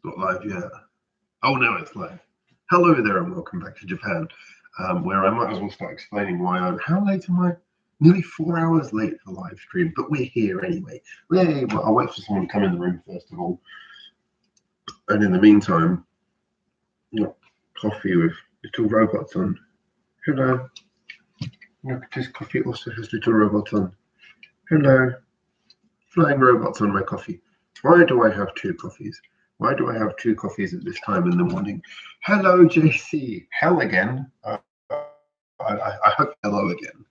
Not live yet. Oh, no, it's live. Hello there and welcome back to Japan, where I might as well start explaining why how late am I? Nearly 4 hours late for the live stream, but we're here anyway. Yay! Well, I'll wait for someone to come in the room first of all. And in the meantime, coffee with little robots on. Hello. Look, this coffee also has little robots on. Hello. Flying robots on my coffee. Why do I have two coffees? Why do I have two coffees at this time in the morning? Hello, JC. Hell again. I hope hello again.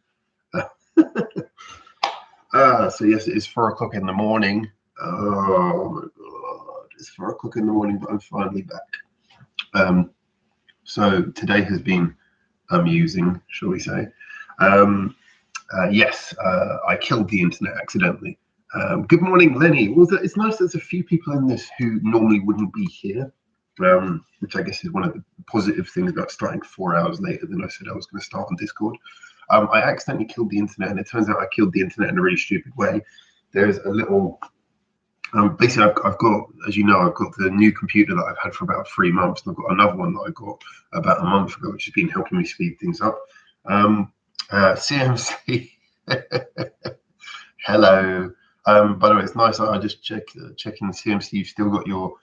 So yes, it is 4 o'clock in the morning. Oh my god, it's 4 o'clock in the morning, but I'm finally back. So today has been amusing, shall we say? Yes, I killed the internet accidentally. Good morning, Lenny. Well, it's nice there's a few people in this who normally wouldn't be here, which I guess is one of the positive things about starting 4 hours later than I said I was going to start on Discord. I accidentally killed the internet, and it turns out I killed the internet in a really stupid way. There's a little... basically, I've got, as you know, I've got the new computer that I've had for about 3 months, and I've got another one that I got about a month ago, which has been helping me speed things up. CMC. Hello. By the way, it's nice. I just checking the CMC. You've still got your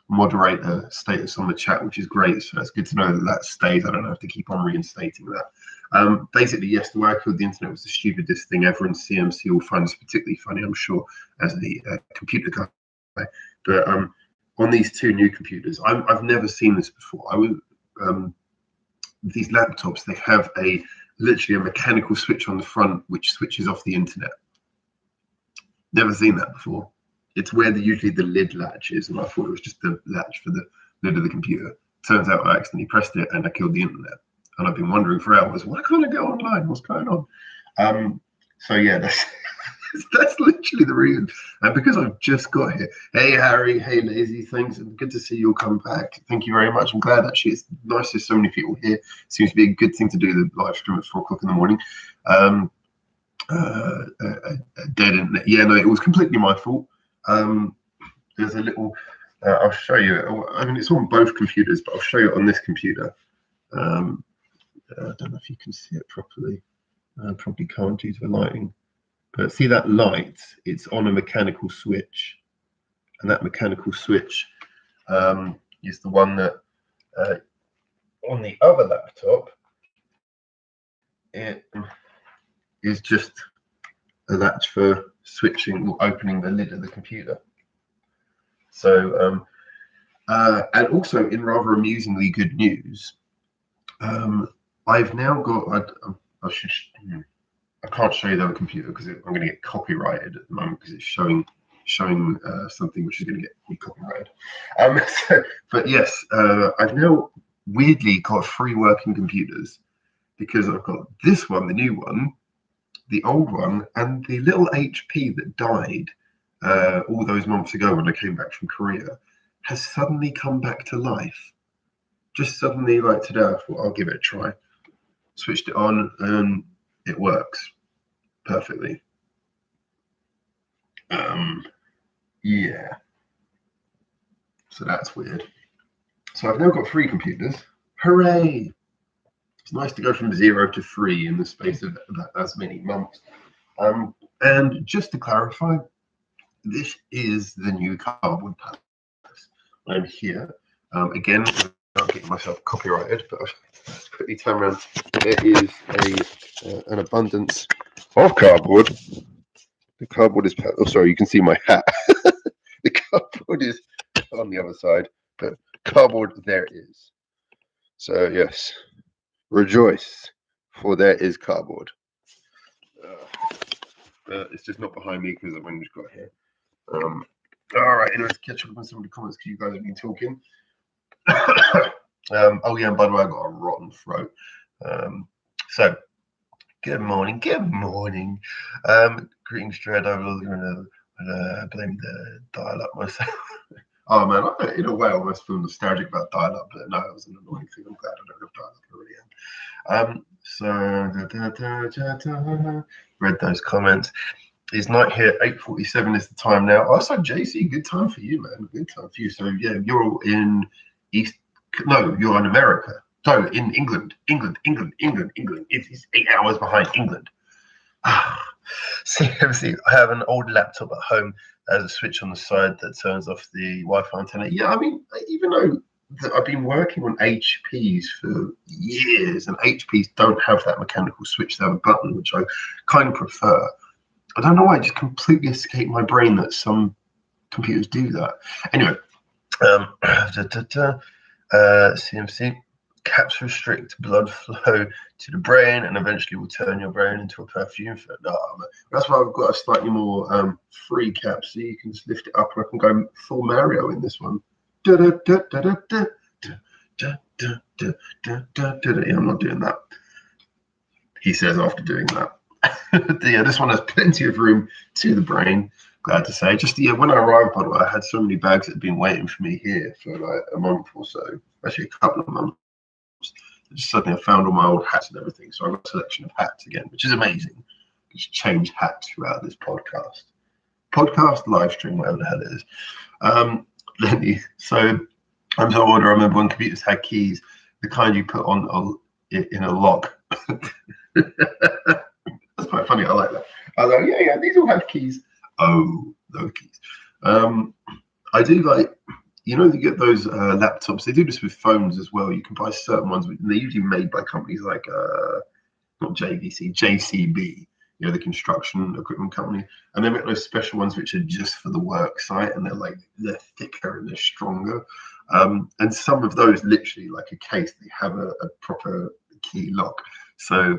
moderator status on the chat, which is great. So it's good to know that that stays. I don't have to keep on reinstating that. Basically, yes, the way I killed the internet was the stupidest thing ever, and CMC will find this particularly funny, I'm sure, as the computer guy. But on these two new computers, I've never seen this before. These laptops, they have literally a mechanical switch on the front which switches off the internet. Never seen that before. It's where usually the lid latch is, and I thought it was just the latch for the lid of the computer. Turns out I accidentally pressed it and I killed the internet. And I've been wondering for hours, why can't I go online? What's going on? So yeah, that's literally the reason. And because I've just got here. Hey Harry, hey Lazy, thanks. Good to see you all come back. Thank you very much. I'm glad actually. It's nice there's so many people here. Seems to be a good thing to do the live stream at 4 o'clock in the morning. Dead internet. Yeah, no, it was completely my fault. There's a little I'll show you. I mean, it's on both computers, but I'll show you it on this computer. I don't know if you can see it properly. Probably can't due to the lighting. But see that light? It's on a mechanical switch, and that mechanical switch is the one that on the other laptop it is just a latch for switching or opening the lid of the computer. So and also in rather amusingly good news, I've now got I can't show you the other computer because I'm going to get copyrighted at the moment because it's showing something which is going to get me copyrighted. But yes, I've now weirdly got 3 working computers because I've got this one, the new one, the old one, and the little HP that died all those months ago when I came back from Korea has suddenly come back to life. Just suddenly, like today, I thought I'll give it a try. Switched it on and it works perfectly. Yeah. So that's weird. So I've now got 3 computers. Hooray! It's nice to go from 0 to 3 in the space of as many months. And just to clarify, this is the new Cardboard Palace. I'm here again. Without getting myself copyrighted, but I'll quickly turn around. There is an abundance of cardboard. The cardboard is. Oh, sorry, you can see my hat. The cardboard is on the other side, but cardboard there is. So yes, rejoice, for there is cardboard. It's just not behind me because I've only just got here. All right, anyway, let's catch up on some of the comments because you guys have been talking. Oh yeah, and by the way, I got a rotten throat. So good morning. Greetings, Dread. I was gonna blame the dial-up myself. Oh man, in a way, I almost feel nostalgic about dial-up, but no, it was an annoying thing. I'm glad I don't have dial-up. I really am. So read those comments. It's night here. 8:47 is the time now. Also, JC, good time for you, man. Good time for you. So yeah, you're in East. No, you're in America. So in England. It's 8 hours behind England. See, I have an old laptop at home. There's a switch on the side that turns off the Wi-Fi antenna. Yeah, I mean, even though I've been working on HPs for years, and HPs don't have that mechanical switch. They have a button, which I kind of prefer. I don't know why it just completely escaped my brain that some computers do that. Anyway, CMC caps restrict blood flow to the brain and eventually will turn your brain into a perfume. That's why I've got a slightly more free cap, so you can just lift it up and I can go full Mario in this one. Yeah, I'm not doing that, he says after doing that. Yeah, this one has plenty of room to the brain, glad to say. Just when I arrived, by the way, I had so many bags that had been waiting for me here for like a month or so, actually a couple of months. Just suddenly I found all my old hats and everything, so I've got a selection of hats again, which is amazing. Just change hats throughout this podcast live stream, whatever the hell it is. So I'm so old. I remember when computers had keys, the kind you put on in a lock. That's quite funny. I like that. I was like, yeah, these all have keys. Oh, those keys. I do like, you get those laptops. They do this with phones as well. You can buy certain ones, and they're usually made by companies like not JVC, JCB. The construction equipment company, and they make those special ones which are just for the work site, and they're thicker and they're stronger. And some of those, literally like a case, they have a proper key lock. So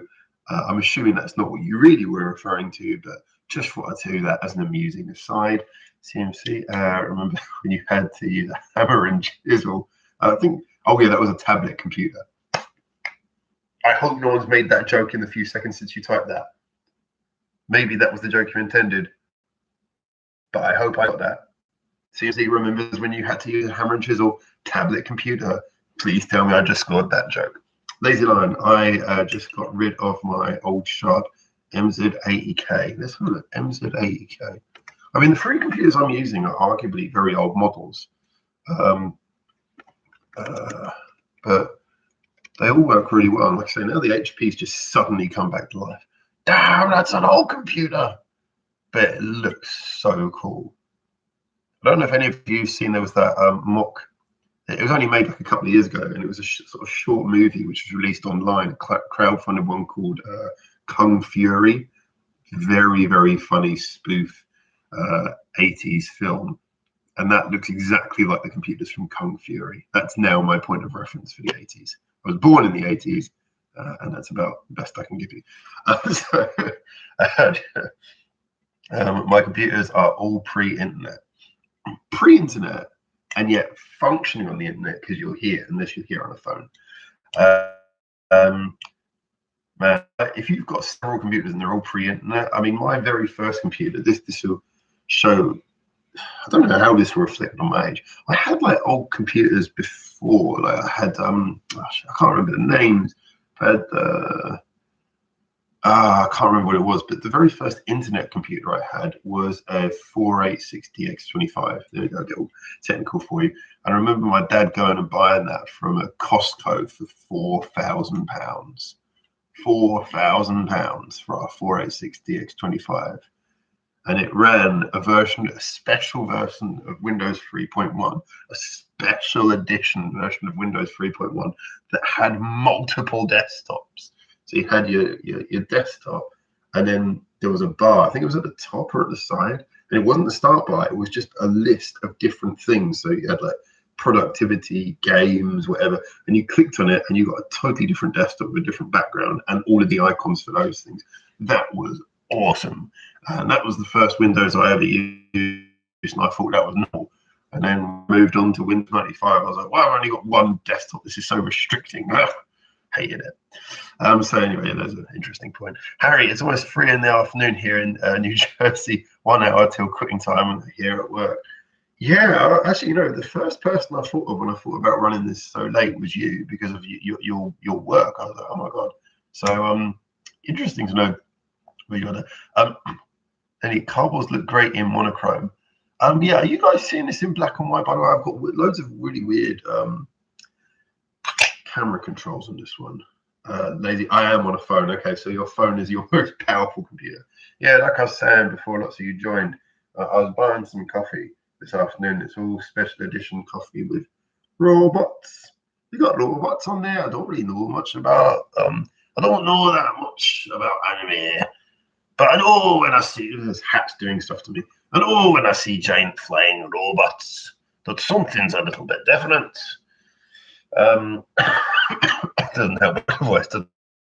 I'm assuming that's not what you really were referring to, but just thought I'd tell you that as an amusing aside. CMC, remember when you had to use a hammer and chisel? I think, oh yeah, that was a tablet computer. I hope no one's made that joke in the few seconds since you typed that. Maybe that was the joke you intended, but I hope I got that. CMC remembers when you had to use a hammer and chisel tablet computer. Please tell me I just scored that joke. Lazy Lion, I just got rid of my old Sharp MZ80K. Let's have a look. MZ80K. I mean, the three computers I'm using are arguably very old models, but they all work really well. And like I say, now the HP's just suddenly come back to life. Damn, that's an old computer, but it looks so cool. I don't know if any of you have seen, there was that mock. It was only made like a couple of years ago, and it was a sort of short movie which was released online, a crowdfunded one called Kung Fury. Very, very funny spoof 80s film. And that looks exactly like the computers from Kung Fury. That's now my point of reference for the 80s. I was born in the 80s, and that's about the best I can give you. My computers are all pre-internet. Pre-internet, and yet functioning on the internet because you're here, unless you're here on a phone. Man, if you've got several computers and they're all pre-internet, I mean, my very first computer, this will show, I don't know how this will reflect on my age. I had like old computers before, like I had, gosh, I can't remember the names. I had I can't remember what it was, but the very first internet computer I had was a 486DX25. There we go, get all technical for you. And I remember my dad going and buying that from a Costco for £4,000. £4,000 for our 486DX25. And it ran a special version of Windows 3.1, a special edition version of Windows 3.1 that had multiple desktops. So you had your desktop, and then there was a bar. I think it was at the top or at the side. And it wasn't the start bar. It was just a list of different things. So you had like productivity, games, whatever. And you clicked on it, and you got a totally different desktop with a different background and all of the icons for those things. That was awesome. And that was the first Windows I ever used. And I thought that was normal. And then moved on to Windows 95. I was like, wow, I've only got one desktop. This is so restricting. Hated it. So anyway, there's an interesting point. Harry, it's almost 3 in the afternoon here in New Jersey. 1 hour till quitting time here at work. Yeah, actually, the first person I thought of when I thought about running this so late was you, because of your work. I was like, oh my god. So interesting to know where you're there. Any cardboards look great in monochrome. Yeah, are you guys seeing this in black and white? By the way, I've got loads of really weird camera controls on this one. Lazy, I am on a phone. Okay, so your phone is your most powerful computer. Yeah, like I was saying before, lots of you joined. I was buying some coffee this afternoon. It's all special edition coffee with robots. You got robots on there. I don't really know much about. I don't know that much about anime, but I know when I see there's hats doing stuff to me. I know when I see giant flying robots that something's a little bit different. It doesn't help with the voice. Doesn't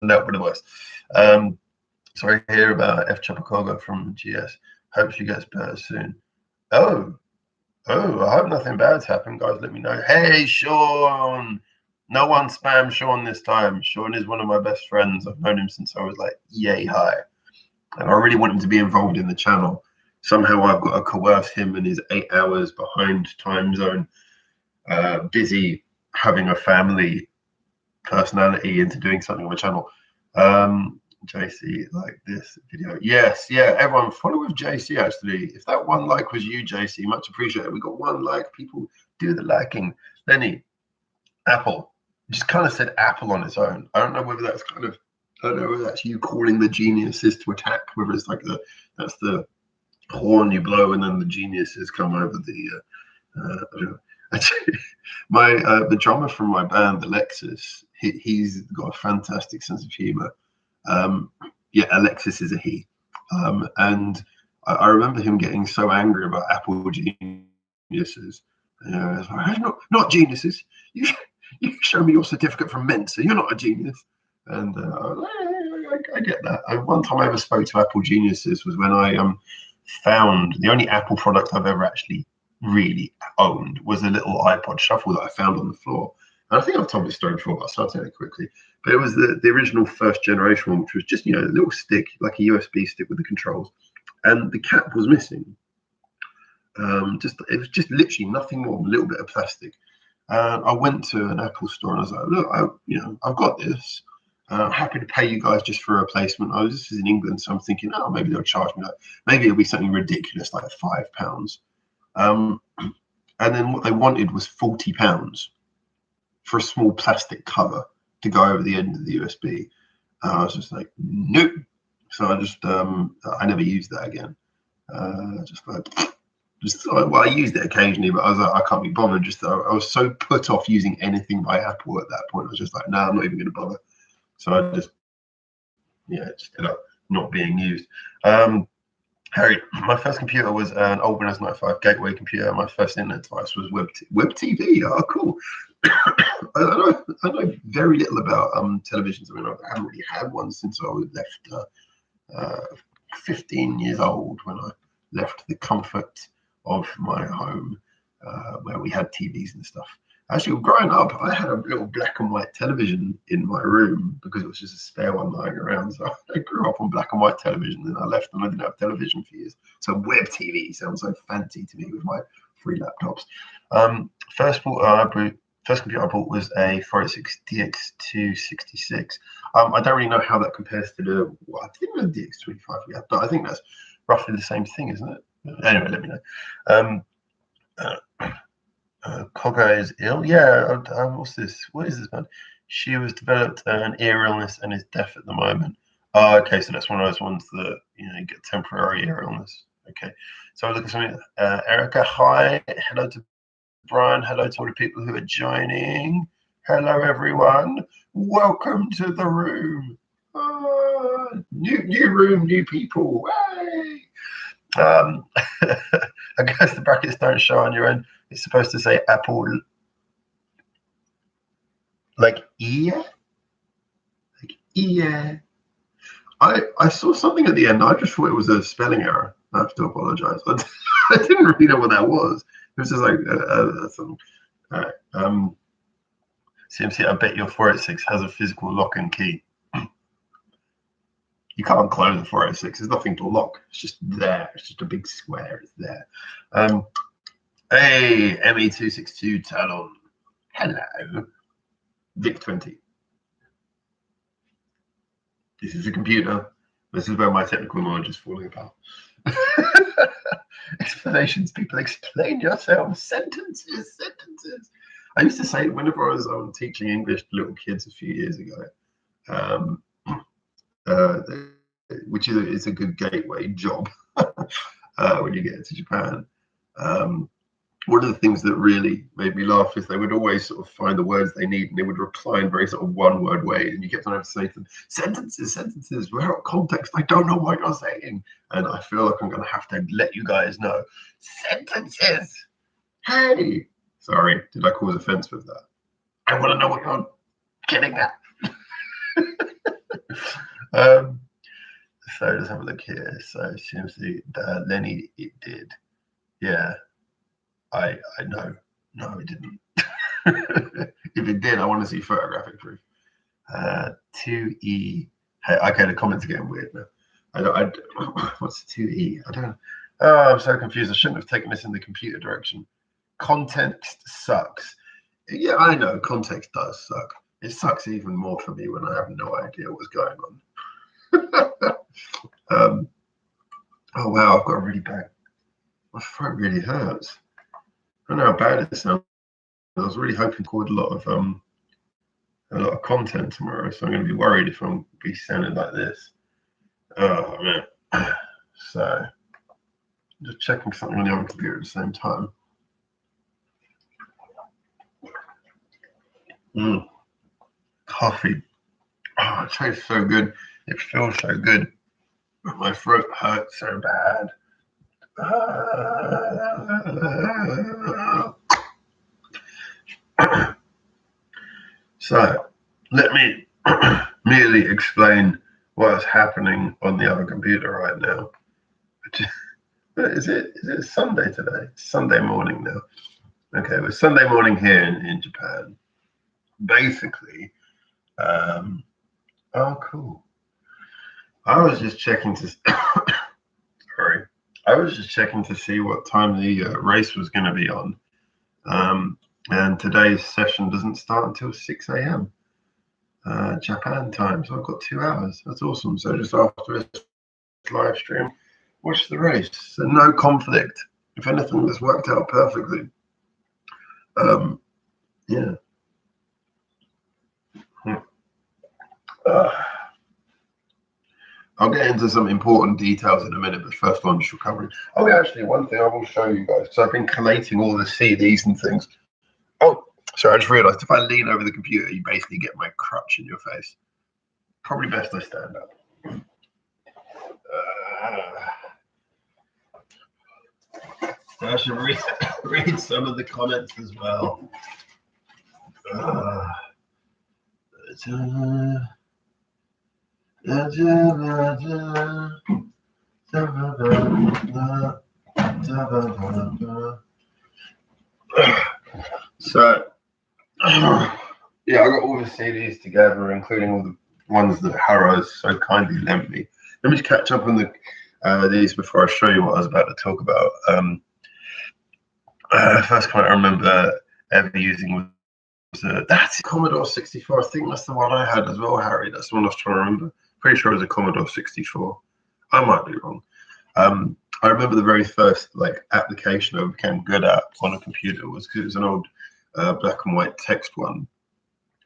help with the voice. Sorry to hear about F Chopacogo from GS. Hope she gets better soon. Oh, I hope nothing bad's happened, guys. Let me know. Hey, Sean. No one spam Sean this time. Sean is one of my best friends. I've known him since I was like yay high, and I really want him to be involved in the channel. Somehow I've got to coerce him and his 8 hours behind time zone, busy having a family personality into doing something on the channel. JC, like this video. Yes, yeah, everyone follow with JC actually. If that one like was you, JC, much appreciated. We got one like. People do the liking. Lenny, Apple. Just kind of said Apple on its own. I don't know whether that's kind of, I don't know whether that's you calling the geniuses to attack, whether it's like that's the horn you blow and then the geniuses come over the I don't know. Actually, the drummer from my band, Alexis, he's got a fantastic sense of humor. Yeah, Alexis is a he. And I remember him getting so angry about Apple geniuses. Like, not geniuses. You show me your certificate from Mensa. You're not a genius. And I get that. One time I ever spoke to Apple geniuses was when I found the only Apple product I've ever actually really owned was a little iPod Shuffle that I found on the floor. And I think I've told this story before, but I'll tell it quickly. But it was the original first generation one, which was just, a little stick, like a USB stick with the controls. And the cap was missing. It was just literally nothing more than a little bit of plastic. I went to an Apple store and I was like, look, I've got this. I'm happy to pay you guys just for a replacement. This is in England, so I'm thinking, maybe they'll charge me maybe it'll be something ridiculous like £5. And then what they wanted was £40 for a small plastic cover to go over the end of the USB. I was just like, nope. So I never used that again. I used it occasionally, but I was like, I can't be bothered. I was so put off using anything by Apple at that point. I was just like, no, I'm not even going to bother. So I just ended up not being used. Harry, my first computer was an old Windows 95 gateway computer. My first internet device was Web TV. Oh, cool. I know very little about televisions. I mean, I haven't really had one since I was left 15 years old, when I left the comfort of my home, where we had TVs and stuff. Actually, growing up, I had a little black and white television in my room because it was just a spare one lying around. So I grew up on black and white television, and I left and I didn't have television for years. So Web TV sounds so fancy to me with my 3 laptops. First computer I bought was a 486 DX266. I don't really know how that compares to I think the DX25 we had, but I think that's roughly the same thing, isn't it? Anyway, let me know. Koga is ill. Yeah, what's this? What is this, man? She was developed an ear illness and is deaf at the moment. Oh, okay, so that's one of those ones that you get temporary ear illness. Okay, so I look at something. Erica, hi. Hello to Brian. Hello to all the people who are joining. Hello, everyone. Welcome to the room. New room, new people. Hey. I guess the brackets don't show on your end. It's supposed to say Apple, like yeah. I saw something at the end. I just thought it was a spelling error. I have to apologize. I didn't really know what that was. It was just like something. All right. CMC, I bet your 486 has a physical lock and key. You can't close the 486. There's nothing to lock. It's just there. It's just a big square. It's there. Hey, ME262 Talon. Hello. VIC-20. This is a computer. This is where my technical knowledge is falling apart. Explanations, people, explain yourselves. Sentences, sentences. I used to say whenever I was teaching English to little kids a few years ago, um, uh, which is a good gateway job when you get to Japan. One of the things that really made me laugh is they would always sort of find the words they need and they would reply in very sort of one-word way. And you kept on having to say to them, sentences, sentences, without context, I don't know what you're saying. And I feel like I'm going to have to let you guys know. Sentences! Hey! Sorry, did I cause offense with that? I want to know what you're getting at. So let's have a look here. So seriously, Lenny, it did. Yeah. I know. No, it didn't. If it did, I want to see photographic proof. 2E. Hey, okay, the comments are getting weird now. What's 2E? I don't know. Oh, I'm so confused. I shouldn't have taken this in the computer direction. Context sucks. Yeah, I know. Context does suck. It sucks even more for me when I have no idea what's going on. Oh, wow, I've got a really bad... My throat really hurts. I don't know how bad it sounds. I was really hoping to record a lot of content tomorrow, so I'm going to be worried if I'm be sounding like this. Oh man! So just checking something on the other computer at the same time. Coffee. Oh, it tastes so good. It feels so good, but my throat hurts so bad. So let me merely explain what's happening on the other computer right now. Is it Sunday today? It's Sunday morning now. Okay, well, Sunday morning here in Japan. Basically, oh, cool. I was just checking to sorry. I was just checking to see what time the race was going to be on. And today's session doesn't start until 6 a.m. Japan time. So I've got 2 hours. That's awesome. So just after this live stream, watch the race. So no conflict. If anything, this worked out perfectly. Yeah. I'll get into some important details in a minute, but first I'm just recovering. Oh, yeah, actually, one thing I will show you guys, because I've been collating all the CDs and things. Oh, sorry, I just realized if I lean over the computer, you basically get my crutch in your face. Probably best I stand up. I should read some of the comments as well. So, yeah, I got all the CDs together, including all the ones that Harrow's so kindly lent me. Let me just catch up on these before I show you what I was about to talk about. First comment I remember ever using was that's Commodore 64. I think that's the one I had as well, Harry. That's the one I was trying to remember. Pretty sure it was a Commodore 64. I might be wrong. I remember the very first application I became good at on a computer was because it was an old black and white text one.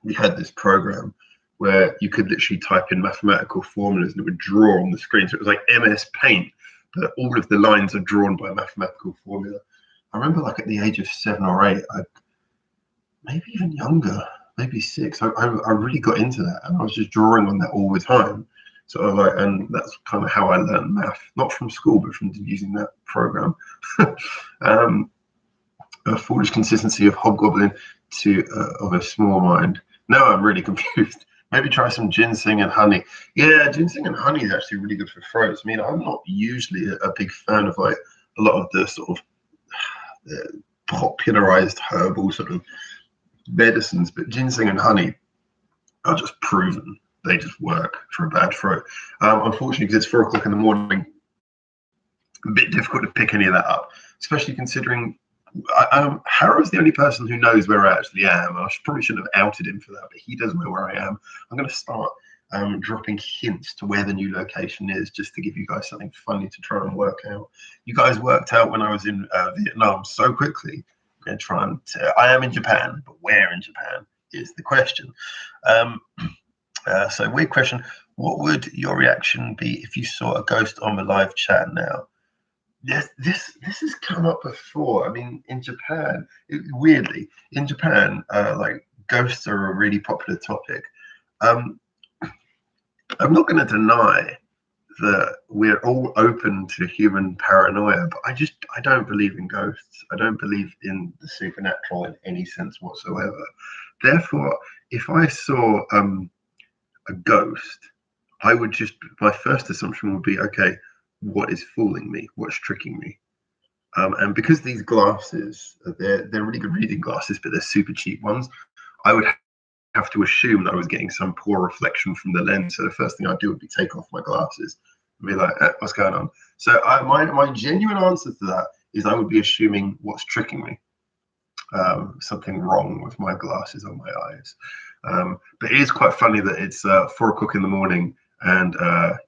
We had this program where you could literally type in mathematical formulas and it would draw on the screen. So it was like MS Paint, but all of the lines are drawn by a mathematical formula. I remember at the age of 7 or 8, maybe even younger, maybe 6, I really got into that, and I was just drawing on that all the time. And that's kind of how I learned math, not from school, but from using that program. A foolish consistency of hobgoblin of a small mind. Now I'm really confused. Maybe try some ginseng and honey. Yeah, ginseng and honey is actually really good for throats. I mean, I'm not usually a big fan of a lot of the sort of popularized herbal sort of medicines, but ginseng and honey are just proven. They just work for a bad throat. Unfortunately, because it's 4 o'clock in the morning, a bit difficult to pick any of that up, especially considering Harrow's the only person who knows where I actually am. I probably shouldn't have outed him for that, but he does know where I am. I'm going to start dropping hints to where the new location is, just to give you guys something funny to try and work out. You guys worked out when I was in Vietnam so quickly. I'm going to try and I am in Japan, but where in Japan is the question. So weird question. What would your reaction be if you saw a ghost on the live chat now? This has come up before. I mean, in Japan, weirdly, in Japan, like ghosts are a really popular topic. I'm not going to deny that we're all open to human paranoia, but I don't believe in ghosts. I don't believe in the supernatural in any sense whatsoever. Therefore, if I saw a ghost, my first assumption would be, okay, what is fooling me? What's tricking me? And because these glasses, they're really good reading glasses, but they're super cheap ones, I would have to assume that I was getting some poor reflection from the lens. So the first thing I'd do would be take off my glasses and be like, what's going on? So my genuine answer to that is I would be assuming what's tricking me. Something wrong with my glasses on my eyes. But it is quite funny that it's 4 o'clock in the morning and I'm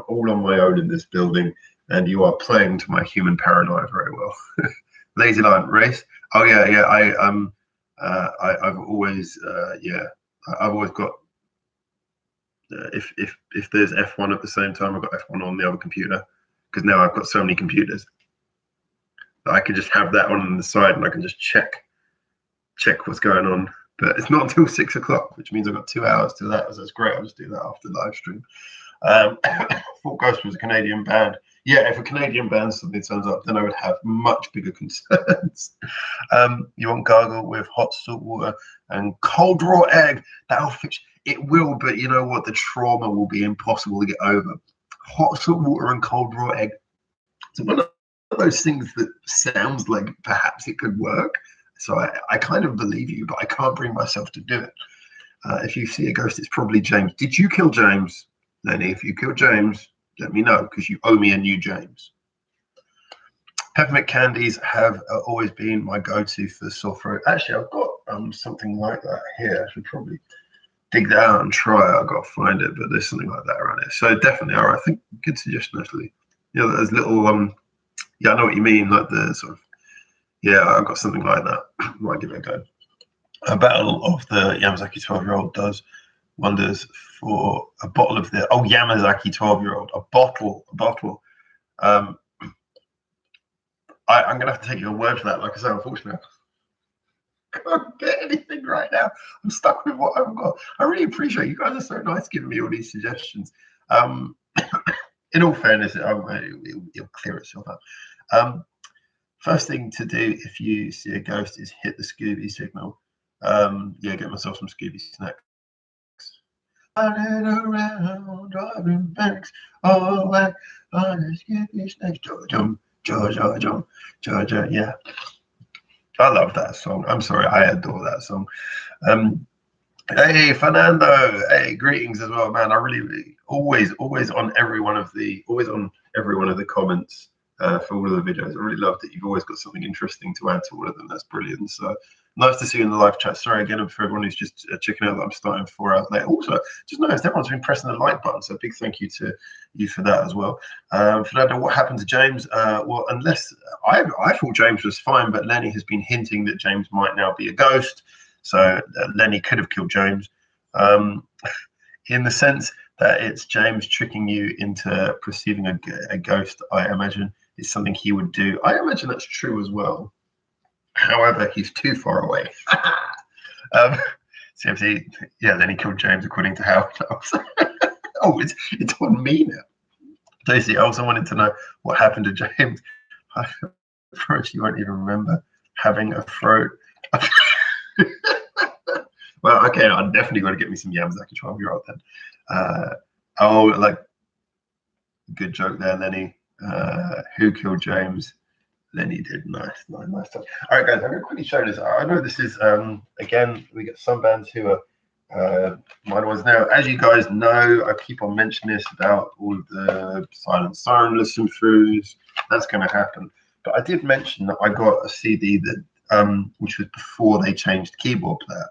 all on my own in this building, and you are playing to my human paranoia very well. Lazy Lion race. Oh yeah. I've always got. If there's F1 at the same time, I've got F1 on the other computer, because now I've got so many computers that I can just have that on the side and I can just check what's going on. But it's not until 6 o'clock, which means I've got 2 hours to that. So that's great. I'll just do that after the live stream. Thought Ghost was a Canadian band. Yeah, if a Canadian band suddenly turns up, then I would have much bigger concerns. You want gargle with hot salt water and cold raw egg. That'll fix it. Will, but you know what? The trauma will be impossible to get over. Hot salt water and cold raw egg. It's one of those things that sounds like perhaps it could work. So I kind of believe you, but I can't bring myself to do it. If you see a ghost, it's probably James. Did you kill James, Lenny? If you killed James, let me know, because you owe me a new James. Peppermint candies have always been my go-to for sore throat. Actually, I've got something like that here. I should probably dig that out and try it. I've got to find it, but there's something like that around here. So definitely, all right. I think good suggestion, actually. You know, there's little, yeah, I know what you mean, like the sort of, yeah, I've got something like that. Might give it a go. A battle of the Yamazaki 12-year-old does wonders for a bottle of the Yamazaki 12-year-old. A bottle. I'm gonna have to take your word for that. Like I said, unfortunately, I can't get anything right now. I'm stuck with what I've got. I really appreciate you guys are so nice giving me all these suggestions. In all fairness, it'll clear itself up. First thing to do if you see a ghost is hit the Scooby signal. Yeah, get myself some Scooby snacks. Running around, driving banks, all that on the Scooby snacks. Georgia, yeah. I love that song. I'm sorry, I adore that song. Hey, Fernando. Hey, greetings as well, man. I really always on every one of the comments. For all of the videos. I really love that you've always got something interesting to add to all of them. That's brilliant. So nice to see you in the live chat. Sorry again for everyone who's just checking out that I'm starting 4 hours late. Also, just noticed everyone's been pressing the like button, so a big thank you to you for that as well. Fernando, what happened to James? Well, unless I thought James was fine, but Lenny has been hinting that James might now be a ghost. So Lenny could have killed James. In the sense that it's James tricking you into perceiving a ghost, I imagine is something he would do. I imagine that's true as well. However, he's too far away. CMC, yeah, then he killed James according to Howard. Oh, it's on me now. Daisy, I also wanted to know what happened to James. Approach, you won't even remember having a throat. Well, okay, I'm definitely going to get me some Yamazaki 12-year-old then. Like, good joke there, Lenny. Who killed James? Lenny did. Nice. All right, guys, I'm going to quickly show this. I know this is, again, we get some bands who are minor ones now. As you guys know, I keep on mentioning this about all of the Silent Siren listen throughs. That's going to happen. But I did mention that I got a CD that, which was before they changed keyboard player.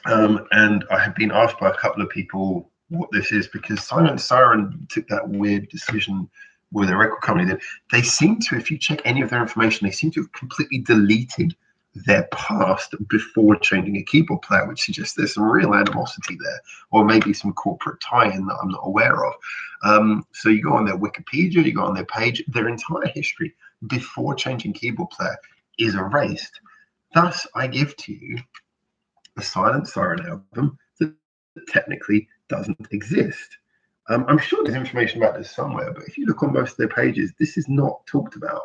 And I have been asked by a couple of people what this is, because Silent Siren took that weird decision with a record company that they seem to, if you check any of their information, they seem to have completely deleted their past before changing a keyboard player, which suggests there's some real animosity there, or maybe some corporate tie-in that I'm not aware of. So you go on their Wikipedia, you go on their page, their entire history before changing keyboard player is erased. Thus, I give to you a Silent Siren album that technically doesn't exist. I'm sure there's information about this somewhere, but if you look on most of their pages, this is not talked about.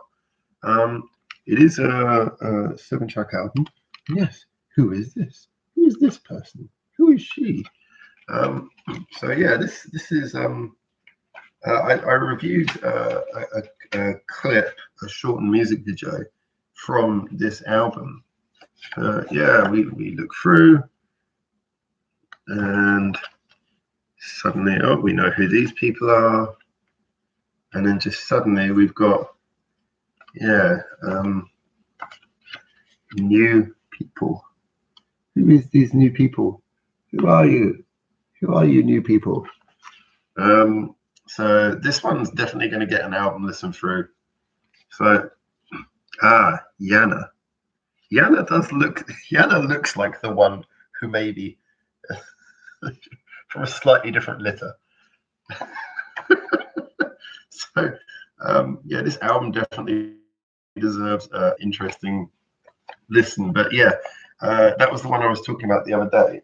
It is a 7-track album. Yes, who is this? Who is this person? Who is she? So yeah, this is I reviewed a clip, a shortened music video from this album. Yeah, we look through, and suddenly, oh, we know who these people are, and then just suddenly we've got, yeah, new people. Who is these new people? Who are you? Who are you, new people? So this one's definitely going to get an album listen through. So, Yana. Yana looks like the one who maybe from a slightly different litter. So, yeah, this album definitely deserves an interesting listen. But yeah, that was the one I was talking about the other day.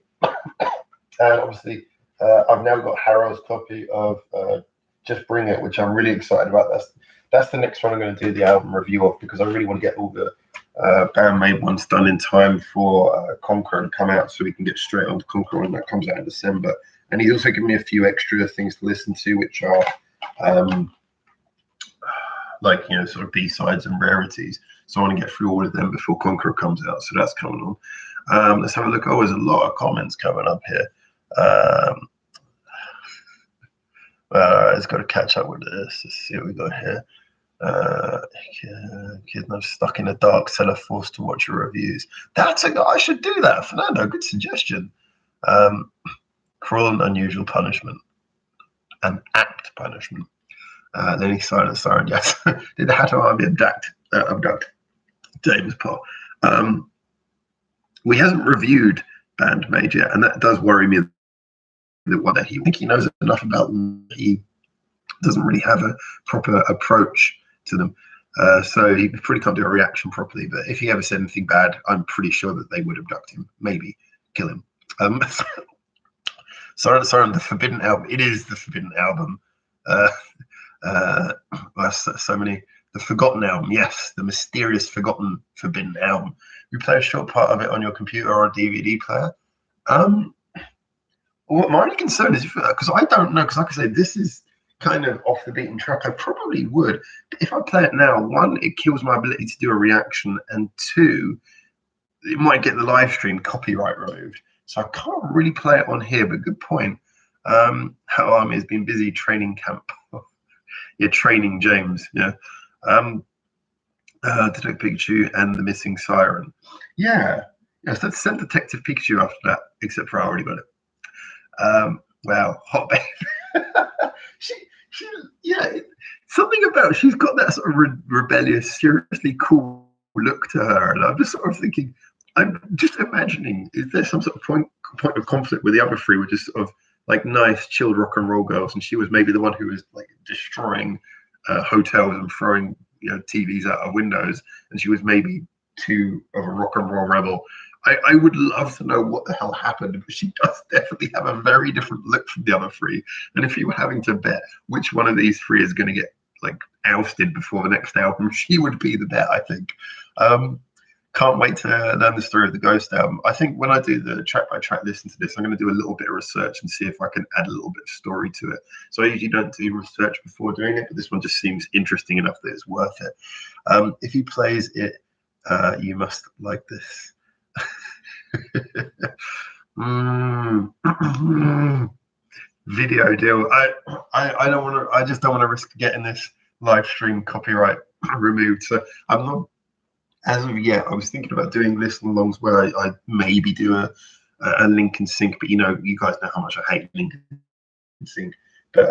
And obviously, I've now got Harold's copy of Just Bring It, which I'm really excited about. That's the next one I'm going to do the album review of, because I really want to get all the Bandmade ones done in time for Conqueror to come out, so we can get straight on to Conqueror when that comes out in December. And he's also given me a few extra things to listen to, which are like, you know, sort of B-sides and rarities. So I want to get through all of them before Conqueror comes out. So that's coming on. Let's have a look. Oh, there's a lot of comments coming up here. It's got to catch up with this. Let's see what we got here. Kid not stuck in a dark cellar, forced to watch your reviews. I should do that, Fernando. Good suggestion. Cruel and unusual punishment, an apt punishment. Then he Silent Siren. Yes, did the Hatter Army abduct James Paul? We haven't reviewed Bandmade yet, and that does worry me. That he think he knows enough about them. He doesn't really have a proper approach to them. So he probably can't do a reaction properly. But if he ever said anything bad, I'm pretty sure that they would abduct him, maybe kill him. Sorry, the Forbidden Album. It is the Forbidden Album. So many. The Forgotten Album. Yes, the mysterious Forgotten Forbidden Album. You play a short part of it on your computer or a DVD player. Well, my only concern is, because I don't know, because like I say, this is kind of off the beaten track. I probably would. But if I play it now, one, it kills my ability to do a reaction, and two, it might get the live stream copyright removed. So I can't really play it on here, but good point. How Army has been busy training camp. Yeah, training James. Yeah. Detective Pikachu and the Missing Siren. Yeah. Yes, let's send Detective Pikachu after that, except for I already got it. Wow, hot babe. she, yeah, something about, she's got that sort of rebellious, seriously cool look to her, and I'm just sort of thinking, I'm just imagining, is there some sort of point of conflict with the other three, which is sort of like nice, chilled rock and roll girls, and she was maybe the one who was like destroying hotels and throwing, you know, TVs out of windows, and she was maybe too of a rock and roll rebel. I would love to know what the hell happened, but she does definitely have a very different look from the other three. And if you were having to bet which one of these three is going to get like ousted before the next album, she would be the bet, I think. Can't wait to learn the story of the Ghost album. I think when I do the track by track listen to this, I'm going to do a little bit of research and see if I can add a little bit of story to it. So I usually don't do research before doing it, but this one just seems interesting enough that it's worth it. If he plays it, you must like this. Video deal. I don't want to. I just don't want to risk getting this live stream copyright removed. So I'm not, as of yet. I was thinking about doing listen alongs where I maybe do a link and sync. But you guys know how much I hate link and sync. But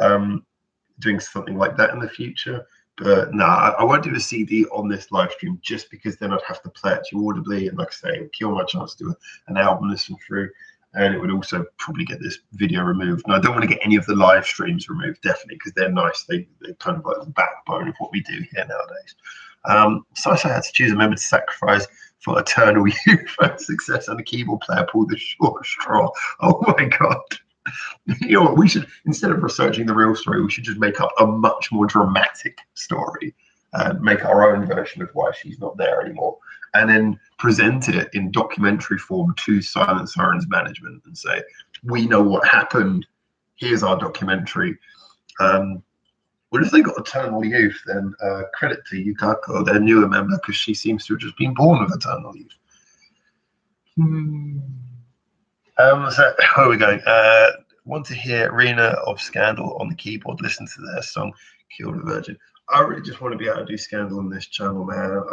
doing something like that in the future. But no, I won't do a CD on this live stream just because then I'd have to play it to you audibly, and like I say, it would kill my chance to do an album listen through, and it would also probably get this video removed. And I don't want to get any of the live streams removed, definitely, because they're nice. They're kind of like the backbone of what we do here nowadays. So I had to choose a member to sacrifice for eternal youth and success, and the keyboard player pulled the short straw. Oh my god. You know what, we should, instead of researching the real story, we should just make up a much more dramatic story and make our own version of why she's not there anymore, and then present it in documentary form to Silent Sirens management and say, we know what happened, here's our documentary. Well, if they got Eternal Youth, then credit to Yukako, their newer member, because she seems to have just been born with Eternal Youth. So here we go. Want to hear Rena of Scandal on the keyboard? Listen to their song "Kill the Virgin." I really just want to be able to do Scandal on this channel, man.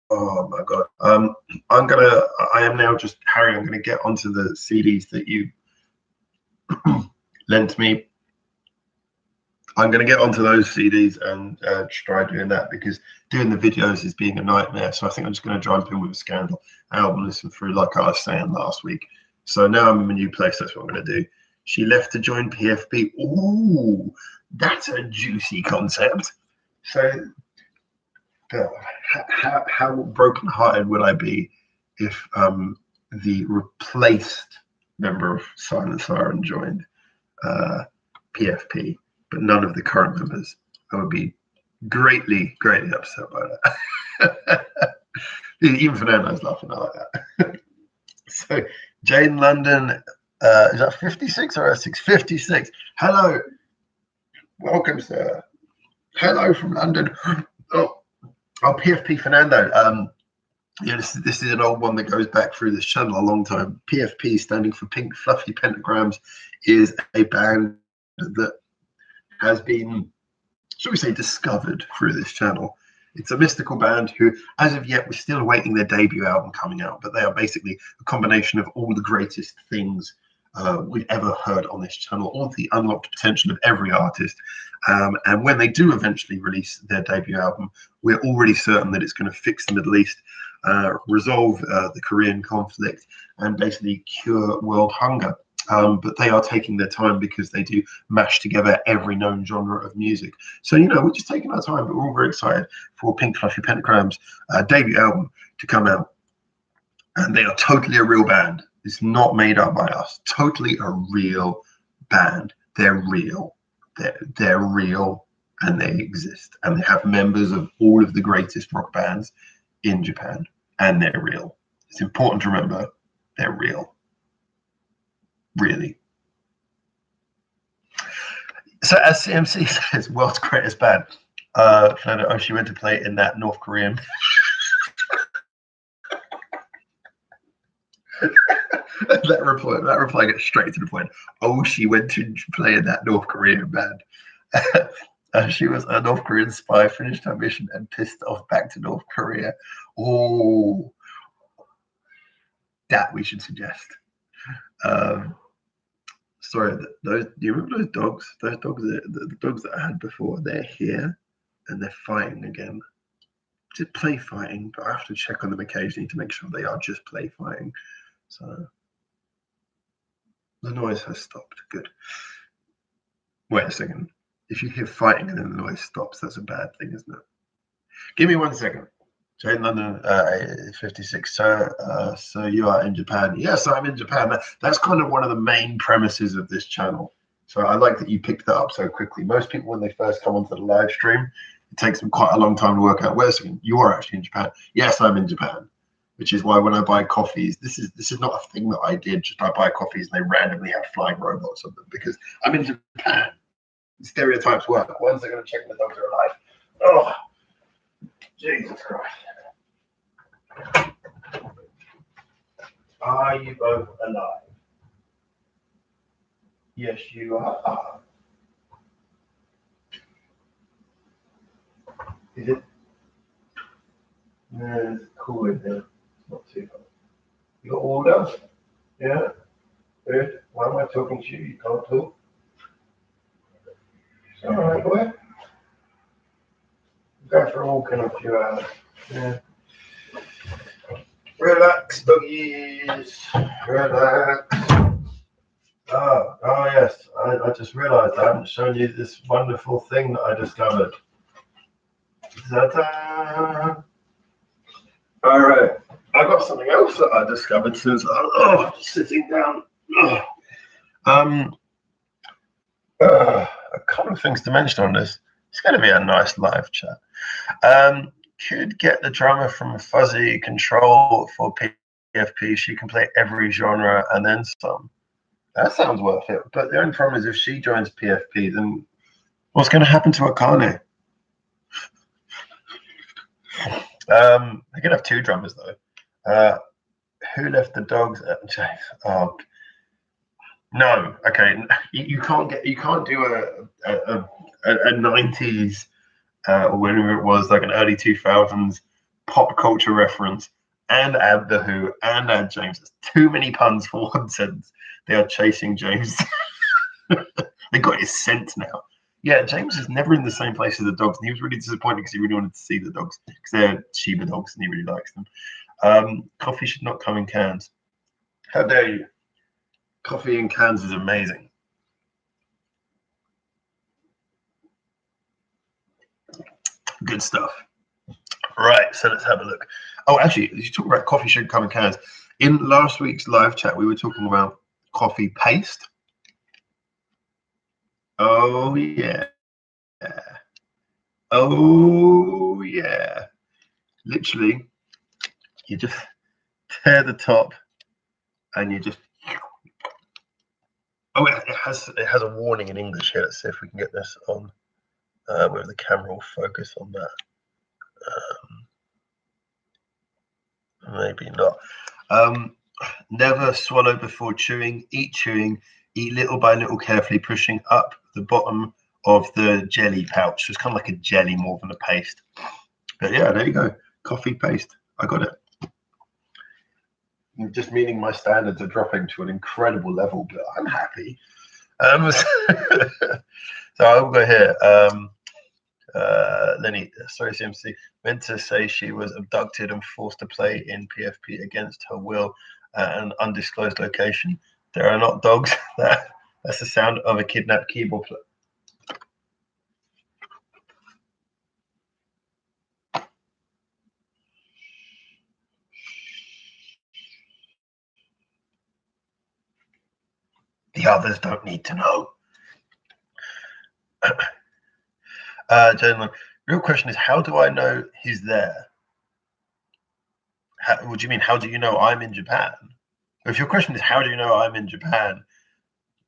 Oh my god. I am now just Harry. I'm gonna get onto the CDs that you lent me. I'm going to get onto those CDs and try doing that, because doing the videos is being a nightmare. So I think I'm just going to jump in with a Scandal album, listen through, like I was saying last week. So now I'm in a new place. That's what I'm going to do. She left to join PFP. Ooh, that's a juicy concept. So how brokenhearted would I be if the replaced member of Silent Siren joined PFP? But none of the current members. I would be greatly upset by that. Even Fernando's laughing at that. So Jane London, is that 56 or 56? Hello, welcome, sir. Hello from London. Oh, PFP Fernando. Yeah, this is an old one that goes back through this channel a long time. PFP, standing for Pink Fluffy Pentagrams, is a band that has been, shall we say, discovered through this channel. It's a mystical band who, as of yet, we're still awaiting their debut album coming out, but they are basically a combination of all the greatest things we've ever heard on this channel, all the unlocked potential of every artist. And when they do eventually release their debut album, we're already certain that it's going to fix the Middle East, resolve the Korean conflict, and basically cure world hunger. But they are taking their time because they do mash together every known genre of music. So, we're just taking our time, but we're all very excited for Pink Fluffy Pentagrams' debut album to come out. And they are totally a real band. It's not made up by us. Totally a real band. They're real. They're real, and they exist. And they have members of all of the greatest rock bands in Japan, and they're real. It's important to remember they're real. Really. So as CMC says, world's greatest band. She went to play in that North Korean. that reply gets straight to the point. Oh, she went to play in that North Korean band. She was a North Korean spy, finished her mission, and pissed off back to North Korea. Oh, that we should suggest. Sorry, do you remember those dogs? Those dogs, the dogs that I had before, they're here and they're fighting again. Is it play fighting? But I have to check on them occasionally to make sure they are just play fighting. So the noise has stopped. Good. Wait a second. If you hear fighting and then the noise stops, that's a bad thing, isn't it? Give me 1 second. Jane London, 56. So you are in Japan. Yes, I'm in Japan. That's kind of one of the main premises of this channel. So I like that you picked that up so quickly. Most people, when they first come onto the live stream, it takes them quite a long time to work out, wait a second, you are actually in Japan. Yes, I'm in Japan. Which is why when I buy coffees, this is not a thing that I did. Just I buy coffees and they randomly have flying robots on them, because I'm in Japan. Stereotypes work. When's they going to check the dogs are alive? Oh, Jesus Christ. Are you both alive? Yes, you are. Is it? No, it's cool in here. It's not too bad. You got water? Yeah. Good. Why am I talking to you? You can't talk. It's all right, boy. Go for a walk in a few hours. Yeah. Relax, doggies. Relax. Oh yes. I just realised I haven't shown you this wonderful thing that I discovered. Ta-da! All right. I got something else that I discovered since sitting down. A couple of things to mention on this. It's going to be a nice live chat. Could get the drummer from Fuzzy Control for PFP. She can play every genre and then some. That sounds worth it. But the only problem is if she joins PFP, then what's going to happen to Akane? They're going to have two drummers though. Who left the dogs at James? Oh, no. Okay, you can't do a 90s or whatever it was, like an early 2000s pop culture reference, and add the Who and add James. There's too many puns for one sentence. They are chasing James. They got his scent now. Yeah, James is never in the same place as the dogs, and he was really disappointed because he really wanted to see the dogs because they're Shiba dogs and he really likes them. Coffee should not come in cans. How dare you? Coffee in cans is amazing. Good stuff. Right, so let's have a look. Oh, actually, you talk about coffee should come in cans. In last week's live chat, we were talking about coffee paste. Oh, yeah. Oh, yeah. Literally, you just tear the top and you just... Oh, it has a warning in English here. Let's see if we can get this on. Where the camera will focus on that. Maybe not. Never swallow before chewing. Eat chewing. Eat little by little, carefully pushing up the bottom of the jelly pouch. It's kind of like a jelly more than a paste. But yeah, there you go. Coffee paste. I got it. Just meaning my standards are dropping to an incredible level, but I'm happy. So I'll go here. Lenny, sorry, CMC, meant to say she was abducted and forced to play in PFP against her will at an undisclosed location. There are not dogs. That's the sound of a kidnapped keyboard player. The others don't need to know. Gentlemen, real question is, how do I know he's there? What do you mean? How do you know I'm in Japan? If your question is, how do you know I'm in Japan?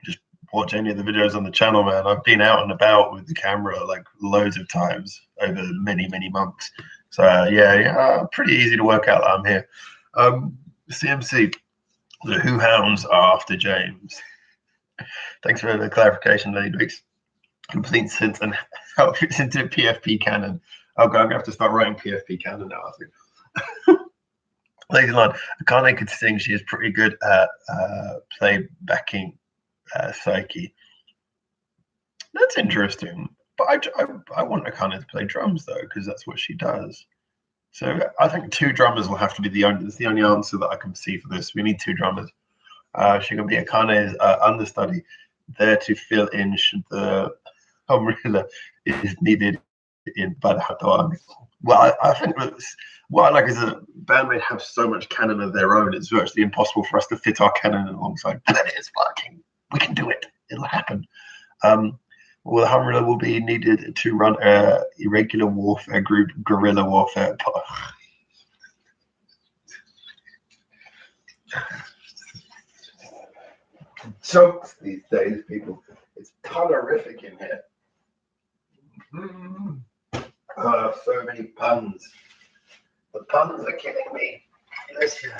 Just watch any of the videos on the channel, man. I've been out and about with the camera like loads of times over many, many months. So yeah, pretty easy to work out that I'm here. CMC, the Who Hounds are after James. Thanks for the clarification, Lenny. Makes complete sense and how it fits into PFP canon. Oh god, I'm gonna have to start writing PFP canon now, I think. Ladies and gentlemen, Akane could sing. She is pretty good at playbacking Psyche. That's interesting. But I want Akane to play drums though, because that's what she does. So I think two drummers will have to be the only answer that I can see for this. We need two drummers. She can be Akane's understudy, there to fill in should the umbrella is needed in Badahatoan. Well, I think what I like is a bandmate have so much canon of their own, it's virtually impossible for us to fit our canon alongside. But it is working. We can do it. It'll happen. Well, the umbrella will be needed to run a irregular warfare group, guerrilla warfare. Jokes these days, people. It's colorific in here. So many puns. The puns are killing me. Listen.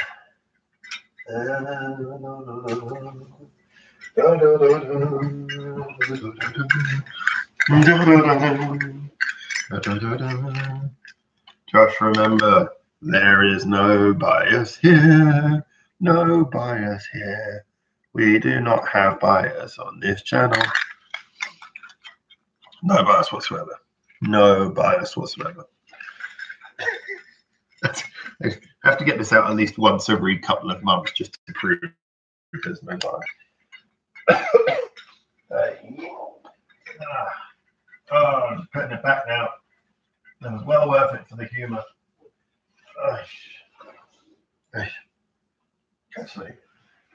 Just remember, there is no bias here. No bias here. We do not have bias on this channel. No bias whatsoever. No bias whatsoever. I have to get this out at least once every couple of months just to prove there's no bias. I'm putting it back now. That was well worth it for the humour. Actually,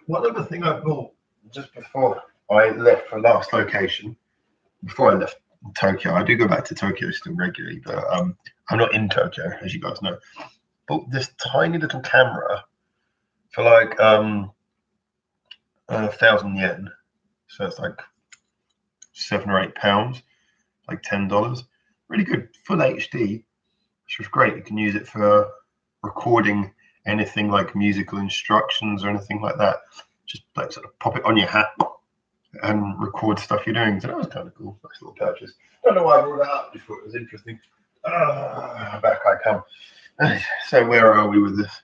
one other thing I bought just before I left for last location, before I left Tokyo, I do go back to Tokyo still regularly, but I'm not in Tokyo, as you guys know. Bought this tiny little camera for like 1,000 yen, so it's like £7 or £8, like $10. Really good, full HD, which was great. You can use it for recording anything like musical instructions or anything like that. Just like sort of pop it on your hat and record stuff you're doing. So that was kind of cool. Nice little purchase. Don't know why I brought that up. Just thought it was interesting. Back I come. So where are we with this?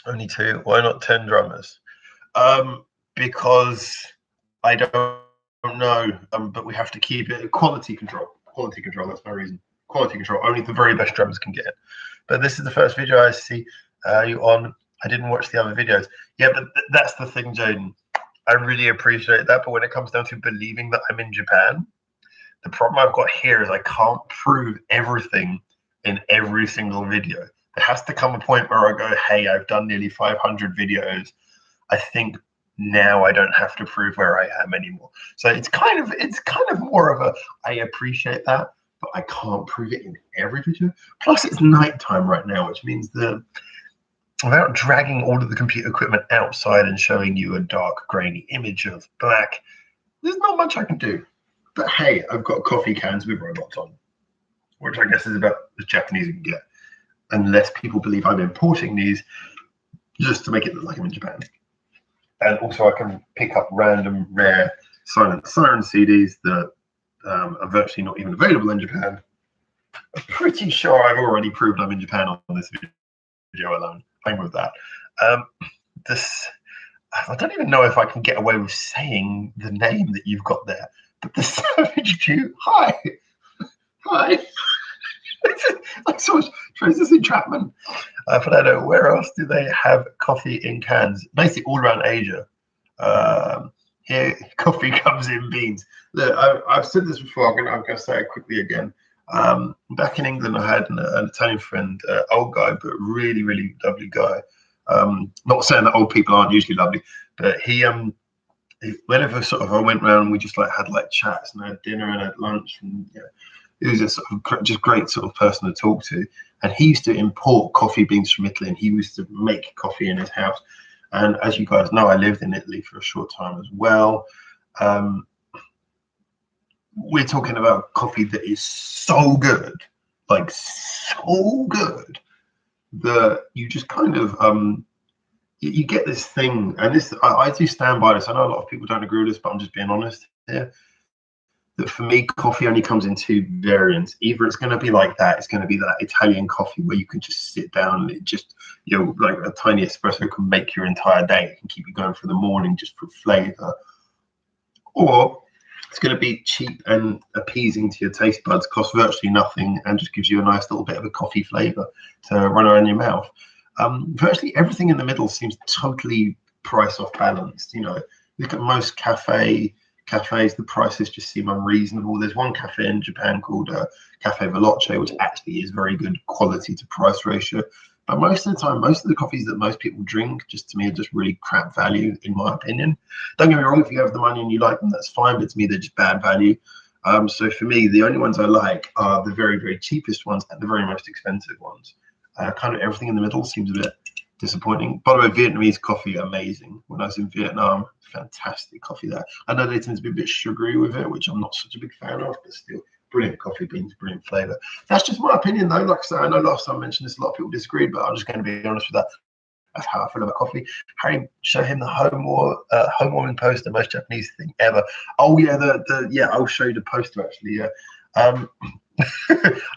Only two. Why not 10 drummers? Because I don't know. But we have to keep it quality control. Quality control. That's my reason. Quality control. Only the very best drummers can get it. But this is the first video I see you on. I didn't watch the other videos. Yeah, but that's the thing, Jaden. I really appreciate that. But when it comes down to believing that I'm in Japan, the problem I've got here is I can't prove everything in every single video. There has to come a point where I go, hey, I've done nearly 500 videos. I think now I don't have to prove where I am anymore. So it's kind of more of a, I appreciate that, but I can't prove it in every video. Plus it's nighttime right now, which means that without dragging all of the computer equipment outside and showing you a dark, grainy image of black, there's not much I can do. But hey, I've got coffee cans with robots on, which I guess is about as Japanese as you can get, unless people believe I'm importing these just to make it look like I'm in Japan. And also I can pick up random, rare Silent Siren CDs that are virtually not even available in Japan. I'm pretty sure I've already proved I'm in Japan on this video alone. Playing with that. I don't even know if I can get away with saying the name that you've got there. But the Savage Jew, hi. Like so much Traces entrapment. But I don't know, where else do they have coffee in cans? Basically all around Asia. Here, coffee comes in beans. Look, I've said this before, I'm going to say it quickly again. Back in England, I had an Italian friend, old guy, but really, really lovely guy. Not saying that old people aren't usually lovely, but he whenever sort of I went around and we just like had like chats and had dinner and had lunch, and he was a sort of just great sort of person to talk to. And he used to import coffee beans from Italy, and he used to make coffee in his house. And as you guys know, I lived in Italy for a short time as well. We're talking about coffee that is so good, like so good, that you just kind of you get this thing, and this I do stand by this. I know a lot of people don't agree with this, but I'm just being honest here. That for me, coffee only comes in two variants. Either it's going to be like that, it's going to be that Italian coffee where you can just sit down and it just, like a tiny espresso can make your entire day. It can keep you going for the morning just for flavor. Or it's going to be cheap and appeasing to your taste buds, costs virtually nothing, and just gives you a nice little bit of a coffee flavor to run around your mouth. Virtually everything in the middle seems totally price off balanced. Look at most cafes, the prices just seem unreasonable. There's one cafe in Japan called Cafe Veloce, which actually is very good quality to price ratio. But most of the time, most of the coffees that most people drink, just to me, are just really crap value, in my opinion. Don't get me wrong, if you have the money and you like them, that's fine. But to me, they're just bad value. So for me, the only ones I like are the very, very cheapest ones and the very most expensive ones. Kind of everything in the middle seems a bit disappointing. By the way, Vietnamese coffee, amazing. When I was in Vietnam, fantastic coffee there. I know they tend to be a bit sugary with it, which I'm not such a big fan of, but still, brilliant coffee beans, brilliant flavor. That's just my opinion, though. Like I said, I know last time I mentioned this, a lot of people disagreed, but I'm just going to be honest with that. That's how I feel about coffee. Harry, show him the home warming poster, most Japanese thing ever. Oh yeah, I'll show you the poster actually. Yeah.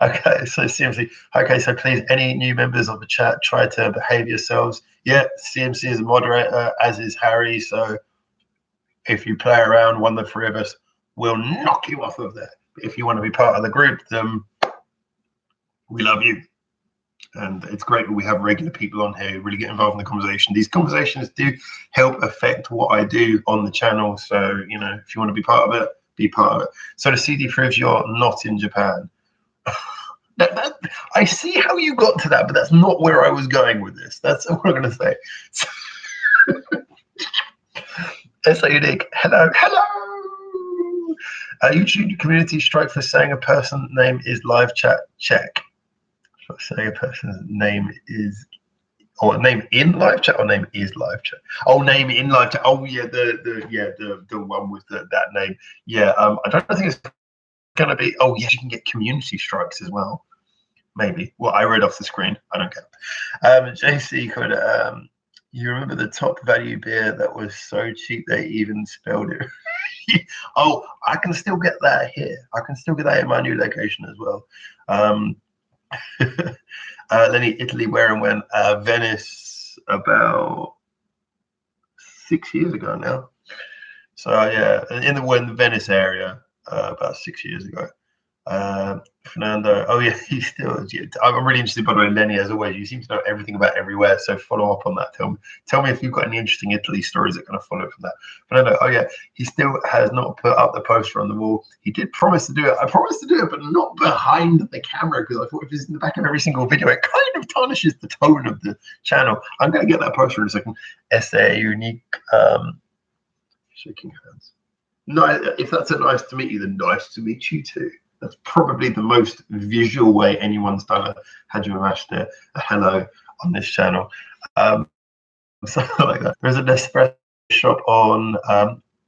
Okay, so CMC. Okay, so please, any new members of the chat, try to behave yourselves. Yeah, CMC is a moderator, as is Harry. So if you play around, one of the three of us will knock you off of there. But if you want to be part of the group, then we love you. And it's great that we have regular people on here who really get involved in the conversation. These conversations do help affect what I do on the channel. So, you know, if you want to be part of it, be part of it. So the CD proves you're not in Japan. I see how you got to that, but that's not where I was going with this. That's what I'm going to say. So unique. Hello, hello. YouTube community strike for saying a person's name is live chat. Check. For saying a person's name is, or name in live chat, or name is live chat. Oh, name in live chat. Oh yeah, the one with that name. Yeah. I don't think it's gonna be. Oh yes, you can get community strikes as well. Maybe. Well, I read off the screen. I don't care. JC could. You remember the Top Value beer that was so cheap they even spelled it? Oh, I can still get that here. I can still get that in my new location as well. Lenny, Italy, where and when? Venice, about 6 years ago now. So yeah, in the Venice area, about 6 years ago. Fernando, oh yeah, he's still. I'm really interested, by the way, Lenny, as always. You seem to know everything about everywhere, so follow up on that. Tell me if you've got any interesting Italy stories that kind of follow from that. Fernando, oh yeah, he still has not put up the poster on the wall. He did promise to do it. I promised to do it, but not behind the camera, because I thought if it's in the back of every single video, it kind of tarnishes the tone of the channel. I'm going to get that poster in a second. SA unique, shaking hands. No, if that's a nice to meet you, then nice to meet you too. That's probably the most visual way anyone's done a Hajime a hello on this channel. Something like that. There's an espresso shop on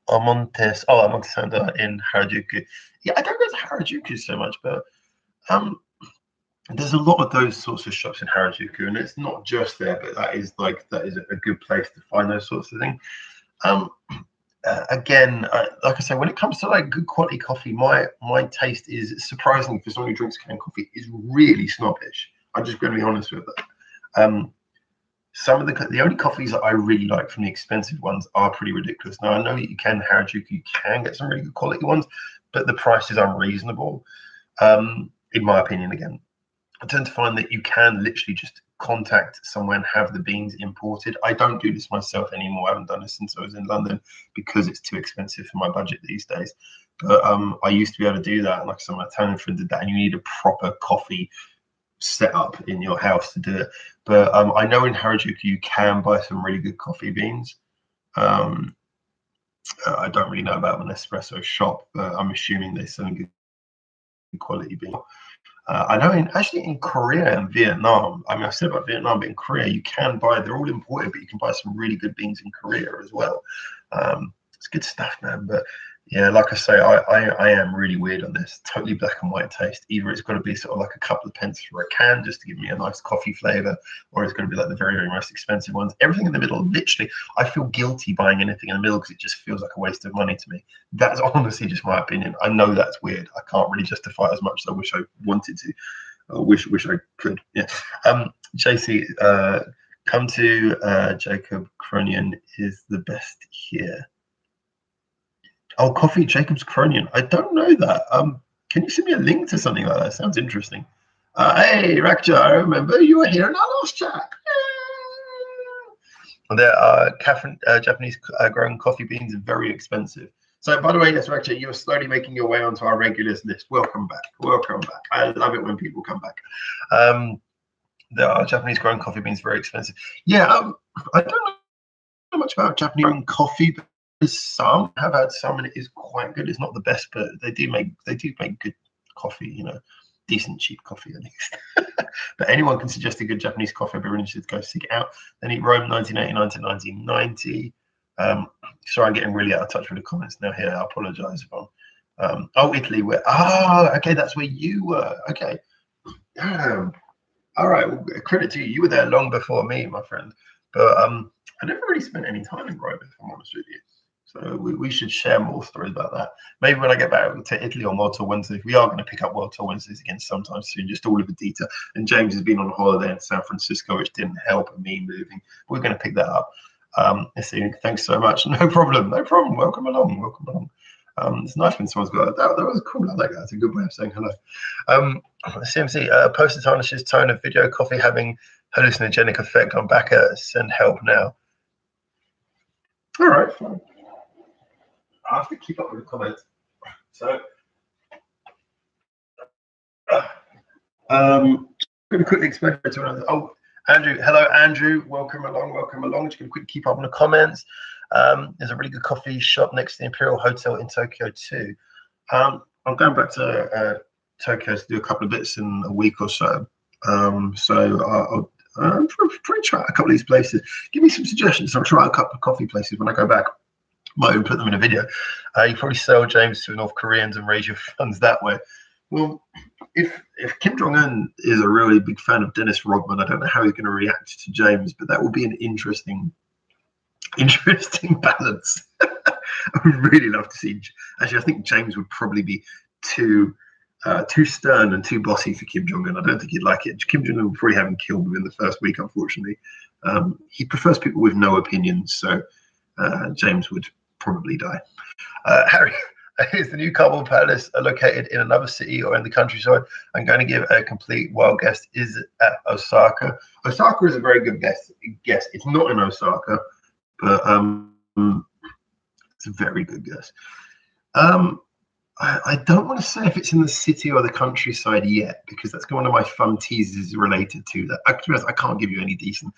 Montesando in Harajuku. Yeah, I don't go to Harajuku so much, but there's a lot of those sorts of shops in Harajuku, and it's not just there, but that is a good place to find those sorts of things. Again, like I say, when it comes to like good quality coffee, my taste is, surprisingly for someone who drinks canned coffee, is really snobbish. I'm just going to be honest with that. Some of the only coffees that I really like from the expensive ones are pretty ridiculous. Now I know that you can Harajuku, you can get some really good quality ones, but the price is unreasonable, in my opinion. Again, I tend to find that you can literally just contact someone and have the beans imported. I don't do this myself anymore. I haven't done this since I was in London because it's too expensive for my budget these days. But I used to be able to do that. And like some of my Italian friends did that, and you need a proper coffee set up in your house to do it. But I know in Harajuku you can buy some really good coffee beans. I don't really know about an espresso shop, but I'm assuming they're selling good quality beans. I know in Korea and Vietnam, I mean, I said about Vietnam, but in Korea, you can buy, they're all imported, but you can buy some really good beans in Korea as well. It's good stuff, man. But yeah, like I say, I am really weird on this. Totally black and white taste. Either it's got to be sort of like a couple of pence for a can just to give me a nice coffee flavor, or it's going to be like the very, very most expensive ones. Everything in the middle, literally, I feel guilty buying anything in the middle because it just feels like a waste of money to me. That's honestly just my opinion. I know that's weird. I can't really justify it as much as I wish I wanted to. I wish I could. Yeah. JC, come to Jacob Cronion is the best here. Oh, Coffee Jacob's Cronion. I don't know that. Can you send me a link to something like that? Sounds interesting. Hey, Rakja, I remember you were here in our last chat. There are Japanese grown coffee beans are very expensive. So, by the way, yes, Rakja, you're slowly making your way onto our regulars list. Welcome back. Welcome back. I love it when people come back. There are Japanese grown coffee beans very expensive. Yeah, I don't know much about Japanese grown coffee, but some have had some, and it is quite good. It's not the best, but they do make good coffee. You know, decent cheap coffee at least. But anyone can suggest a good Japanese coffee. I'd be really interested to go seek it out. Then eat Rome 1989 to 1990. Sorry, I'm getting really out of touch with the comments now. Here, I apologise if I'm. Oh, Italy. Okay, that's where you were. Okay. All right. Well, credit to you. You were there long before me, my friend. But I never really spent any time in Rome, if I'm honest with you. So we should share more stories about that. Maybe when I get back to Italy on World Tour Wednesdays, we are going to pick up World Tour Wednesdays again sometime soon, just all of the detail. And James has been on holiday in San Francisco, which didn't help me moving. We're going to pick that up. Let's see. Thanks so much. No problem. No problem. Welcome along. Welcome along. It's nice when someone's got that. That was cool. I like that. It's a good way of saying hello. CMC, post-tarnishes tone of video coffee having hallucinogenic effect on Backer. Send help now. All right, fine. I have to keep up with the comments. So, I'm going to quickly explain to another. Oh, Andrew, hello, Andrew. Welcome along. Welcome along. Just going to quickly keep up on the comments. There's a really good coffee shop next to the Imperial Hotel in Tokyo too. I'm going back to Tokyo to do a couple of bits in a week or so. So I'll probably try a couple of these places. Give me some suggestions. I'll try a couple of coffee places when I go back. Might even put them in a video. You probably sell James to North Koreans and raise your funds that way. Well, if Kim Jong-un is a really big fan of Dennis Rodman, I don't know how he's going to react to James, but that will be an interesting balance. I would really love to see. Actually, I think James would probably be too stern and too bossy for Kim Jong-un. I don't think he'd like it. Kim Jong-un would probably have him killed within the first week, unfortunately. He prefers people with no opinions, so James would probably die. Harry, is the new Kabul Palace located in another city or in the countryside? I'm going to give a complete wild guess. Is it at Osaka? Osaka is a very good guess. It's not in Osaka, but it's a very good guess. I don't want to say if it's in the city or the countryside yet, because that's one of my fun teasers related to that. I can't give you any decent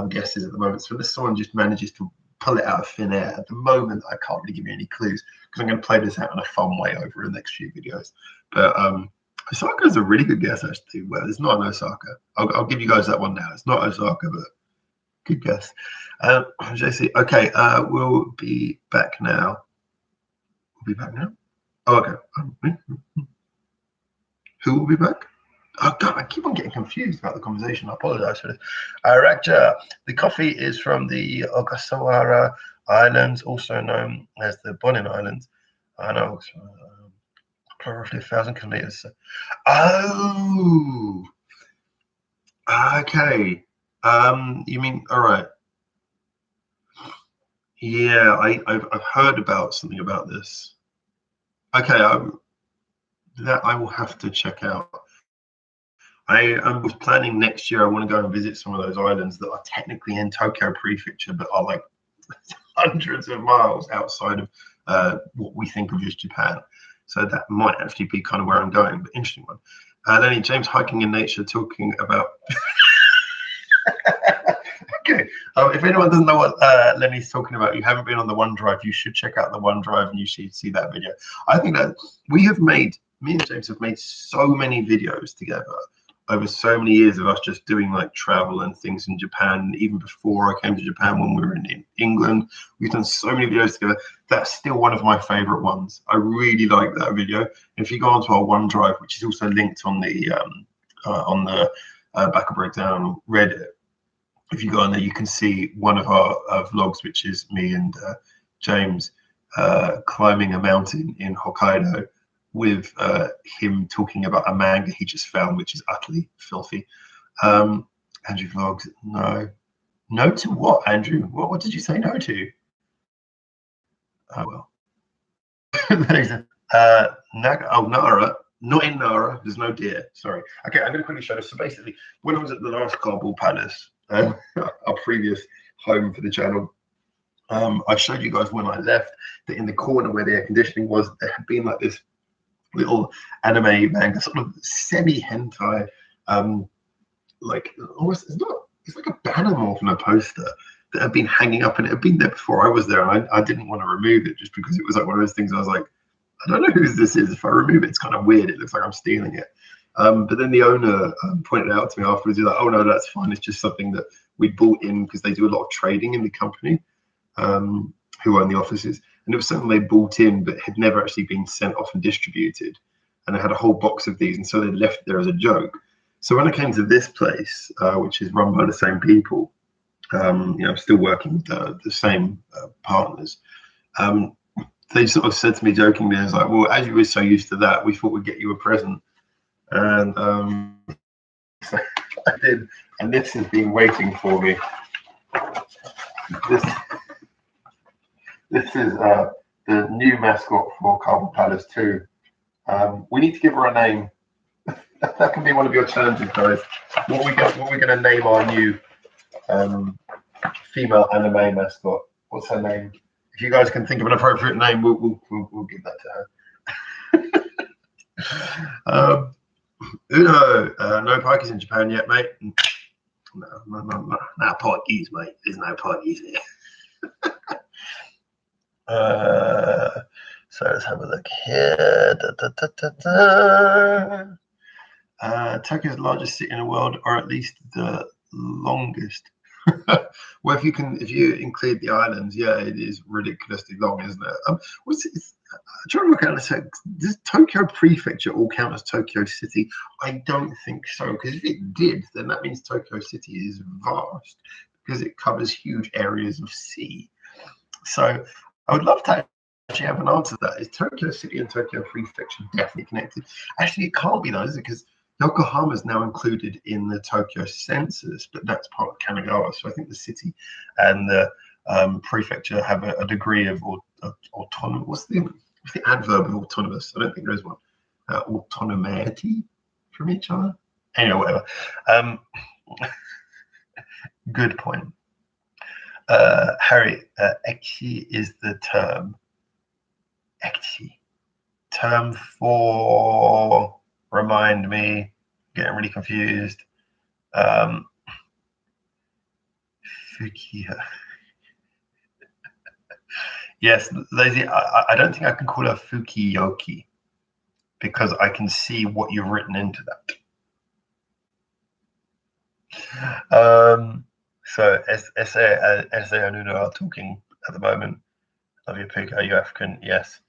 guesses at the moment. So unless someone just manages to pull it out of thin air, at the moment I can't really give you any clues, because I'm going to play this out in a fun way over the next few videos. But Osaka is a really good guess, actually. Well, it's not in Osaka. I'll give you guys that one now. It's not Osaka, but good guess. JC, okay, we'll be back now. We'll be back now. Oh, okay. Who will be back? Oh God, I keep on getting confused about the conversation. I apologize for this. Rakja, the coffee is from the Ogasawara Islands, also known as the Bonin Islands. I know, roughly 1,000 kilometers. Oh, okay. You mean, all right. Yeah, I've heard about something about this. Okay, that I will have to check out. I was planning next year. I want to go and visit some of those islands that are technically in Tokyo Prefecture, but are like hundreds of miles outside of what we think of as Japan. So that might actually be kind of where I'm going. But interesting one. Lenny, James hiking in nature, talking about. Okay. If anyone doesn't know what Lenny's talking about, you haven't been on the OneDrive, you should check out the OneDrive and you should see that video. I think that me and James have made so many videos together over so many years of us just doing like travel and things in Japan. Even before I came to Japan, when we were in England, we've done so many videos together. That's still one of my favorite ones. I really like that video. If you go onto our OneDrive, which is also linked on the Backer Breakdown Reddit, if you go on there, you can see one of our vlogs, which is me and James climbing a mountain in Hokkaido, with him talking about a manga he just found, which is utterly filthy. Andrew vlogs, no to what, Andrew? What did you say no to? Oh well. Nara, not in Nara. There's no deer. Sorry. Okay, I'm going to quickly show this. So basically, when I was at the last Kabul Palace, our previous home for the channel, I showed you guys when I left that in the corner where the air conditioning was, there had been like this little anime manga, sort of semi-hentai, like almost, it's like a banner more than a poster that had been hanging up, and it had been there before I was there, and I didn't want to remove it just because it was like one of those things I was like, I don't know whose this is. If I remove it, it's kind of weird. It looks like I'm stealing it. But then the owner pointed out to me afterwards, he's like, oh no, that's fine. It's just something that we bought in because they do a lot of trading in the company, who own the offices. And it was something they bought in but had never actually been sent off and distributed. And I had a whole box of these, and so they left there as a joke. So when I came to this place, which is run by the same people, still working with the same partners, They sort of said to me jokingly, "I was like, well, as you were so used to that, we thought we'd get you a present," and I did. And this has been waiting for me. This is the new mascot for Carbon Palace 2. We need to give her a name. That can be one of your challenges, guys. What are we going to name our new female anime mascot? What's her name? If you guys can think of an appropriate name, we'll give that to her. Uno, no parties in Japan yet, mate. No parties, mate. There's no parties here. So let's have a look here. Tokyo is the largest city in the world, or at least the longest. Well, if you include the islands, yeah, it is ridiculously long, isn't it? I'm trying to work out. Does Tokyo Prefecture all count as Tokyo City? I don't think so, because if it did, then that means Tokyo City is vast because it covers huge areas of sea. So I would love to actually have an answer to that. Is Tokyo City and Tokyo Prefecture definitely connected? Actually, it can't be though, is it? Because Yokohama is now included in the Tokyo census, but that's part of Kanagawa. So I think the city and the prefecture have a degree of autonomy. What's the adverb of autonomous? I don't think there is one. Autonomy from each other. Anyway, whatever. Good point. Harry, ecchi is the term. Ecchi. Term for, remind me, getting really confused. Fukiya. Yes, Lazy, I don't think I can call her Fukiyoki because I can see what you've written into that. So SA and Uno are talking at the moment. Love your pick. Are you African? Yes.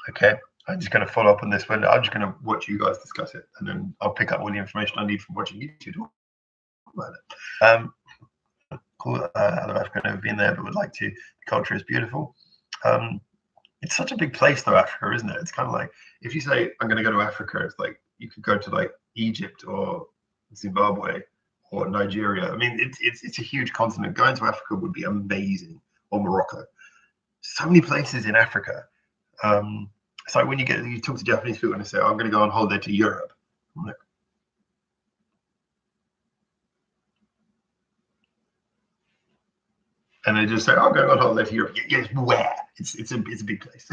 Okay. I'm just going to follow up on this one. I'm just going to watch you guys discuss it, and then I'll pick up all the information I need from watching YouTube talk about it. Cool. I love Africa. I've never been there, but would like to. The culture is beautiful. It's such a big place, though, Africa, isn't it? It's kind of like if you say I'm going to go to Africa, it's like you could go to like Egypt or Zimbabwe or Nigeria. I mean, it's a huge continent. Going to Africa would be amazing, or Morocco. So many places in Africa. So when you talk to Japanese people and they say, oh, I'm going to go on holiday to Europe. I'm like, and they just say, oh, I'm going on holiday to Europe. Yes, where? It's a big place.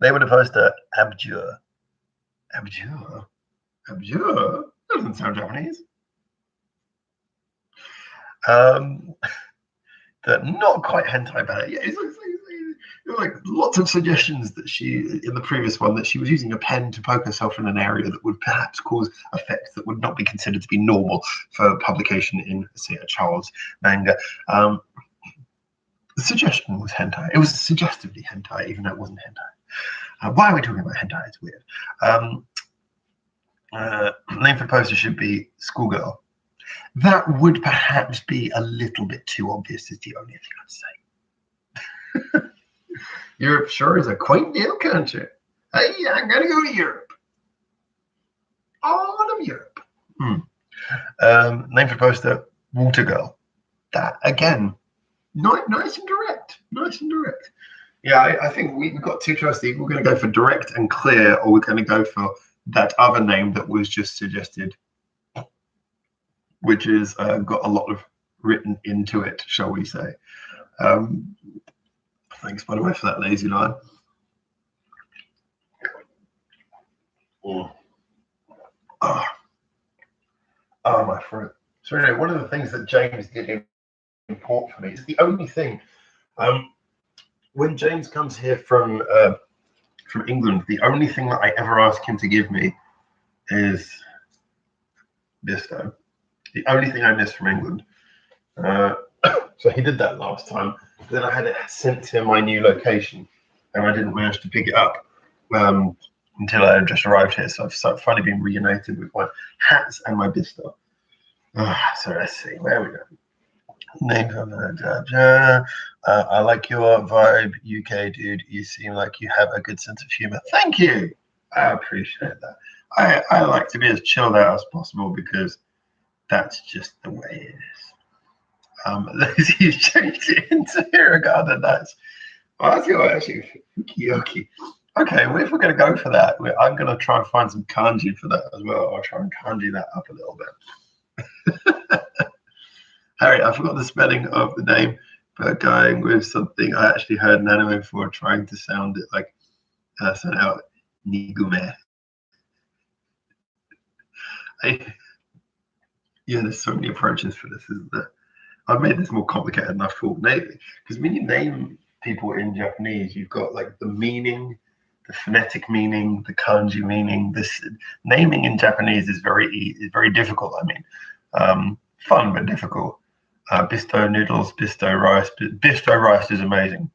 They would oppose to abjure. Abjure? Abjure? That doesn't sound Japanese. Not quite hentai ballet. Yeah, it's like lots of suggestions that she, in the previous one, that she was using a pen to poke herself in an area that would perhaps cause effects that would not be considered to be normal for publication in, say, a child's manga. The suggestion was hentai. It was suggestively hentai, even though it wasn't hentai. Why are we talking about hentai? It's weird. Name for the poster should be Schoolgirl. That would perhaps be a little bit too obvious, is the only thing I'd say. Europe sure is a quaint little country. Hey, I'm going to go to Europe. All of Europe. Name for the poster, Water Girl. That, again, nice and direct. Nice and direct. Yeah, I think we've got two choices. We're going to go for direct and clear, or we're going to go for that other name that was just suggested, which is got a lot of written into it, shall we say. Thanks, by the way, for that lazy line. Oh, my throat. So anyway, one of the things that James did import for me is the only thing. When James comes here from England, the only thing that I ever ask him to give me is this though. The only thing I miss from England. So he did that last time. Then I had it sent to my new location, and I didn't manage to pick it up until I had just arrived here. So I've finally been reunited with my hats and my bista. So let's see, where are we going? Name of I like your vibe, UK dude. You seem like you have a good sense of humor. Thank you. I appreciate that. I like to be as chilled out as possible because that's just the way it is. He's changed it into Hiragana. That's actually Fukiyoki. Okay, well, if we're going to go for that, I'm going to try and find some kanji for that as well. I'll try and kanji that up a little bit. Harry, I forgot the spelling of the name, but going with something I actually heard an anime before trying to sound it like sound out Nigume. Yeah, there's so many approaches for this, isn't there? I've made this more complicated than I thought. Because when you name people in Japanese, you've got like the meaning, the phonetic meaning, the kanji meaning. This naming in Japanese is very difficult. I mean, fun but difficult. Bisto noodles, bisto rice. Bisto rice is amazing.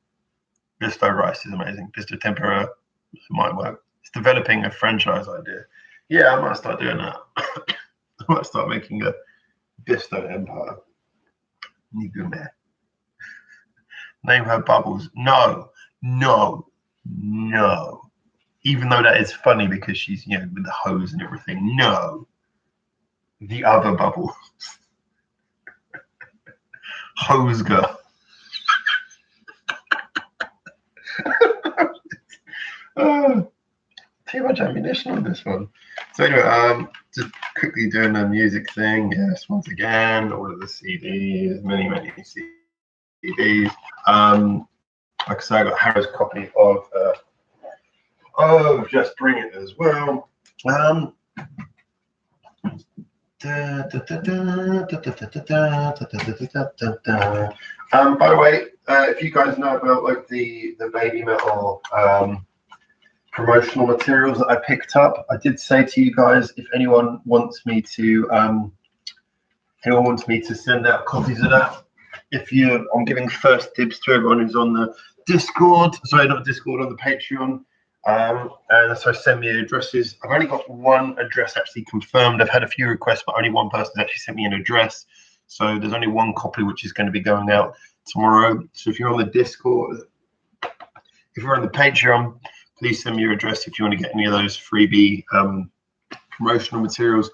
Bisto rice is amazing. Bisto tempura might work. It's developing a franchise idea. Yeah, I might start doing that. I might start making a Bisto empire. Nigume. Name her Bubbles. No. Even though that is funny because she's, with the hose and everything. No. The other Bubbles. Hose girl. Too much ammunition on this one. So anyway, just quickly doing the music thing. Yes, once again, all of the CDs, many CDs. Like I say, I got Harrow's copy of Just Bring It as well. By the way, if you guys know about like the Baby Metal promotional materials that I picked up, I did say to you guys, if anyone wants me to send out copies of that, I'm giving first dibs to everyone who's on the Discord. Sorry, not Discord, on the Patreon. And so send me addresses. I've only got one address actually confirmed. I've had a few requests, but only one person actually sent me an address. So there's only one copy which is going to be going out tomorrow. So if you're on the Discord, if you're on the Patreon, please send me your address if you want to get any of those freebie promotional materials.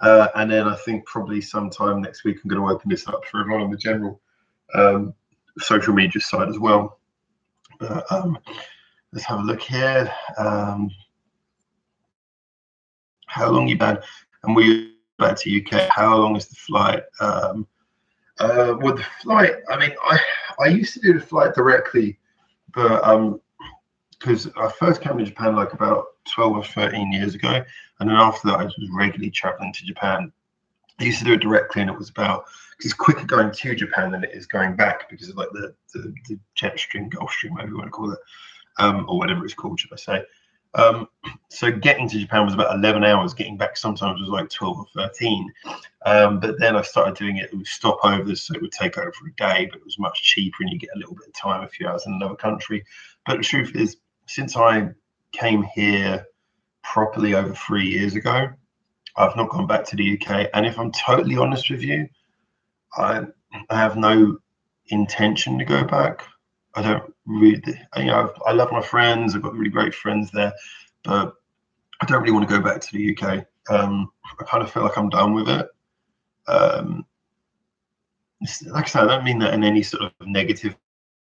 And then I think probably sometime next week I'm going to open this up for everyone on the general social media side as well. Let's have a look here. How long you been? And we back to UK. How long is the flight? Well, the flight. I mean, I used to do the flight directly, but because I first came to Japan like about 12 or 13 years ago, and then after that I was regularly traveling to Japan. I used to do it directly, and it was because it's quicker going to Japan than it is going back because of like the jet stream, Gulf Stream, whatever you want to call it. Or whatever it's called, should I say. So getting to Japan was about 11 hours. Getting back sometimes was like 12 or 13. But then I started doing it with stopovers, so it would take over a day, but it was much cheaper and you get a little bit of time a few hours in another country. But the truth is, since I came here properly over 3 years ago, I've not gone back to the UK. And if I'm totally honest with you, I have no intention to go back. I don't really, I love my friends. I've got really great friends there, but I don't really want to go back to the UK. I kind of feel like I'm done with it. Like I said, I don't mean that in any sort of negative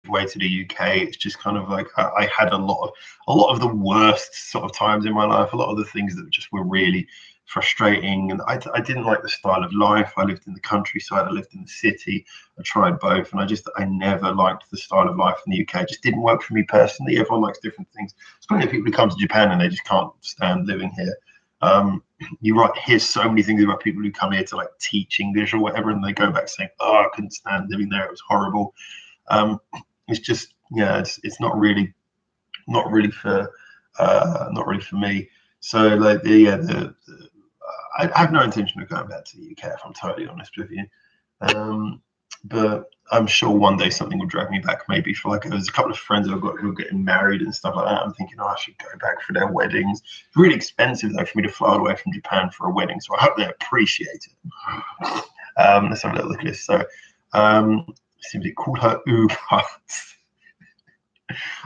way to the UK. It's just kind of like I had a lot of the worst sort of times in my life. A lot of the things that just were really frustrating, and I didn't like the style of life. I lived in the countryside, I lived in the city. I tried both, and I never liked the style of life in the UK. It just didn't work for me personally. Everyone likes different things. There's plenty of people who come to Japan and they just can't stand living here. You hear so many things about people who come here to like teach English or whatever, and they go back saying, "Oh, I couldn't stand living there. It was horrible." It's just, it's not really for me. So like I have no intention of going back to the UK, if I'm totally honest with you. But I'm sure one day something will drag me back. Maybe for there's a couple of friends I've got who are getting married and stuff like that. I'm thinking, I should go back for their weddings. It's really expensive though for me to fly away from Japan for a wedding, so I hope they appreciate it. Let's have a little look at this. So Seems it called her U-Parts.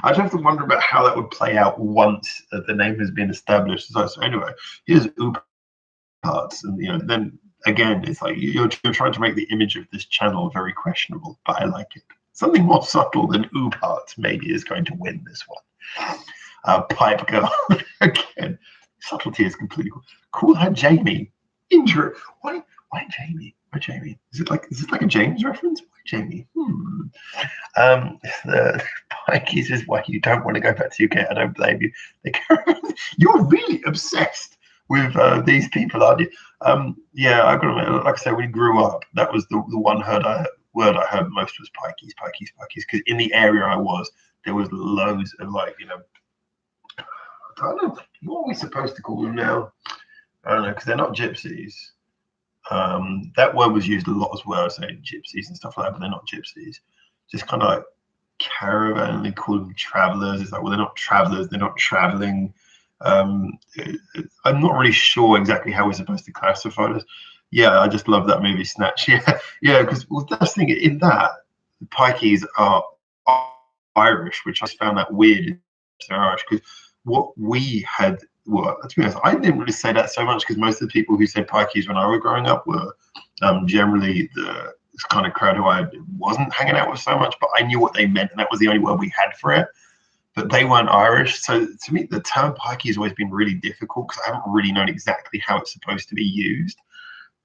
I'd have to wonder about how that would play out once the name has been established. So anyway, here's U-Parts, and then again, it's like you're trying to make the image of this channel very questionable, but I like it. Something more subtle than U-Parts maybe is going to win this one. Pipe Girl again. Subtlety is completely cool. Call her Jamie. Intro. Why Jamie? Why Jamie? Is it like a James reference? Why Jamie? The Pikeys is why you don't want to go back to UK. I don't blame you. You're really obsessed with these people, aren't you? Yeah, I've got to admit, like I said, when we grew up, that was the one word I heard most was Pikeys. Because in the area I was, there was loads of I don't know, what are we supposed to call them now? I don't know, because they're not gypsies. That word was used a lot as well, saying gypsies and stuff like that, but they're not gypsies. Just kind of like caravan, they call them travelers. It's like, well, they're not travelers, they're not traveling. I'm not really sure exactly how we're supposed to classify this. Yeah, I just love that movie Snatch. Yeah, because that's the thing, in that, the Pikeys are Irish, which I found that weird. They're Irish, because what we had, well, to be honest, I didn't really say that so much, because most of the people who said Pikeys when I was growing up were generally the kind of crowd who I wasn't hanging out with so much, but I knew what they meant, and that was the only word we had for it. But they weren't Irish. So to me, the term Pikey has always been really difficult, because I haven't really known exactly how it's supposed to be used.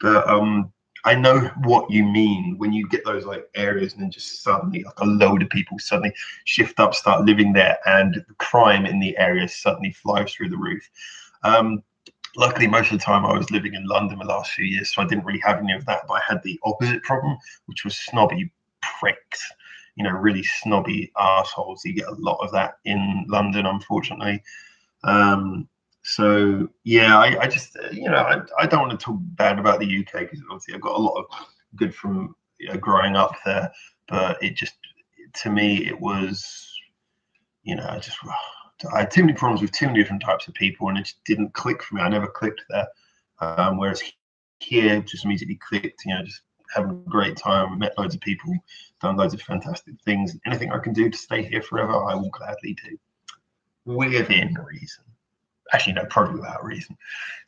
But I know what you mean when you get those like areas and then just suddenly like a load of people suddenly shift up, start living there, and the crime in the area suddenly flies through the roof. Luckily, most of the time I was living in London the last few years, so I didn't really have any of that. But I had the opposite problem, which was snobby pricks, really snobby assholes. You get a lot of that in London, unfortunately. So yeah, I just I don't want to talk bad about the UK, because obviously I've got a lot of good from growing up there, but it just, to me, it was I had too many problems with too many different types of people, and it just didn't click for me. I never clicked there. Whereas here, just immediately clicked. Just having a great time, met loads of people, done loads of fantastic things. Anything I can do to stay here forever, I will gladly do, within reason. Actually, no, probably without reason.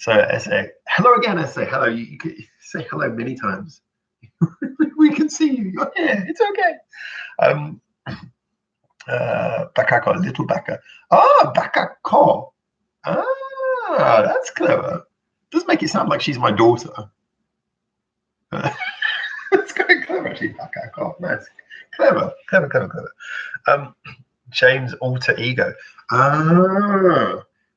So I say hello again. I say hello. You can say hello many times. We can see you. You're here. It's okay. Bakako, little Baka. Bakako. That's clever. Does make it sound like she's my daughter. It's kind of clever, actually. Bakako. Nice. Clever. James' alter ego.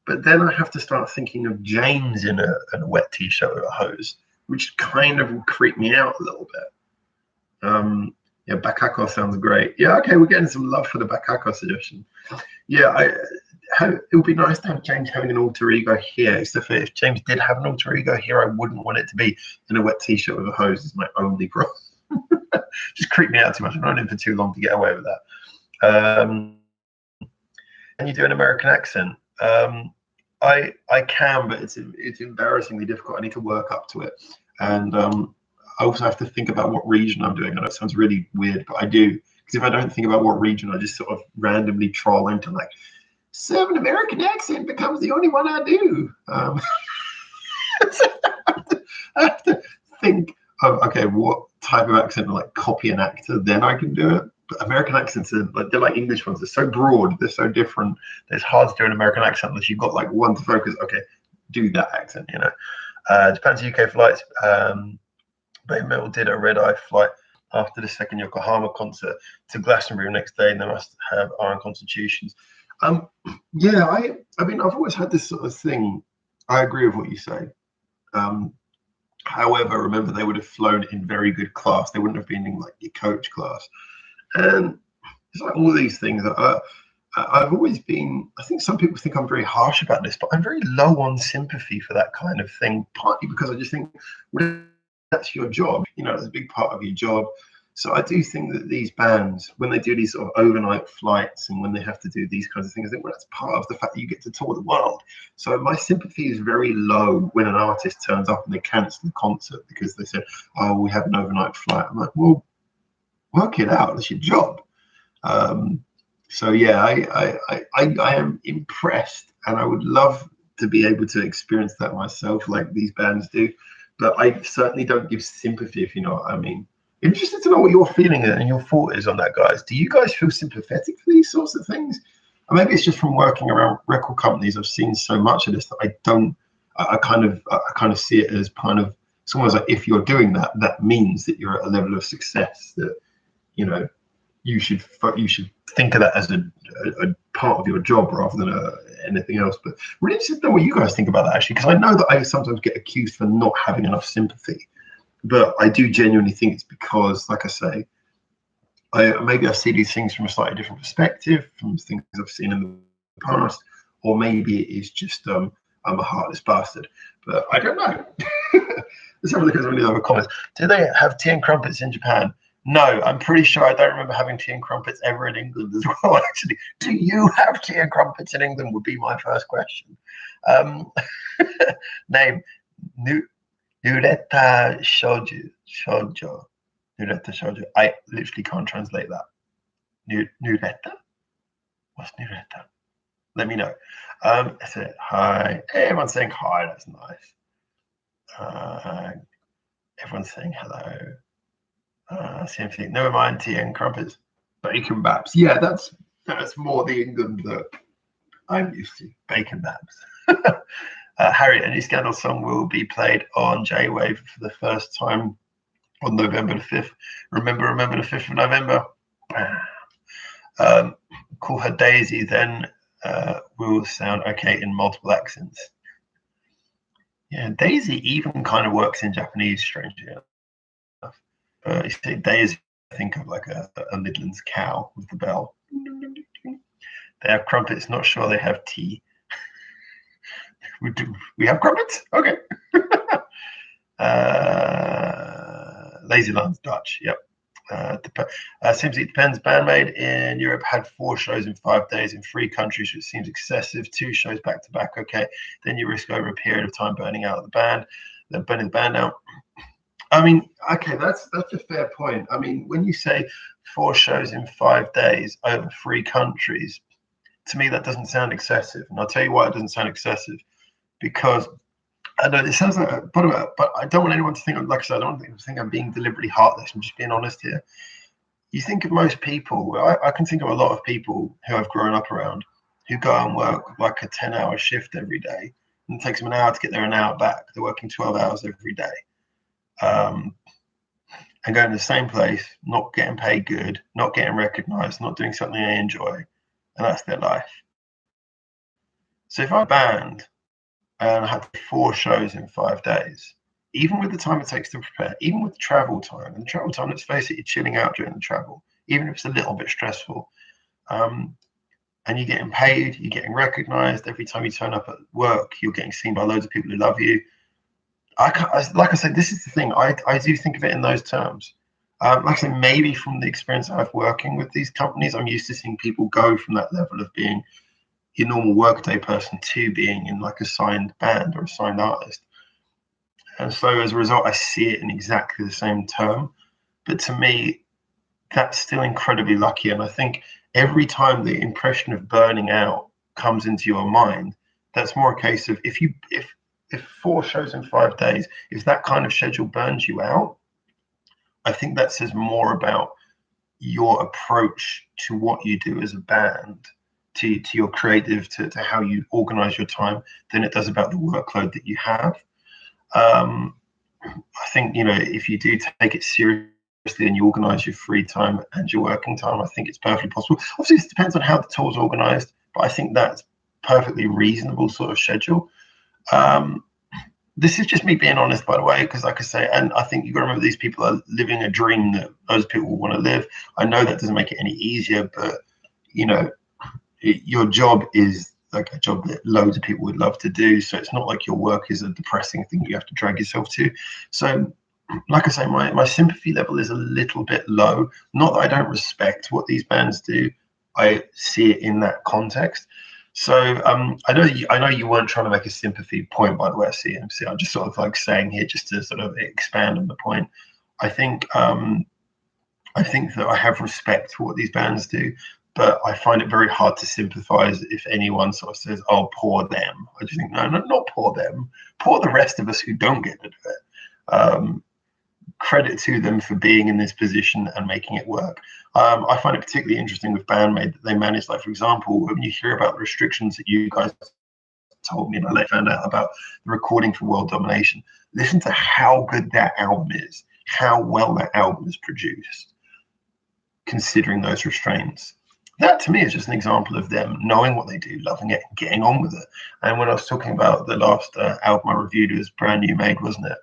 But then I have to start thinking of James in a wet t-shirt with a hose, which kind of will creep me out a little bit. Yeah, Bakako sounds great. Yeah, okay, we're getting some love for the Bakako suggestion. Yeah, it would be nice to have James having an alter ego here, except for if James did have an alter ego here, I wouldn't want it to be in a wet t-shirt with a hose. Is my only problem. Just creep me out too much. I've known him for too long to get away with that. Can you do an American accent? I can, but it's embarrassingly difficult. I need to work up to it, and I also have to think about what region I'm doing. I know it sounds really weird, but I do, because if I don't think about what region, I just sort of randomly troll into like, so an American accent becomes the only one I do. So I have to think of, okay, what type of accent, like copy an actor, then I can do it. But American accents are like, they're like English ones. They're so broad, they're so different. It's hard to do an American accent unless you've got like one to focus. Okay, do that accent, Japan to UK flights. Bay Metal did a red-eye flight after the second Yokohama concert to Glastonbury the next day, and they must have iron constitutions. Yeah, I mean, I've always had this sort of thing. I agree with what you say. However, remember, they would have flown in very good class. They wouldn't have been in like your coach class. And it's like all these things. I've always been, I think some people think I'm very harsh about this, but I'm very low on sympathy for that kind of thing, partly because I just think, well, that's your job, it's a big part of your job. So I do think that these bands, when they do these sort of overnight flights and when they have to do these kinds of things, I think, well, that's part of the fact that you get to tour the world. So my sympathy is very low when an artist turns up and they cancel the concert because they said, oh, we have an overnight flight. I'm like, well, work it out. It's your job. So yeah, I am impressed, and I would love to be able to experience that myself, like these bands do. But I certainly don't give sympathy, if you know what I mean. Interested to know what your feeling and your thought is on that, guys. Do you guys feel sympathetic for these sorts of things? Or maybe it's just from working around record companies. I've seen so much of this that I don't. I kind of see it as kind of, it's almost like if you're doing that, that means that you're at a level of success that, you know, you should think of that as a part of your job rather than anything else. But really interested to know what you guys think about that, actually, because I know that I sometimes get accused for not having enough sympathy, but I do genuinely think it's because, like I say, maybe I see these things from a slightly different perspective, from things I've seen in the past, or maybe it is just I'm a heartless bastard. But I don't know. Let's have a look at some of the other comments. Do they have tea and crumpets in Japan? No, I'm pretty sure I don't remember having tea and crumpets ever in England as well, actually. Do you have tea and crumpets in England would be my first question. Name, Nureta Shoujo. Nureta Shoujo. I literally can't translate that. Nureta? What's Nureta? Let me know. Say hi. Hey, everyone's saying hi. That's nice. Everyone's saying hello. Same thing. Never mind tea and crumpets. Bacon baps. Yeah, that's more the England that I'm used to. Bacon baps. Harry, a new Scandal song will be played on J-Wave for the first time on November the 5th. Remember the 5th of November. Call her Daisy, then will sound okay in multiple accents. Yeah, Daisy even kind of works in Japanese, strangely enough. You say Daisy, I think of like a Midlands cow with the bell. They have crumpets, not sure they have tea. We have crumpets? Okay. Lazyland's Dutch, yep. Seems it depends. Bandmade in Europe had 4 shows in 5 days in 3 countries, which seems excessive. 2 shows back to back, okay. Then you risk over a period of time burning out the band. Then burning the band out. I mean, okay, that's a fair point. I mean, when you say 4 shows in 5 days over 3 countries, to me that doesn't sound excessive. And I'll tell you why it doesn't sound excessive. Because I know it sounds like, but I don't want anyone to think, like I said, I don't want to think I'm being deliberately heartless. I'm just being honest here. You think of most people, I can think of a lot of people who I've grown up around who go and work like a 10-hour shift every day. And it takes them an hour to get there, an hour back. They're working 12 hours every day. And going to the same place, not getting paid good, not getting recognized, not doing something they enjoy. And that's their life. So if I band and I had 4 shows in 5 days, even with the time it takes to prepare, even with the travel time, and the travel time, let's face it, you're chilling out during the travel, even if it's a little bit stressful, and you're getting paid, you're getting recognized. Every time you turn up at work, you're getting seen by loads of people who love you. Like I said, this is the thing. I do think of it in those terms. Like I said, maybe from the experience I have working with these companies, I'm used to seeing people go from that level of being your normal workday person to being in like a signed band or a signed artist. And so as a result, I see it in exactly the same term. But to me, that's still incredibly lucky. And I think every time the impression of burning out comes into your mind, that's more a case of if 4 shows in 5 days, if that kind of schedule burns you out, I think that says more about your approach to what you do as a band, to your creative, to how you organize your time, than it does about the workload that you have. I think, if you do take it seriously and you organize your free time and your working time, I think it's perfectly possible. Obviously, it depends on how the tour's organized, but I think that's perfectly reasonable sort of schedule. This is just me being honest, by the way, because like I say, and I think you've got to remember these people are living a dream that those people want to live. I know that doesn't make it any easier, but your job is like a job that loads of people would love to do. So it's not like your work is a depressing thing you have to drag yourself to. So like I say, my sympathy level is a little bit low. Not that I don't respect what these bands do. I see it in that context. So I know you weren't trying to make a sympathy point, by the way. CMC, I'm just sort of like saying here just to sort of expand on the point. I think I think that I have respect for what these bands do, but I find it very hard to sympathise if anyone sort of says, "Oh, poor them." I just think, no, not poor them, poor the rest of us who don't get to do it. Credit to them for being in this position and making it work. I find it particularly interesting with Bandmate that they manage, like, for example, when you hear about the restrictions that you guys told me and I later found out about the recording for World Domination, listen to how good that album is, how well that album is produced, considering those restraints. That to me is just an example of them knowing what they do, loving it, and getting on with it. And when I was talking about the last album I reviewed, it was Brand New Made, wasn't it?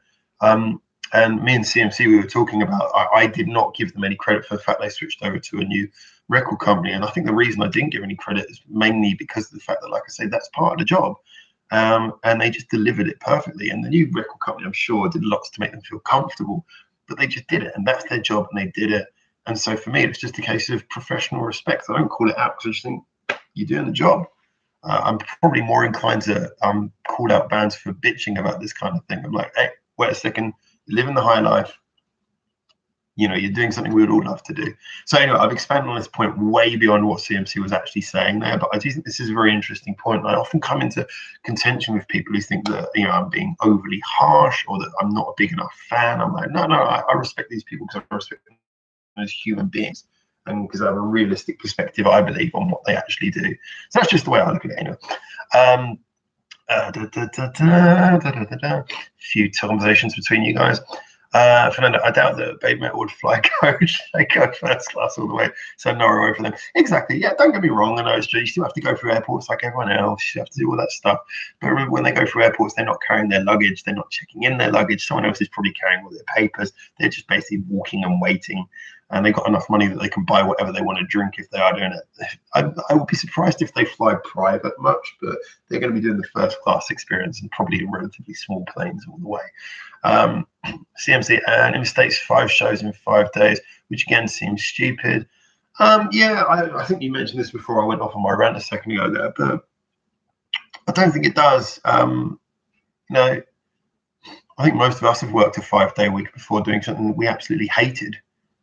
And me and CMC, we were talking about, I did not give them any credit for the fact they switched over to a new record company. And I think the reason I didn't give any credit is mainly because of the fact that, like I say, that's part of the job. And they just delivered it perfectly. And the new record company, I'm sure, did lots to make them feel comfortable, but they just did it. And that's their job, and they did it. And so for me, it's just a case of professional respect. I don't call it out because I just think you're doing the job. I'm probably more inclined to call out bands for bitching about this kind of thing. I'm like, hey, wait a second. You're living the high life. You know, you're doing something we would all love to do. So anyway, I've expanded on this point way beyond what CMC was actually saying there, but I do think this is a very interesting point. And I often come into contention with people who think that, you know, I'm being overly harsh or that I'm not a big enough fan. I'm like, no, I respect these people because I respect them as human beings and because I have a realistic perspective, I believe, on what they actually do. So that's just the way I look at it anyway. Few conversations between you guys. Fernando, I doubt that Babe Metal would fly coach. They go first class all the way, so no away for them. Exactly. Yeah, don't get me wrong. I know you still have to go through airports like everyone else. You have to do all that stuff. But remember, when they go through airports, they're not carrying their luggage. They're not checking in their luggage. Someone else is probably carrying all their papers. They're just basically walking and waiting. And they've got enough money that they can buy whatever they want to drink if they are doing it. I would be surprised if they fly private much, but they're going to be doing the first class experience and probably in relatively small planes all the way. CMC and in the States, 5 shows in 5 days, which again seems stupid. Yeah, I think you mentioned this before I went off on my rant a second ago there, but I don't think it does. You know, I think most of us have worked a 5-day week before doing something we absolutely hated.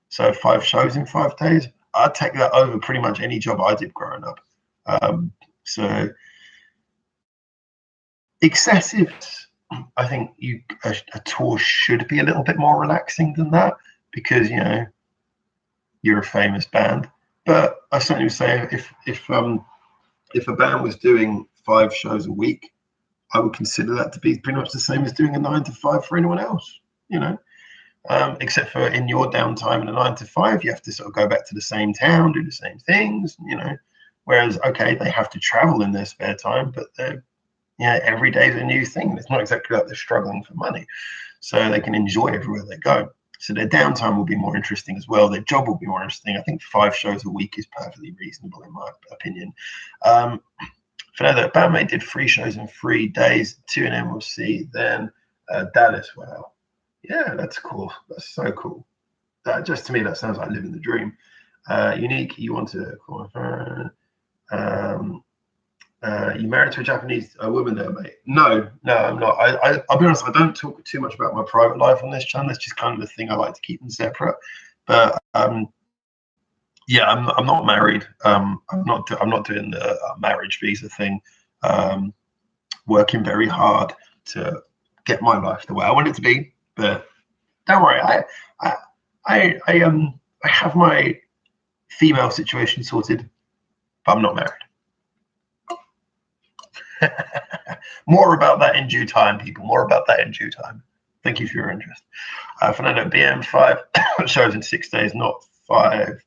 So 5 shows in 5 days, I'd take that over pretty much any job I did growing up. So excessive, I think a tour should be a little bit more relaxing than that because, you know, you're a famous band. But I certainly would say if a band was doing 5 shows a week, I would consider that to be pretty much the same as doing a 9 to 5 for anyone else, you know. Except for in your downtime in a 9 to 5, you have to sort of go back to the same town, do the same things, you know. Whereas, okay, they have to travel in their spare time, but they're, you know, every day is a new thing. It's not exactly like they're struggling for money, so they can enjoy everywhere they go. So their downtime will be more interesting as well. Their job will be more interesting. I think 5 shows a week is perfectly reasonable in my opinion. Fernando, Bandmate did 3 shows in 3 days, 2 in MLC, then Dallas. Wow. Yeah, that's cool. That's so cool. That just to me, that sounds like living the dream. Unique, you want to qualify? You married to a Japanese woman there, mate? No, I'm not. I'll be honest. I don't talk too much about my private life on this channel. It's just kind of the thing I like to keep them separate. But yeah, I'm not married. I'm not doing the marriage visa thing. Working very hard to get my life the way I want it to be. But don't worry, I have my female situation sorted, but I'm not married. More about that in due time, people. More about that in due time. Thank you for your interest. Fernando, BM5 shows in 6 days, not 5.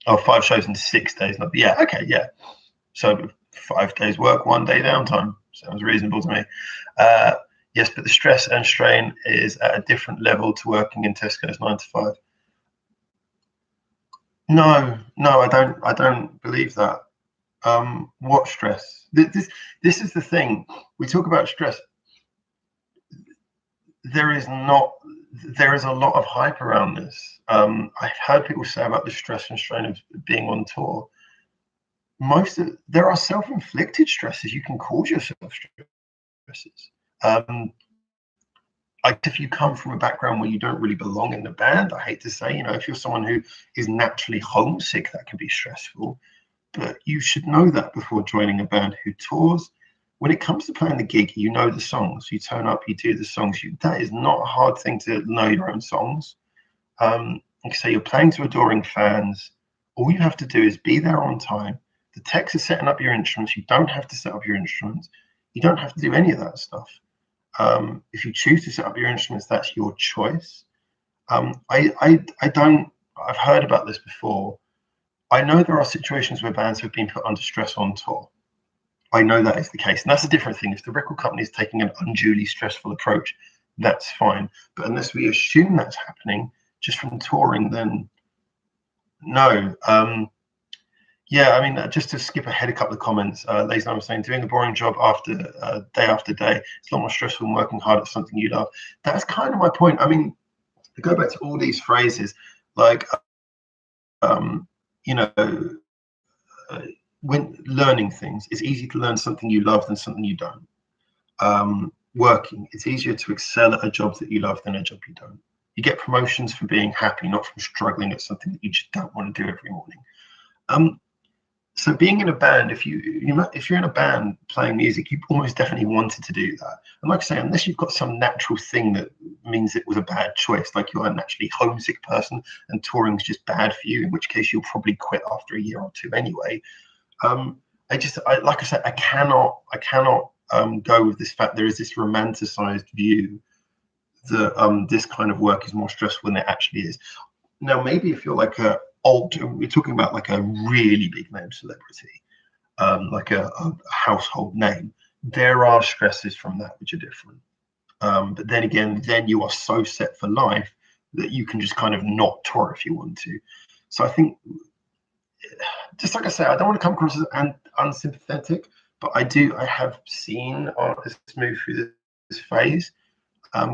Oh, 5 shows in 6 days. Not, yeah, okay, yeah. So 5 days work, 1 day downtime. Sounds reasonable to me. Yes, but the stress and strain is at a different level to working in Tesco's 9 to 5. No, I don't believe that. What stress? This is the thing. We talk about stress. There is a lot of hype around this. I've heard people say about the stress and strain of being on tour. There are self-inflicted stresses. You can cause yourself stresses. like if you come from a background where you don't really belong in the band, I hate to say, if you're someone who is naturally homesick, that can be stressful. But you should know that before joining a band who tours. When it comes to playing the gig, you know the songs. You turn up, you do the songs. That is not a hard thing to know your own songs. Like I say, you're playing to adoring fans. All you have to do is be there on time. The techs are setting up your instruments. You don't have to set up your instruments. You don't have to do any of that stuff. If you choose to set up your instruments, that's your choice. I've heard about this before. I know there are situations where bands have been put under stress on tour. I know that is the case. And that's a different thing. If the record company is taking an unduly stressful approach, that's fine. But unless we assume that's happening just from touring, then no. Yeah, I mean, just to skip ahead a couple of comments, Lazy was saying, doing a boring job after day, it's a lot more stressful than working hard at something you love. That's kind of my point. I mean, to go back to all these phrases, like, when learning things, it's easy to learn something you love than something you don't. Working, it's easier to excel at a job that you love than a job you don't. You get promotions for being happy, not from struggling at something that you just don't want to do every morning. So being in a band, if you're in a band playing music, you almost definitely wanted to do that. And like I say, unless you've got some natural thing that means it was a bad choice, like you're a naturally homesick person and touring is just bad for you, in which case you'll probably quit after a year or two anyway. Like I said, I cannot go with this fact there is this romanticized view that this kind of work is more stressful than it actually is. Now, maybe if you're like we're talking about like a really big name celebrity, like a household name, there are stresses from that which are different. But then again, then you are so set for life that you can just kind of not tour if you want to. So I think, just like I say, I don't want to come across as unsympathetic, but I have seen artists move through this phase,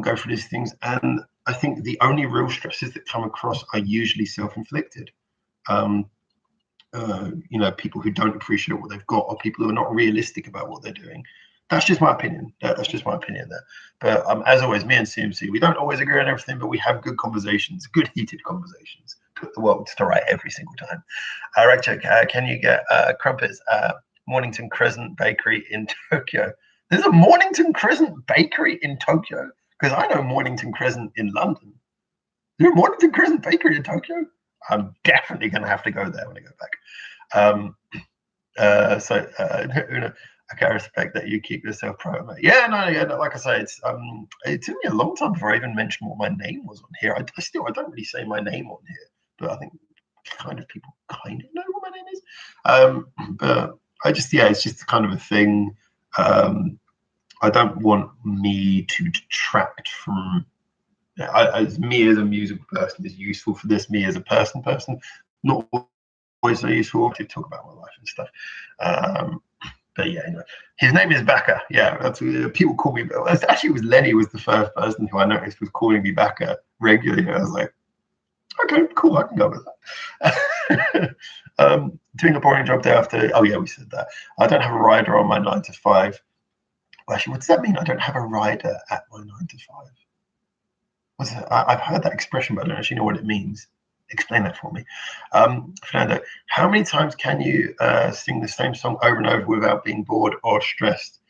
go through these things, and I think the only real stresses that come across are usually self-inflicted. People who don't appreciate what they've got, or people who are not realistic about what they're doing. That's just my opinion. That's just my opinion there. But as always, me and CMC, we don't always agree on everything, but we have good conversations, good heated conversations. Put the world to right every single time. Ragcheck, can you get crumpets at Mornington Crescent Bakery in Tokyo? There's a Mornington Crescent Bakery in Tokyo? Because I know Mornington Crescent in London. Is there a Mornington Crescent Bakery in Tokyo? I'm definitely going to have to go there when I go back. Una, I respect that you keep yourself private, mate. Yeah, no, like I say, it took me a long time before I even mentioned what my name was on here. I don't really say my name on here, but I think people kind of know what my name is. But it's just kind of a thing. I don't want me to detract from. As me as a musical person is useful for this. Me as a person, not always so useful to talk about my life and stuff. But yeah, anyway, his name is Baka. Yeah, that's people call me. Actually, it was Lenny was the first person who I noticed was calling me Baka regularly. I was like, okay, cool, I can go with that. Doing a boring job day after. Oh yeah, we said that. I don't have a rider on my 9 to 5. Well, actually, what does that mean? I don't have a rider at my 9 to 5. What's that? I've heard that expression, but I don't actually know what it means. Explain that for me. Fernando, how many times can you sing the same song over and over without being bored or stressed?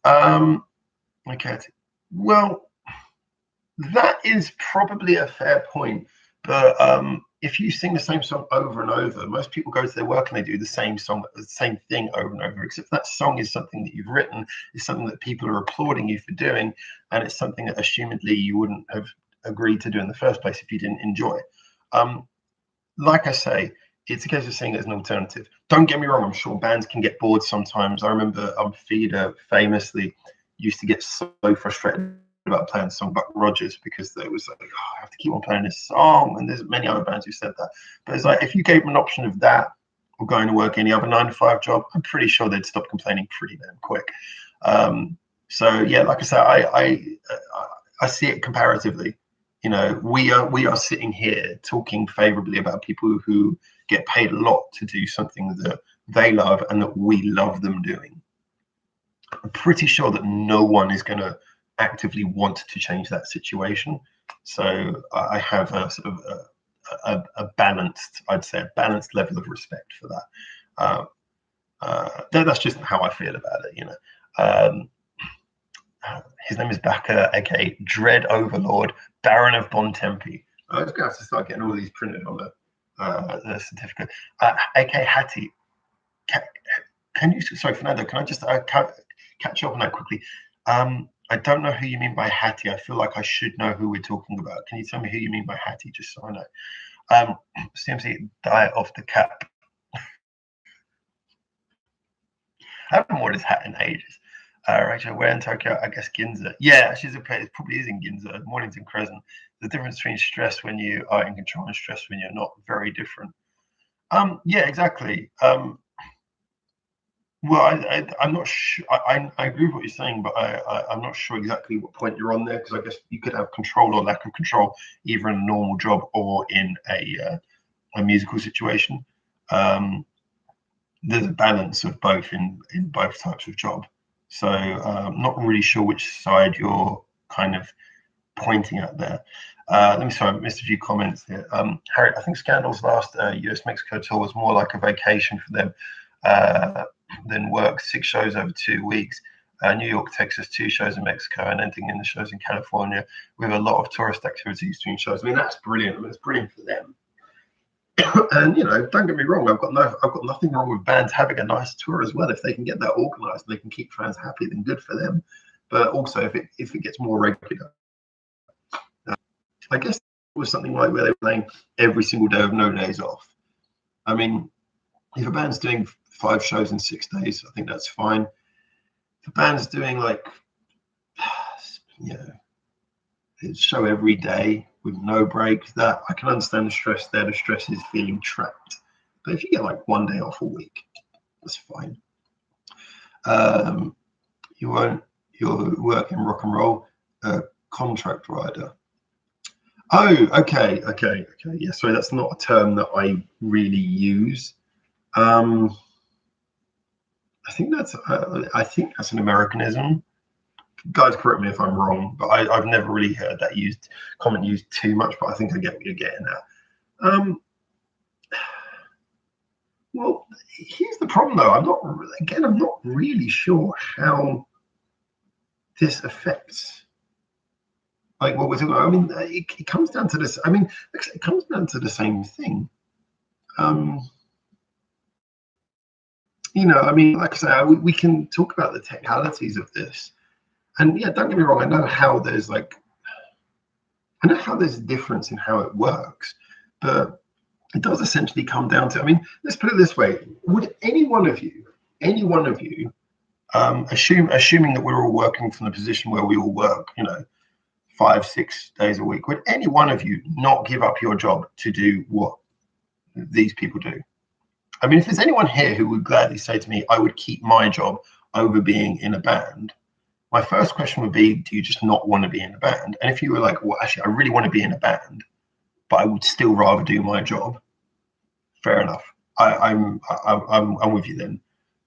Okay. Well, that is probably a fair point. But if you sing the same song over and over, most people go to their work and they do the same song, the same thing over and over, except that song is something that you've written, is something that people are applauding you for doing, and it's something that assumedly you wouldn't have agreed to do in the first place if you didn't enjoy. Like I say, it's a case of seeing it as an alternative. Don't get me wrong, I'm sure bands can get bored sometimes. I remember Feeder famously used to get so frustrated about playing a song Buck Rogers because they was like, I have to keep on playing this song, and there's many other bands who said that. But it's like, if you gave them an option of that or going to work any other 9 to 5 job, I'm pretty sure they'd stop complaining pretty damn quick. So yeah, like I said, I see it comparatively. We are sitting here talking favorably about people who get paid a lot to do something that they love and that we love them doing. I'm pretty sure that no one is going to actively want to change that situation. So I have a sort of a balanced, I'd say, a balanced level of respect for that. That's just how I feel about it, you know. His name is Baka, aka Dread Overlord, Baron of Bontempi. I was going to have to start getting all these printed on the certificate. aka Hattie, can you? Sorry, Fernando. Can I just catch up on that quickly? I don't know who you mean by Hattie. I feel like I should know who we're talking about. Can you tell me who you mean by Hattie, just so I know? CMC, diet off the cap. I haven't worn his hat in ages. Rachel, where in Tokyo? I guess Ginza. Yeah, it probably is in Ginza. Mornington Crescent. The difference between stress when you are in control and stress when you're not, very different. Yeah, exactly. Well, I'm not sure. I agree with what you're saying, but I'm not sure exactly what point you're on there, because I guess you could have control or lack of control either in a normal job or in a musical situation. There's a balance of both in both types of job. So I'm not really sure which side you're kind of pointing at there. Let me sorry, I missed a few comments here. Harry, I think Scandal's last US Mexico tour was more like a vacation for them than work. 6 shows over 2 weeks. New York, Texas, 2 shows in Mexico, and ending in the shows in California with a lot of tourist activities between shows. I mean, that's brilliant. I mean, it's brilliant for them. And you know, don't get me wrong, I've got nothing wrong with bands having a nice tour as well. If they can get that organised and they can keep fans happy, then good for them. But also, if it gets more regular, I guess it was something like where they were playing every single day with no days off. I mean, if a band's doing 5 shows in 6 days, I think that's fine. If a band's doing like, you know, show every day with no break, that I can understand the stress there. The stress is feeling trapped. But if you get like 1 day off a week, that's fine. You're working rock and roll, contract rider. Oh, okay. Yeah, sorry, that's not a term that I really use. I think that's an Americanism. Guys, correct me if I'm wrong, but I've never really heard that comment used too much. But I think I get what you're getting at. Well, here's the problem, though. I'm not really sure how this affects, like, what we're talking about. I mean, it comes down to this. I mean, it comes down to the same thing. You know, I mean, like I say, we can talk about the technicalities of this. And yeah, don't get me wrong, I know how there's a difference in how it works, but it does essentially come down to, I mean, let's put it this way. Would any one of you, assuming that we're all working from the position where we all work, you know, 5-6 days a week, would any one of you not give up your job to do what these people do? I mean, if there's anyone here who would gladly say to me, I would keep my job over being in a band, my first question would be, do you just not want to be in a band? And if you were like, well, actually, I really want to be in a band, but I would still rather do my job, fair enough. I'm with you then.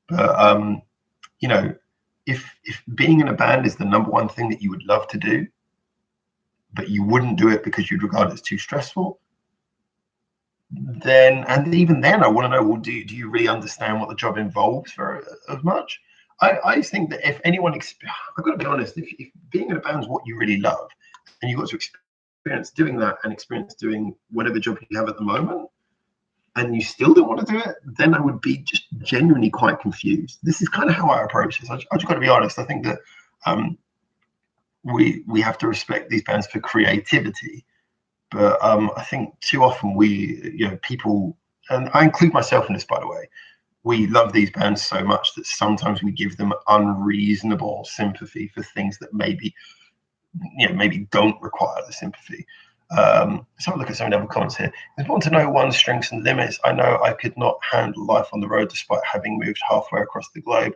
But you know, if being in a band is the number one thing that you would love to do, but you wouldn't do it because you'd regard it as too stressful, then, and even then, I want to know, well, do you really understand what the job involves very as much? I think that if anyone, I've got to be honest, if being in a band is what you really love, and you've got to experience doing that and experience doing whatever job you have at the moment, and you still don't want to do it, then I would be just genuinely quite confused. This is kind of how I approach this. I just got to be honest. I think that we have to respect these bands for creativity, but I think too often people, and I include myself in this, by the way, we love these bands so much that sometimes we give them unreasonable sympathy for things that maybe don't require the sympathy. So look at some of the other comments here. It's important to know one's strengths and limits. I know I could not handle life on the road despite having moved halfway across the globe.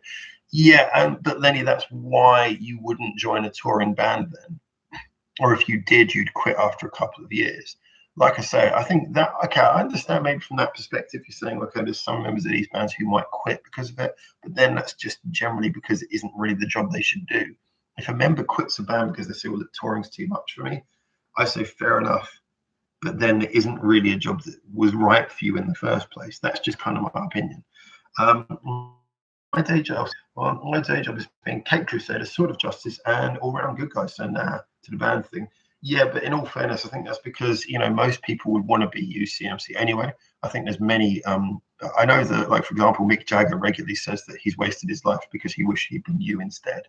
Yeah, but Lenny, that's why you wouldn't join a touring band then. Or if you did, you'd quit after a couple of years. Like I say, I think that, okay, I understand maybe from that perspective, you're saying, okay, there's some members of these bands who might quit because of it, but then that's just generally because it isn't really the job they should do. if a member quits a band because they say, well, the touring's too much for me, I say fair enough. But then it isn't really a job that was right for you in the first place. That's just kind of my opinion. My day job is being Cape Crusader, Sword of Justice, and all round good guy. So nah to the band thing. Yeah, but in all fairness, I think that's because most people would want to be UCMC anyway. I think there's many. I know that, like for example, Mick Jagger regularly says that he's wasted his life because he wished he'd been you instead.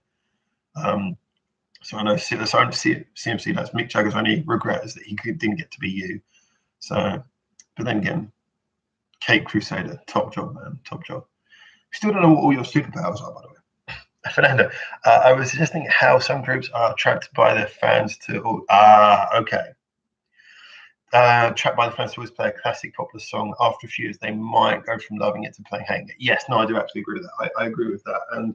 So I know CMC. That's Mick Jagger's only regret is that he didn't get to be you. So, but then again, Cape Crusader, top job, man, top job. Still don't know what all your superpowers are, by the way. Fernando, I was suggesting how some groups are attracted by their fans to. Okay. Trapped by the fans to always play a classic popular song. After a few years, they might go from loving it to playing hating it. Yes, no, I do actually agree with that. I agree with that. And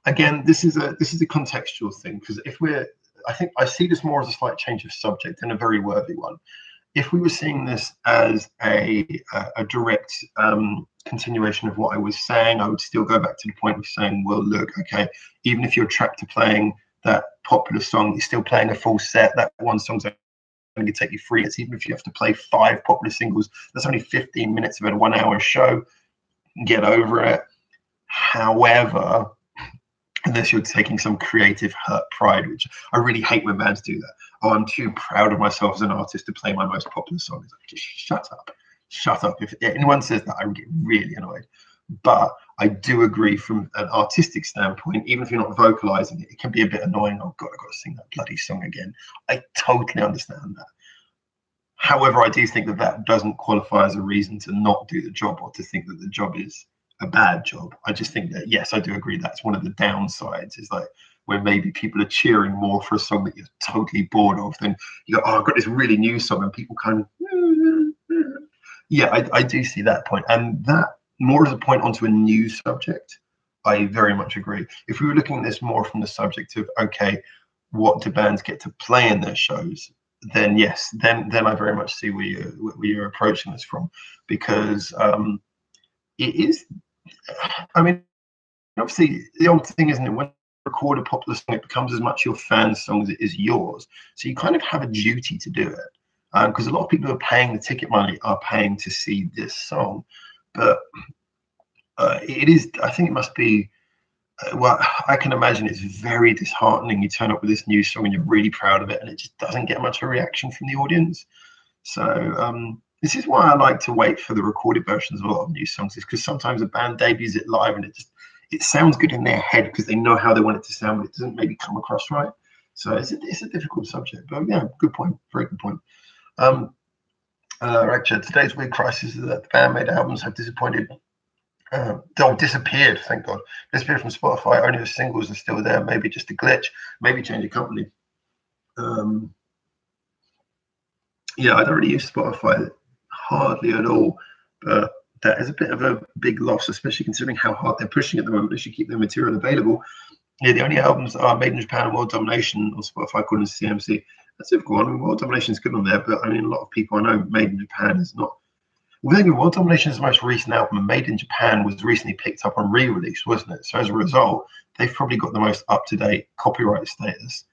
again, this is a contextual thing, because I think I see this more as a slight change of subject and a very worthy one. If we were seeing this as a direct continuation of what I was saying, I would still go back to the point of saying, well, look, okay, even if you're trapped to playing that popular song, you're still playing a full set. That one song's going to take you 3 minutes. Even if you have to play 5 popular singles, that's only 15 minutes of a 1 hour show. Get over it. However, unless you're taking some creative hurt pride, which I really hate when bands do that. Oh, I'm too proud of myself as an artist to play my most popular song. It's like, just shut up. If anyone says that, I would get really annoyed. But I do agree from an artistic standpoint, even if you're not vocalizing it, it can be a bit annoying. Oh God, I've got to sing that bloody song again. I totally understand that. However, I do think that that doesn't qualify as a reason to not do the job or to think that the job is a bad job. I just think that, yes, I do agree that's one of the downsides, is like where maybe people are cheering more for a song that you're totally bored of than you go, oh, I've got this really new song, and people kind of, yeah, I do see that point. And that more as a point onto a new subject, I very much agree. If we were looking at this more from the subject of, okay, what do bands get to play in their shows, then yes, then I very much see where you're approaching this from, because it is, I mean, obviously the old thing, isn't it, when you record a popular song, it becomes as much your fans' song as it is yours. So you kind of have a duty to do it, because a lot of people who are paying the ticket money are paying to see this song. But it is, I think it must be, well, I can imagine it's very disheartening. You turn up with this new song and you're really proud of it, and it just doesn't get much of a reaction from the audience. So this is why I like to wait for the recorded versions of a lot of new songs, is because sometimes a band debuts it live and it sounds good in their head because they know how they want it to sound, but it doesn't maybe come across right. So it's a difficult subject, but yeah, good point, very good point. Richard, today's weird crisis is that the band-made albums have disappointed. They'll disappeared, thank God. Disappeared from Spotify. Only the singles are still there. Maybe just a glitch. Maybe change of company. Yeah, I don't really use Spotify hardly at all, but that is a bit of a big loss, especially considering how hard they're pushing at the moment. They should keep their material available. Yeah, the only albums are Made in Japan and World Domination on Spotify, according to CMC. That's a difficult one. I mean, World Domination is good on there, but I mean, a lot of people I know Made in Japan is not. Well, World Domination is the most recent album, and Made in Japan was recently picked up on re-release, wasn't it? So as a result, they've probably got the most up-to-date copyright status.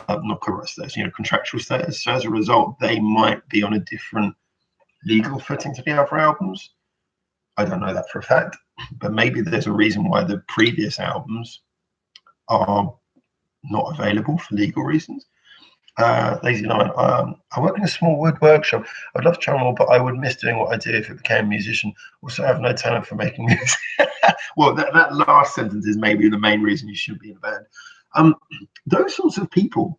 Not copyright status, contractual status. So as a result, they might be on a different legal footing to the other albums. I don't know that for a fact, but maybe there's a reason why the previous albums are not available for legal reasons. Lazy Lion, I work in a small wood workshop. I'd love to try more, but I would miss doing what I do if it became a musician. Also, I have no talent for making music. Well, that last sentence is maybe the main reason you shouldn't be in a band. Those sorts of people.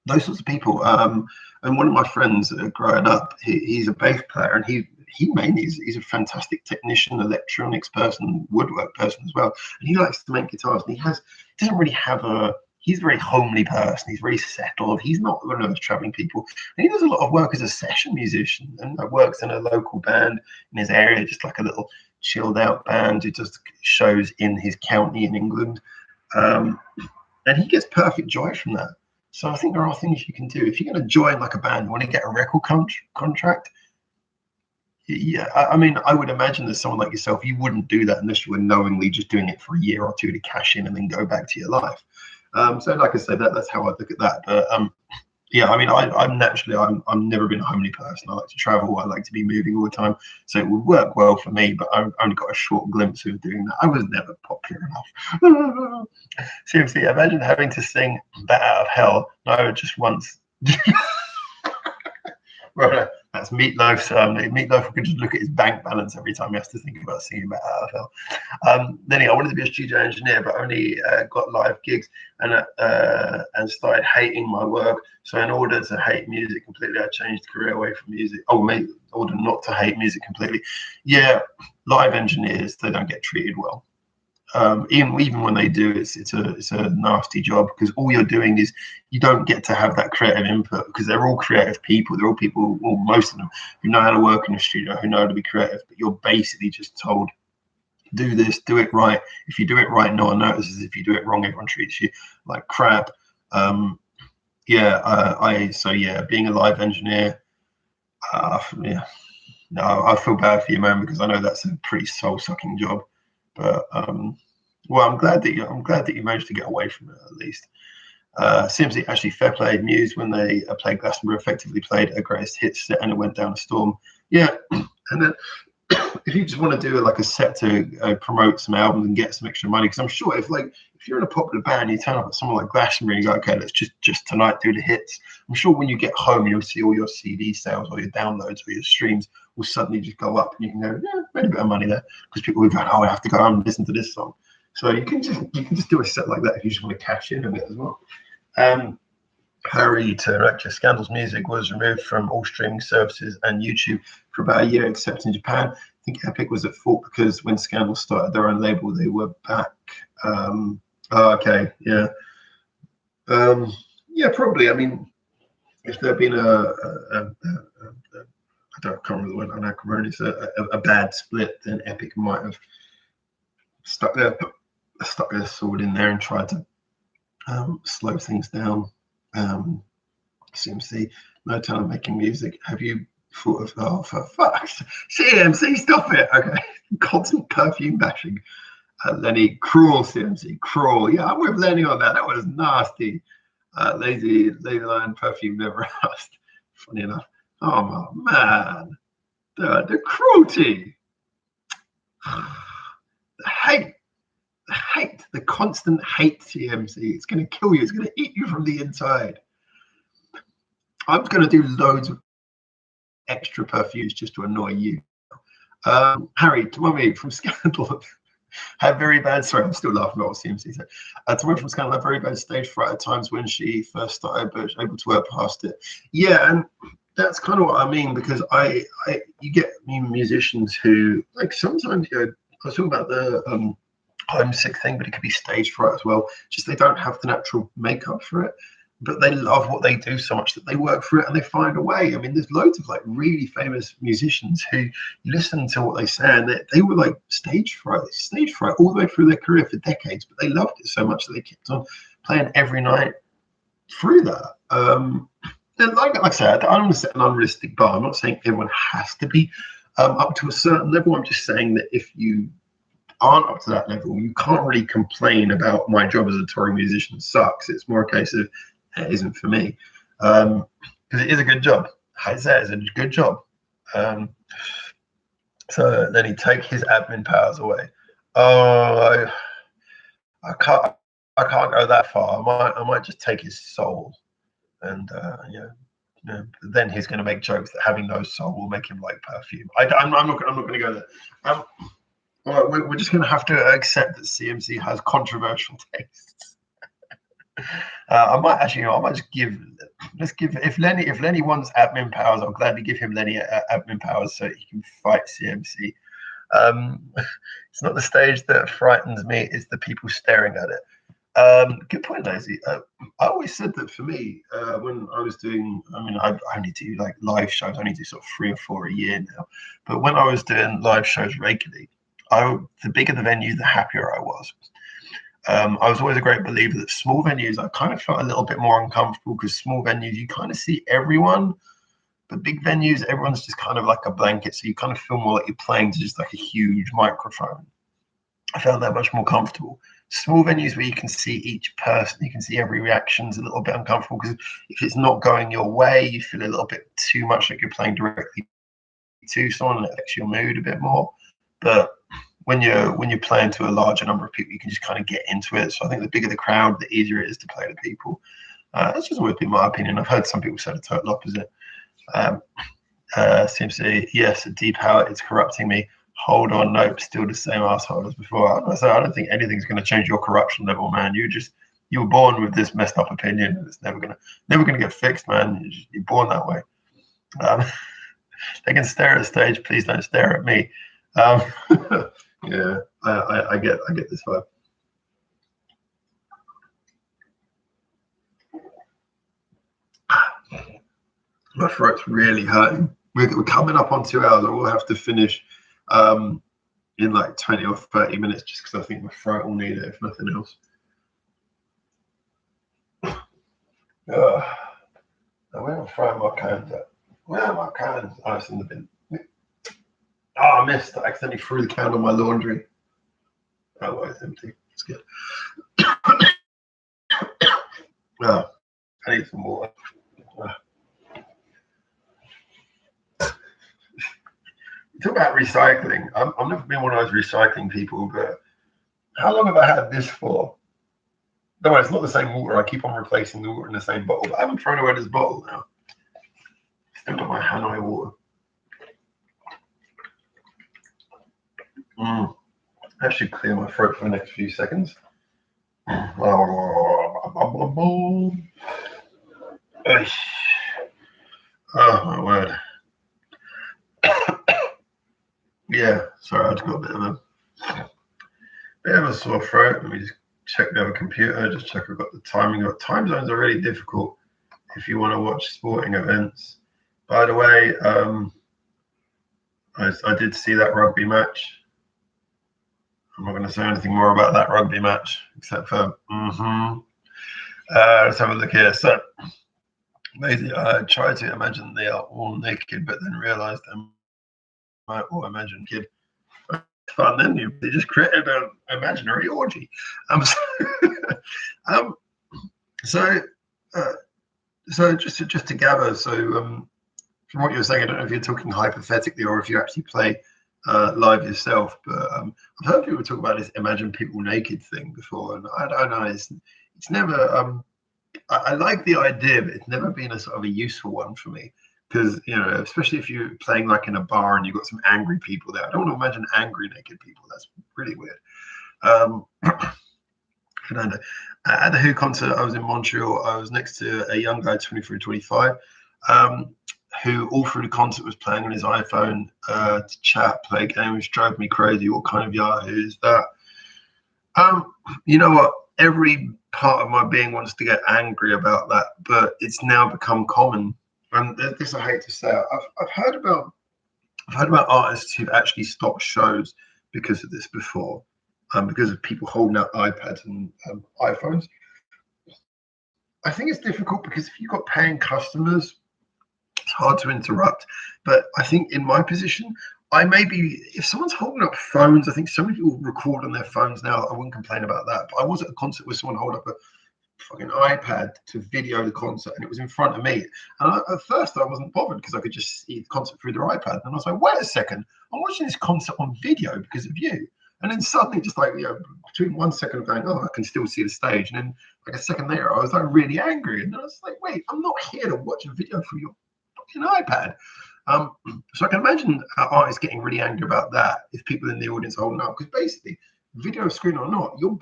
And one of my friends growing up, he's a bass player, and he's a fantastic technician, electronics person, woodwork person as well. And he likes to make guitars, and doesn't really have he's a very homely person. He's very settled. He's not one of those traveling people. And he does a lot of work as a session musician, and works in a local band in his area, just like a little chilled out band who does shows in his county in England. And he gets perfect joy from that. So I think there are things you can do. If you're going to join like a band, you want to get a record contract, Yeah, I mean, I would imagine that someone like yourself, you wouldn't do that unless you were knowingly just doing it for a year or two to cash in and then go back to your life. So, like I said, that's how I look at that. But yeah, I mean, I'm naturally, I'm never been a homely person. I like to travel. I like to be moving all the time. So it would work well for me. But I've only got a short glimpse of doing that. I was never popular enough. Seriously, imagine having to sing "Bat Out of Hell." No, just once. Right, that's Meatloaf's. Meatloaf could just look at his bank balance every time he has to think about singing about AFL. Then I wanted to be a studio engineer, but only got live gigs and started hating my work. So in order to hate music completely, I changed career away from music. Oh, mate, in order not to hate music completely. Yeah, live engineers, they don't get treated well. Even when they do, it's a nasty job, because all you're doing is you don't get to have that creative input, because they're all creative people. They're all people, well, most of them, who know how to work in a studio, who know how to be creative. But you're basically just told, do this, do it right. If you do it right, no one notices. If you do it wrong, everyone treats you like crap. Being a live engineer, yeah, no, I feel bad for you, man, because I know that's a pretty soul-sucking job. But well, I'm glad that you managed to get away from it at least. CMC, actually, fair play. Muse, when they played Glastonbury, effectively played a greatest hits set, and it went down a storm. Yeah, and then if you just want to do like a set to promote some albums and get some extra money, because I'm sure if you're in a popular band, you turn up at someone like Glastonbury, and you go, okay, let's just tonight do the hits. I'm sure when you get home, you'll see all your CD sales or your downloads or your streams will suddenly just go up, and you can go, yeah, made a bit of money there, because people will go, oh, I have to go home and listen to this song. So you can just do a set like that if you just want to cash in a bit as well. Harry to Scandal's music was removed from all streaming services and YouTube for about a year, except in Japan. I think Epic was at fault because when Scandal started their own label, they were back. Okay, yeah. Yeah, probably. I mean, if there'd been I can't remember the word, anacrimonious, a bad split, then Epic might have stuck their sword in there and tried to slow things down. CMC, no talent making music. Have you thought of, oh, for fuck's CMC, stop it. Okay. Constant perfume bashing. Lenny, cruel CMC, cruel. Yeah, I'm with Lenny on that. That was nasty. Lazy Lion, perfume never asked. Funny enough. Oh, man. The cruelty. The hate, the constant hate, CMC. It's going to kill you. It's going to eat you from the inside. I'm going to do loads of extra perfumes just to annoy you. Harry, to mommy from Scandal, had very bad. Sorry, I'm still laughing about what CMC said. To mommy from Scandal had very bad stage fright at times when she first started, but able to work past it. Yeah, and that's kind of what I mean, because you get musicians who, like, sometimes, I was talking about the homesick thing, but it could be stage fright as well. Just they don't have the natural makeup for it, but they love what they do so much that they work for it and they find a way. I mean, there's loads of like really famous musicians who you listen to what they say, and they were like stage fright all the way through their career for decades, but they loved it so much that they kept on playing every night through that. And like I said, I don't want to set an unrealistic bar. I'm not saying everyone has to be up to a certain level. I'm just saying that if you aren't up to that level, you can't really complain about my job as a touring musician sucks. It's more a case of it isn't for me, because it is a good job. I say it's a good job. So then he take his admin powers away. Oh, I can't go that far. I might just take his soul, and then he's going to make jokes that having no soul will make him like perfume. I'm not going to go there. Well, we're just going to have to accept that CMC has controversial tastes. I might just if Lenny wants admin powers, I'll gladly give him Lenny admin powers so he can fight CMC. It's not the stage that frightens me; it's the people staring at it. Good point, Lazy. I always said that for me, when I was doing, I only do like live shows. I only do sort of 3 or 4 a year now. But when I was doing live shows regularly, the bigger the venue, the happier I was. I was always a great believer that small venues, I kind of felt a little bit more uncomfortable, because small venues, you kind of see everyone, But big venues, everyone's just kind of like a blanket, so you kind of feel more like you're playing to just like a huge microphone. I found that much more comfortable. Small venues where you can see each person, you can see every reaction is a little bit uncomfortable because if it's not going your way, you feel a little bit too much like you're playing directly to someone, and it affects your mood a bit more. But when you're playing to a larger number of people, you can just kind of get into it. So I think the bigger the crowd, the easier it is to play to people. That's just always been my opinion. I've heard some people say the total opposite. Seems to yes, deep power, it's corrupting me. Hold on, nope, still the same asshole as before. I don't think anything's going to change your corruption level, man. You were born with this messed up opinion, and it's never gonna get fixed, man. You're born that way. They can stare at the stage. Please don't stare at me. Yeah, I get this vibe. My throat's really hurting. We're coming up on 2 hours. I will have to finish in like 20 or 30 minutes just because I think my throat will need it, if nothing else. Where am I throwing my cans at? Where are my cans? Oh, it's in the bin. Oh, I missed. I accidentally threw the can on my laundry. Oh, well, it's empty. It's good. Oh, I need some water. Talk about recycling. I've never been one of those recycling people, but how long have I had this for? No, it's not the same water. I keep on replacing the water in the same bottle, but I haven't thrown away this bottle now. Still got my Hanoi water. That should clear my throat for the next few seconds. Oh my word. Yeah, sorry, I just got a bit of a sore throat. Let me just check the other computer, just check I've got the timing. Time zones are really difficult if you want to watch sporting events. By the way, I did see that rugby match. I'm not going to say anything more about that rugby match, except for, let's have a look here. So, basically, I tried to imagine they are all naked, but then realized I might all imagine kid. And then they just created an imaginary orgy. So just to gather, so from what you're saying, I don't know if you're talking hypothetically or if you actually play live yourself, but I've heard people talk about this imagine people naked thing before, and I don't know, it's never I like the idea, but it's never been a sort of a useful one for me, because especially if you're playing like in a bar and you've got some angry people there. I don't want to imagine angry naked people. That's really weird. Fernando, at the Who concert, I was in Montreal. I was next to a young guy, 23, 25, who all through the concert was playing on his iPhone to chat, play games, drove me crazy. What kind of Yahoo is that? You know what? Every part of my being wants to get angry about that, but it's now become common. And this I hate to say. I've heard about artists who've actually stopped shows because of this before, because of people holding out iPads and iPhones. I think it's difficult because if you've got paying customers, it's hard to interrupt. But I think in my position, if someone's holding up phones, I think so many people record on their phones now. I wouldn't complain about that. But I was at a concert where someone held up a fucking iPad to video the concert, and it was in front of me. And at first, I wasn't bothered because I could just see the concert through their iPad. And I was like, wait a second, I'm watching this concert on video because of you. And then suddenly, just like between 1 second of going, oh, I can still see the stage, and then like a second later, I was like really angry, and I was like, wait, I'm not here to watch a video through your fucking iPad. So I can imagine artists getting really angry about that if people in the audience are holding up, because basically, video screen or not, you're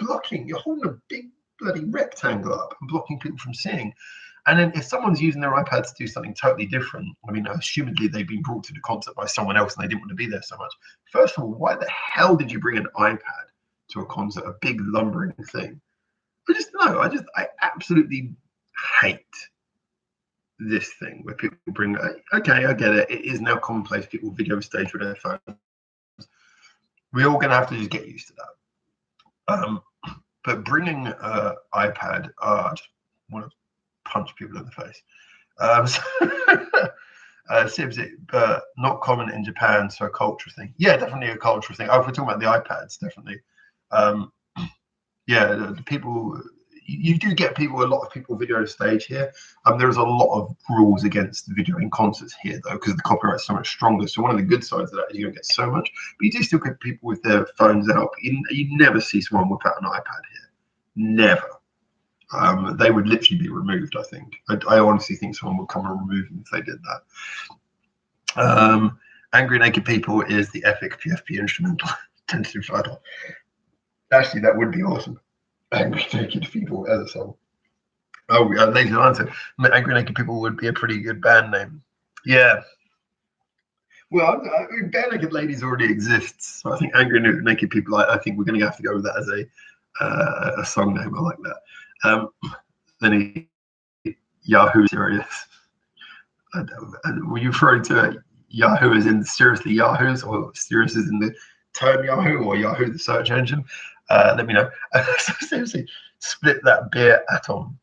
holding a big bloody rectangle up and blocking people from seeing. And then if someone's using their iPad to do something totally different, I mean, assumedly they've been brought to the concert by someone else and they didn't want to be there so much. First of all, why the hell did you bring an iPad to a concert, a big lumbering thing? I absolutely hate this thing where people bring, okay, I get it. It is now commonplace. People video stage with their phones. We're all going to have to just get used to that. But bringing an iPad, I just want to punch people in the face. Sibs, but not common in Japan, so a culture thing. Yeah, definitely a culture thing. Oh, if we're talking about the iPads, definitely. Yeah, the people, you do get people, a lot of people video on stage here. There's a lot of rules against videoing concerts here, though, because the copyright's so much stronger. So one of the good sides of that is you don't get so much, but you do still get people with their phones out. You never see someone whip out an iPad here. Never. They would literally be removed, I think. I honestly think someone would come and remove them if they did that. Angry Naked People is the epic PFP instrumental tentative title. Actually, that would be awesome. Angry Naked People as a song. Oh, Lazy Answer. Angry Naked People would be a pretty good band name. Yeah. Well, Bare Naked Ladies already exists, so I think Angry Naked People. I think we're going to have to go with that as a song name. I like that. Then Yahoo Serious. Were you referring to Yahoo as in seriously Yahoo's, or serious as in the term Yahoo, or Yahoo the search engine? Let me know. So seriously, split that beer atom.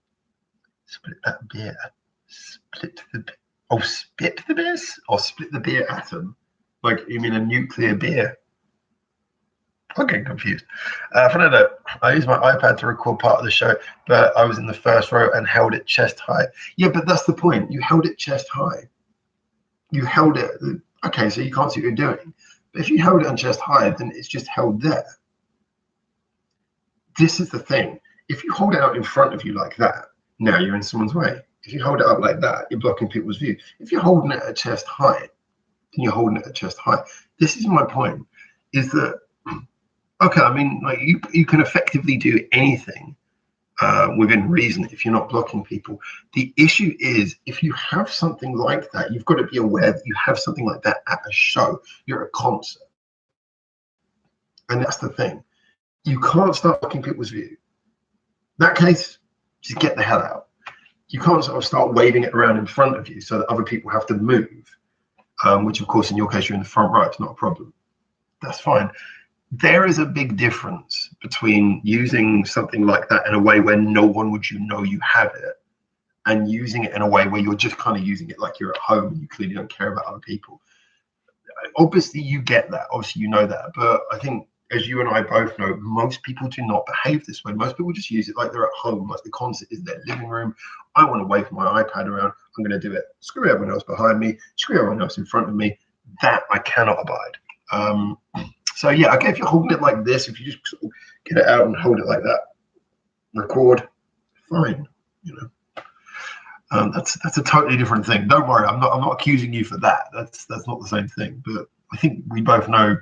Split that beer. Split the beers, or split the beer atom. Like, you mean a nuclear beer? I'm getting confused. Fernando, I used my iPad to record part of the show, but I was in the first row and held it chest high. Yeah, but that's the point. You held it chest high. You held it. Okay, so you can't see what you're doing. But if you held it on chest high, then it's just held there. This is the thing. If you hold it out in front of you like that, now you're in someone's way. If you hold it up like that, you're blocking people's view. If you're holding it at chest high, then you're holding it at chest high. This is my point, is that, okay, I mean, like you can effectively do anything within reason if you're not blocking people. The issue is, if you have something like that, you've got to be aware that you have something like that at a show. You're at a concert. And that's the thing. You can't start blocking people's view. In that case, just get the hell out. You can't sort of start waving it around in front of you so that other people have to move, which of course in your case you're in the front row, it's not a problem. That's fine. There is a big difference between using something like that in a way where no one would you have it, and using it in a way where you're just kind of using it like you're at home and you clearly don't care about other people. Obviously you get that, obviously you know that, but I think, as you and I both know, most people do not behave this way. Most people just use it like they're at home, like the concert is their living room. I want to wave my iPad around. I'm going to do it. Screw everyone else behind me. Screw everyone else in front of me. That I cannot abide. So yeah, okay, if you're holding it like this, if you just sort of get it out and hold it like that, record, fine. You know, that's a totally different thing. Don't worry, I'm not accusing you for that. That's not the same thing. But I think we both know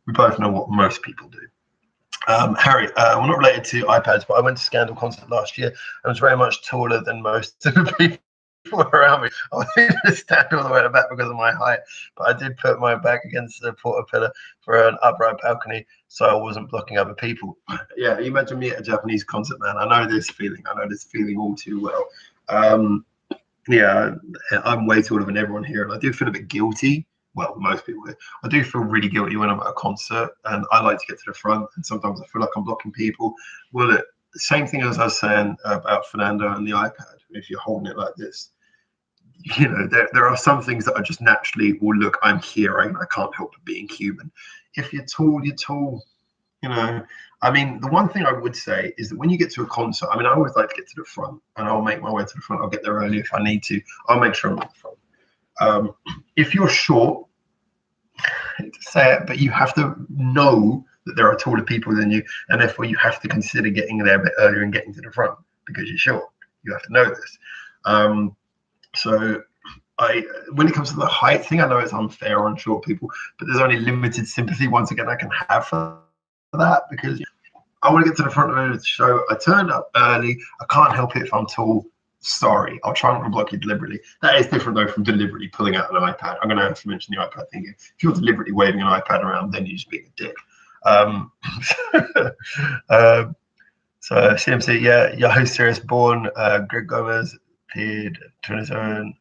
what most people do. Harry, we're not related to iPads, but I went to Scandal concert last year and was very much taller than most of the people around me. I didn't stand all the way to the back because of my height, but I did put my back against the porta pillar for an upright balcony so I wasn't blocking other people. Yeah, you imagine me at a Japanese concert, man. I know this feeling all too well. Yeah, I'm way taller than everyone here, and I do feel a bit guilty. Well, most people do. I do feel really guilty when I'm at a concert, and I like to get to the front, and sometimes I feel like I'm blocking people. Well, the same thing as I was saying about Fernando and the iPad. If you're holding it like this, you know, there are some things that are just naturally, well, look, I'm hearing, I can't help but being human. If you're tall, you're tall. You know, I mean, the one thing I would say is that when you get to a concert, I mean, I always like to get to the front, and I'll make my way to the front. I'll get there early if I need to. I'll make sure I'm at the front. If you're short, I hate to say it, but you have to know that there are taller people than you, and therefore you have to consider getting there a bit earlier and getting to the front because you're short. You have to know this. So when it comes to the height thing, I know it's unfair on short people, but there's only limited sympathy once again I can have for that, because I want to get to the front of the show. I turned up early. I can't help it if I'm tall. Sorry, I'll try not to block you deliberately. That is different though from deliberately pulling out an iPad. I'm going to have to mention the iPad thing. If you're deliberately waving an iPad around, then you're just being a dick. So CMC, yeah, Yahoo Serious Born, Greg Gomez appeared 27,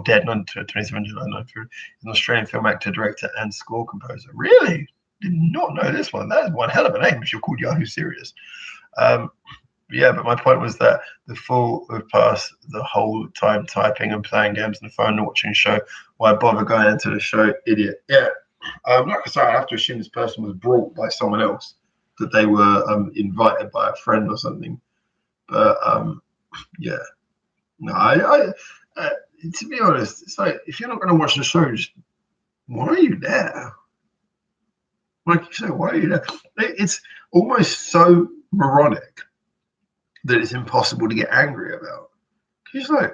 dead on 27 July 93. An Australian film actor, director, and score composer. Really? Did not know this one. That is one hell of a name if you're called Yahoo Serious. yeah, but my point was that the fool would pass the whole time typing and playing games on the phone and watching a show. Why bother going into the show? Idiot. Yeah. Like I say, I have to assume this person was brought by someone else, that they were invited by a friend or something. But yeah, no, to be honest, it's like if you're not going to watch the show, just, why are you there? Like you say, why are you there? It's almost so moronic that it's impossible to get angry about. It's like,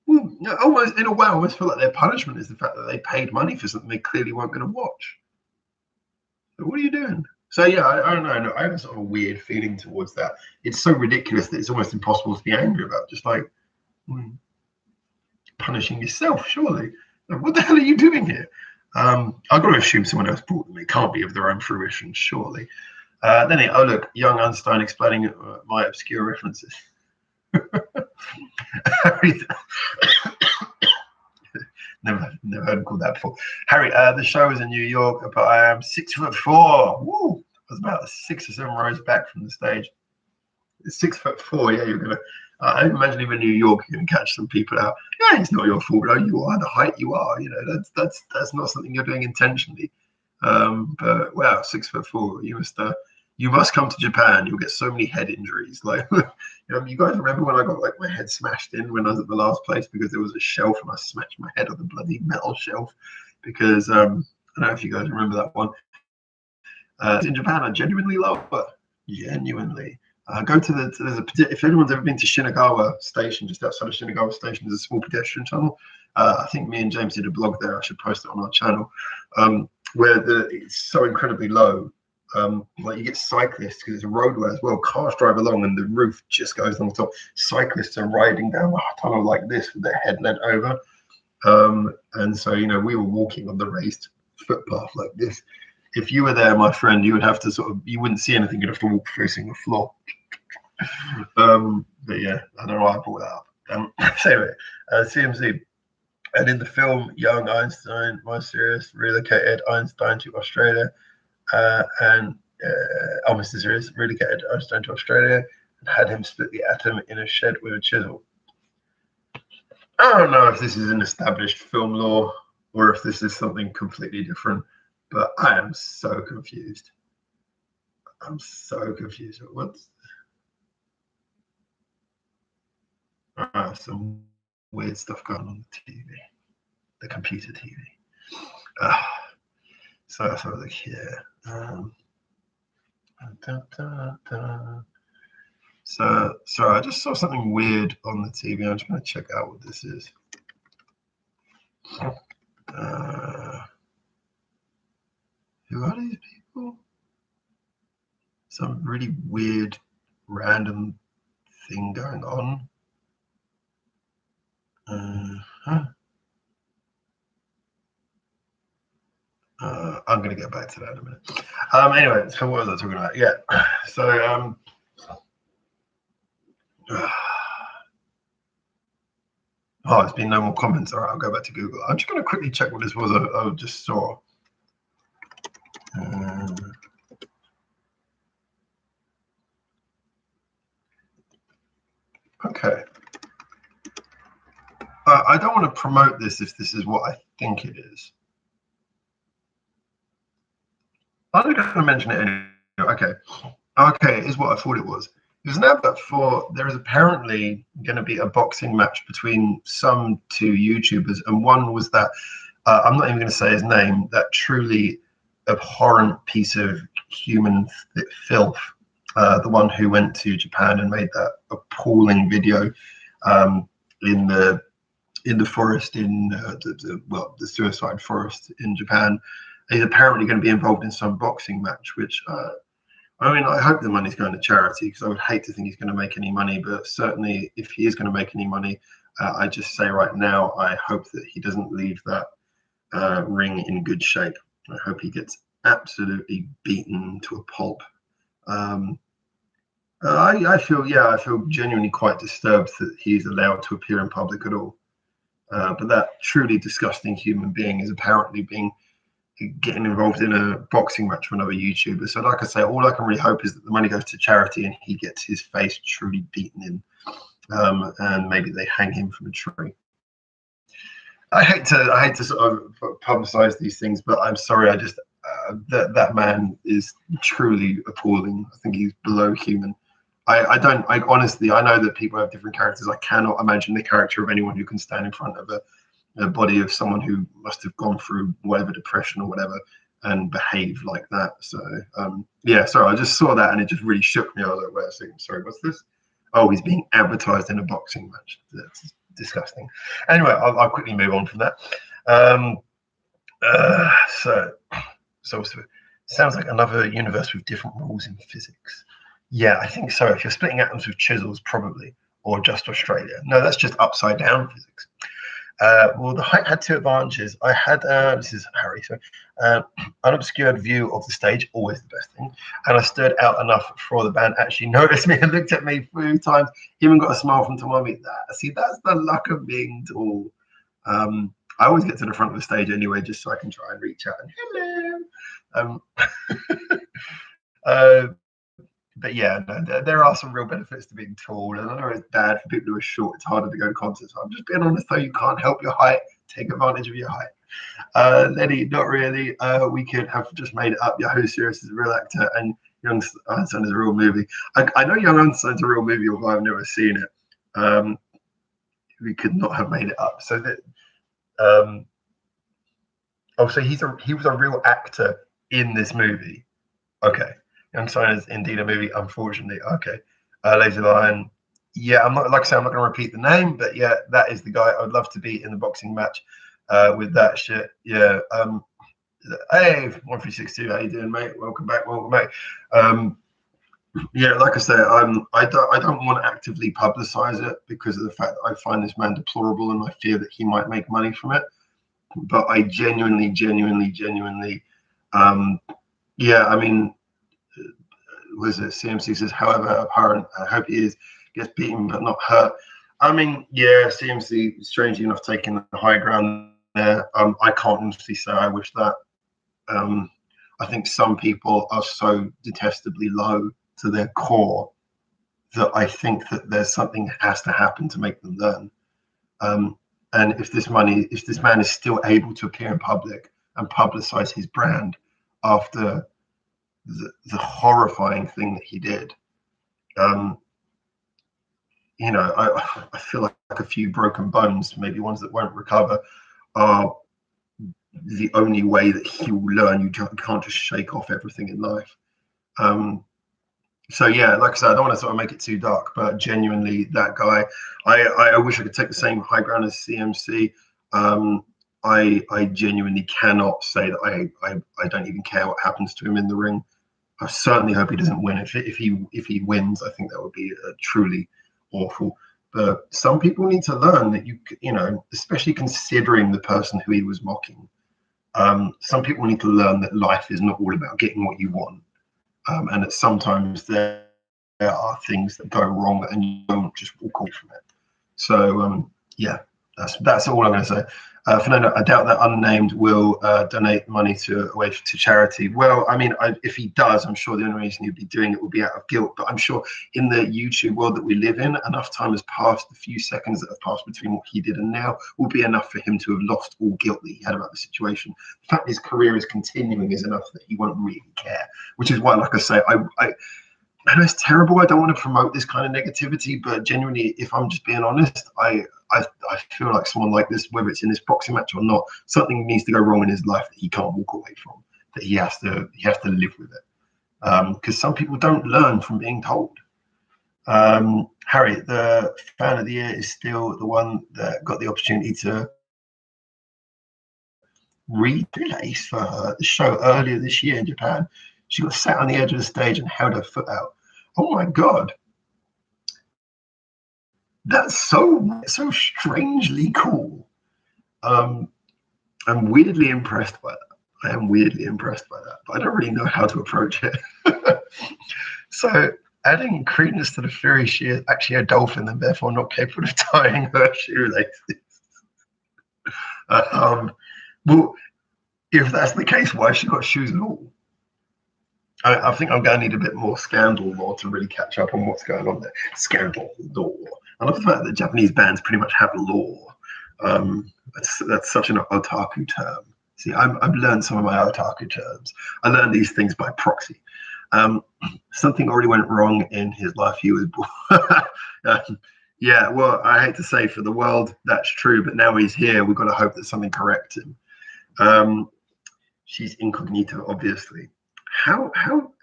well, almost in a way, I almost feel like their punishment is the fact that they paid money for something they clearly weren't going to watch. So what are you doing? So yeah, I don't know. No, I have a sort of weird feeling towards that. It's so ridiculous that it's almost impossible to be angry about. Just like punishing yourself, surely. Like, what the hell are you doing here? I've got to assume someone else brought them. It can't be of their own fruition, surely. Oh look, young Einstein explaining my obscure references. never heard him called that before. Harry, the show is in New York, but I am 6'4". Woo! I was about 6 or 7 rows back from the stage. 6'4", yeah, you're gonna. I imagine even in New York, you're gonna catch some people out. Yeah, it's not your fault, though. You are the height you are. You know, that's not something you're doing intentionally. But wow, 6'4", you must come to Japan. You'll get so many head injuries. Like, you guys remember when I got like my head smashed in when I was at the last place because there was a shelf and I smashed my head on the bloody metal shelf because I don't know if you guys remember that one. In Japan, I genuinely love it. Genuinely. Go to if anyone's ever been to Shinagawa Station, just outside of Shinagawa Station, there's a small pedestrian tunnel. I think me and James did a blog there. I should post it on our channel, where it's so incredibly low. Like you get cyclists because it's a roadway as well. Cars drive along and the roof just goes on top. Cyclists are riding down the tunnel like this with their head leant over. And so, we were walking on the raised footpath like this. If you were there, my friend, you would have to you wouldn't see anything. You'd have to walk facing the floor. But yeah, I don't know why I brought that up. So anyway, CMC. And in the film, young Einstein, mysterious, relocated Einstein to Australia. Mr. Sirius relocated Einstein to Australia and had him split the atom in a shed with a chisel. I don't know if this is an established film lore or if this is something completely different, but I am so confused. I'm so confused. What's some weird stuff going on the TV, the computer TV. So let's have a look here. So I just saw something weird on the TV. I'm just going to check out what this is. Who are these people? Some really weird, random thing going on. I'm going to get back to that in a minute. Anyway, so what was I talking about? Yeah. So there's been no more comments. All right, I'll go back to Google. I'm just going to quickly check what this was I just saw. Okay. I don't want to promote this if this is what I think it is. I'm going to mention it anyway. Okay, it is what I thought it was. It was an advert for, there is apparently going to be a boxing match between some two YouTubers, and one was that, I'm not even going to say his name, that truly abhorrent piece of human filth, the one who went to Japan and made that appalling video in the forest, in the suicide forest in Japan. He's apparently going to be involved in some boxing match, which I hope the money's going to charity, because I would hate to think he's going to make any money, but certainly if he is going to make any money, I just say right now, I hope that he doesn't leave that ring in good shape. I hope he gets absolutely beaten to a pulp. I feel genuinely quite disturbed that he's allowed to appear in public at all. But that truly disgusting human being is apparently being getting involved in a boxing match with another YouTuber. So like I say, all I can really hope is that the money goes to charity and he gets his face truly beaten in, and maybe they hang him from a tree. I hate to sort of publicize these things, but I'm sorry. I just that man is truly appalling. I think he's below human. I honestly, I know that people have different characters. I cannot imagine the character of anyone who can stand in front of a body of someone who must have gone through whatever depression or whatever and behave like that. So yeah, sorry, I just saw that and it just really shook me. I was like, wait a second, sorry, what's this? Oh, he's being advertised in a boxing match. That's disgusting. Anyway, I'll quickly move on from that. So sounds like another universe with different rules in physics. Yeah, I think so. If you're splitting atoms with chisels, probably, or just Australia. No, that's just upside down physics. Well, the height had two advantages. I had, this is Harry, so unobscured view of the stage, always the best thing. And I stood out enough for the band actually noticed me and looked at me 3 times, even got a smile from Tomami. See, that's the luck of being tall. I always get to the front of the stage anyway, just so I can try and reach out and hello. But yeah, no, there are some real benefits to being tall, and I know it's bad for people who are short. It's harder to go to concerts. I'm just being honest, though. You can't help your height. Take advantage of your height. Lenny, not really. We could have just made it up. Yahoo Serious is a real actor, and Young Einstein is a real movie. I know Young Einstein's a real movie, although I've never seen it. We could not have made it up. So that. So he was a real actor in this movie. Okay. Young Sign is indeed a movie, unfortunately. Okay. Lazy Lion. Yeah, I'm not, like I say, I'm not going to repeat the name, but yeah, that is the guy I would love to be in the boxing match with that shit. Yeah. Hey, 1362, how you doing, mate? Welcome back, mate. Yeah, like I say, I don't want to actively publicize it because of the fact that I find this man deplorable and I fear that he might make money from it. But I genuinely, yeah, I mean, was it CMC says, however apparent, I hope he gets beaten but not hurt. I mean, yeah, CMC, strangely enough, taking the high ground there. I can't honestly say I wish that. I think some people are so detestably low to their core that I think that there's something that has to happen to make them learn. And if this man is still able to appear in public and publicize his brand after the horrifying thing that he did, you know, I feel like a few broken bones, maybe ones that won't recover, are the only way that he will learn. You can't just shake off everything in life. So yeah, like I said, I don't want to sort of make it too dark, but genuinely, that guy, I wish I could take the same high ground as CMC. I genuinely cannot say that I don't even care what happens to him in the ring. I certainly hope he doesn't win. If he wins, I think that would be truly awful. But some people need to learn that you know, especially considering the person who he was mocking. Some people need to learn that life is not all about getting what you want. And that sometimes there are things that go wrong and you don't just walk away from it. So yeah, that's all I'm going to say. Fernando, I doubt that Unnamed will donate money to charity. Well, I mean, if he does, I'm sure the only reason he'd be doing it would be out of guilt. But I'm sure in the YouTube world that we live in, enough time has passed, the few seconds that have passed between what he did and now will be enough for him to have lost all guilt that he had about the situation. The fact his career is continuing is enough that he won't really care, which is why, like I say, I know it's terrible. I don't want to promote this kind of negativity, but genuinely, if I'm just being honest, I feel like someone like this, whether it's in this boxing match or not, something needs to go wrong in his life that he can't walk away from. That he has to live with it. Because some people don't learn from being told. Harry, the fan of the year, is still the one that got the opportunity to replace for her the show earlier this year in Japan. She got sat on the edge of the stage and held her foot out. Oh my God. That's so strangely cool. I'm weirdly impressed by that. I am weirdly impressed by that, but I don't really know how to approach it. So adding credence to the theory she is actually a dolphin and therefore not capable of tying her shoelaces. Well, If that's the case, why has she got shoes at all? I think I'm going to need a bit more Scandal lore to really catch up on what's going on there. Scandal lore. I love the fact that Japanese bands pretty much have lore. That's such an otaku term. See, I've learned some of my otaku terms. I learned these things by proxy. Something already went wrong in his life. He was born. Yeah, well, I hate to say for the world that's true, but now he's here. We've got to hope that something corrects him. She's incognito, obviously. How I don't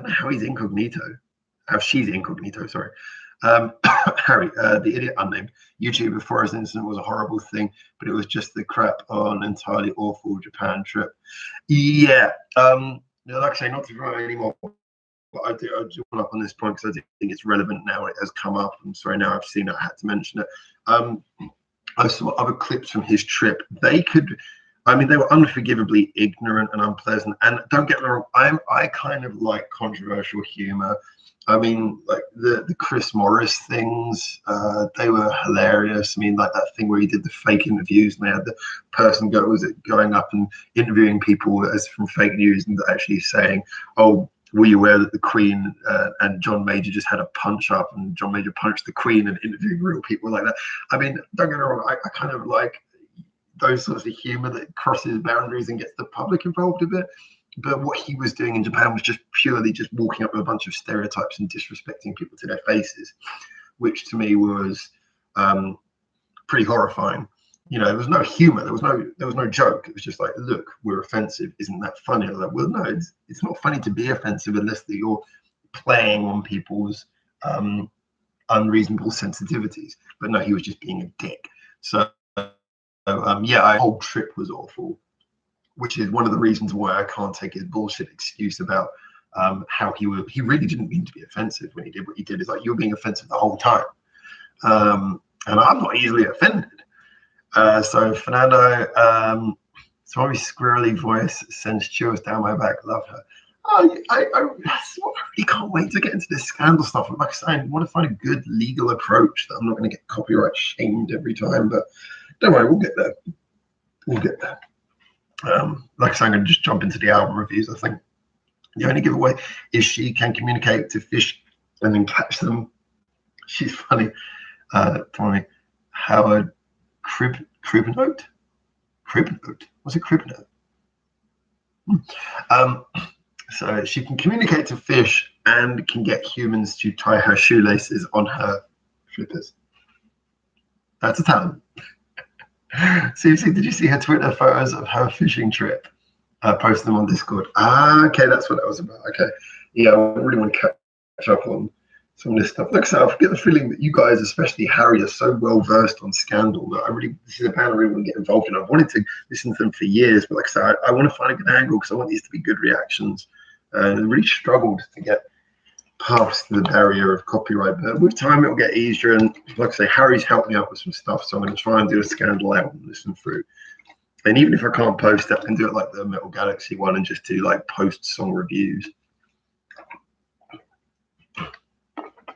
know how he's incognito. How she's incognito, sorry. Harry, the idiot unnamed YouTuber Forest incident was a horrible thing, but it was just the crap on entirely awful Japan trip. Yeah, like I say, not to throw anymore, but I do want up on this point because I do think it's relevant now. It has come up. I'm sorry, now I've seen it, I had to mention it. I saw other clips from his trip. They were unforgivably ignorant and unpleasant. And don't get me wrong, I kind of like controversial humor. I mean, like the Chris Morris things, they were hilarious. I mean, like that thing where he did the fake interviews and they had the person going up and interviewing people as from fake news and actually saying, "Oh, were you aware that the Queen and John Major just had a punch up and John Major punched the Queen," and interviewing real people like that. I mean, don't get me wrong, I kind of like those sorts of humor that crosses boundaries and gets the public involved a bit. But what he was doing in Japan was just purely just walking up with a bunch of stereotypes and disrespecting people to their faces, which to me was pretty horrifying. You know, there was no humor, there was no joke. It was just like, look, we're offensive. Isn't that funny? I was like, well, no, it's not funny to be offensive unless that you're playing on people's unreasonable sensitivities. But no, he was just being a dick. So yeah, the whole trip was awful, which is one of the reasons why I can't take his bullshit excuse about how he really didn't mean to be offensive when he did what he did. Is like, you're being offensive the whole time. And I'm not easily offended. So Fernando, sorry, squirrely voice sends chills down my back. Love her. I really can't wait to get into this scandal stuff. Like I say, I want to find a good legal approach that I'm not going to get copyright shamed every time. But don't worry, we'll get there. We'll get there. Like I say, I'm going to just jump into the album reviews. I think the only giveaway is she can communicate to fish and then catch them. She's funny. For me, Howard Cribnote? What's a Cribnote? So she can communicate to fish and can get humans to tie her shoelaces on her flippers. That's a talent. Seriously, did you see her Twitter photos of her fishing trip? Post them on Discord. Okay, that's what that was about. Okay, yeah, I really want to catch up on some of this stuff. Like I said, I get the feeling that you guys, especially Harry, are so well versed on Scandal that this is a band I really want to get involved in. I've wanted to listen to them for years, but like I said, I want to find a good angle because I want these to be good reactions. I really struggled to get past the barrier of copyright, but with time it'll get easier. And like I say, Harry's helped me out with some stuff, so I'm going to try and do a Scandal album, listen through. And even if I can't post it, I can do it like the Metal Galaxy one and just do like post song reviews.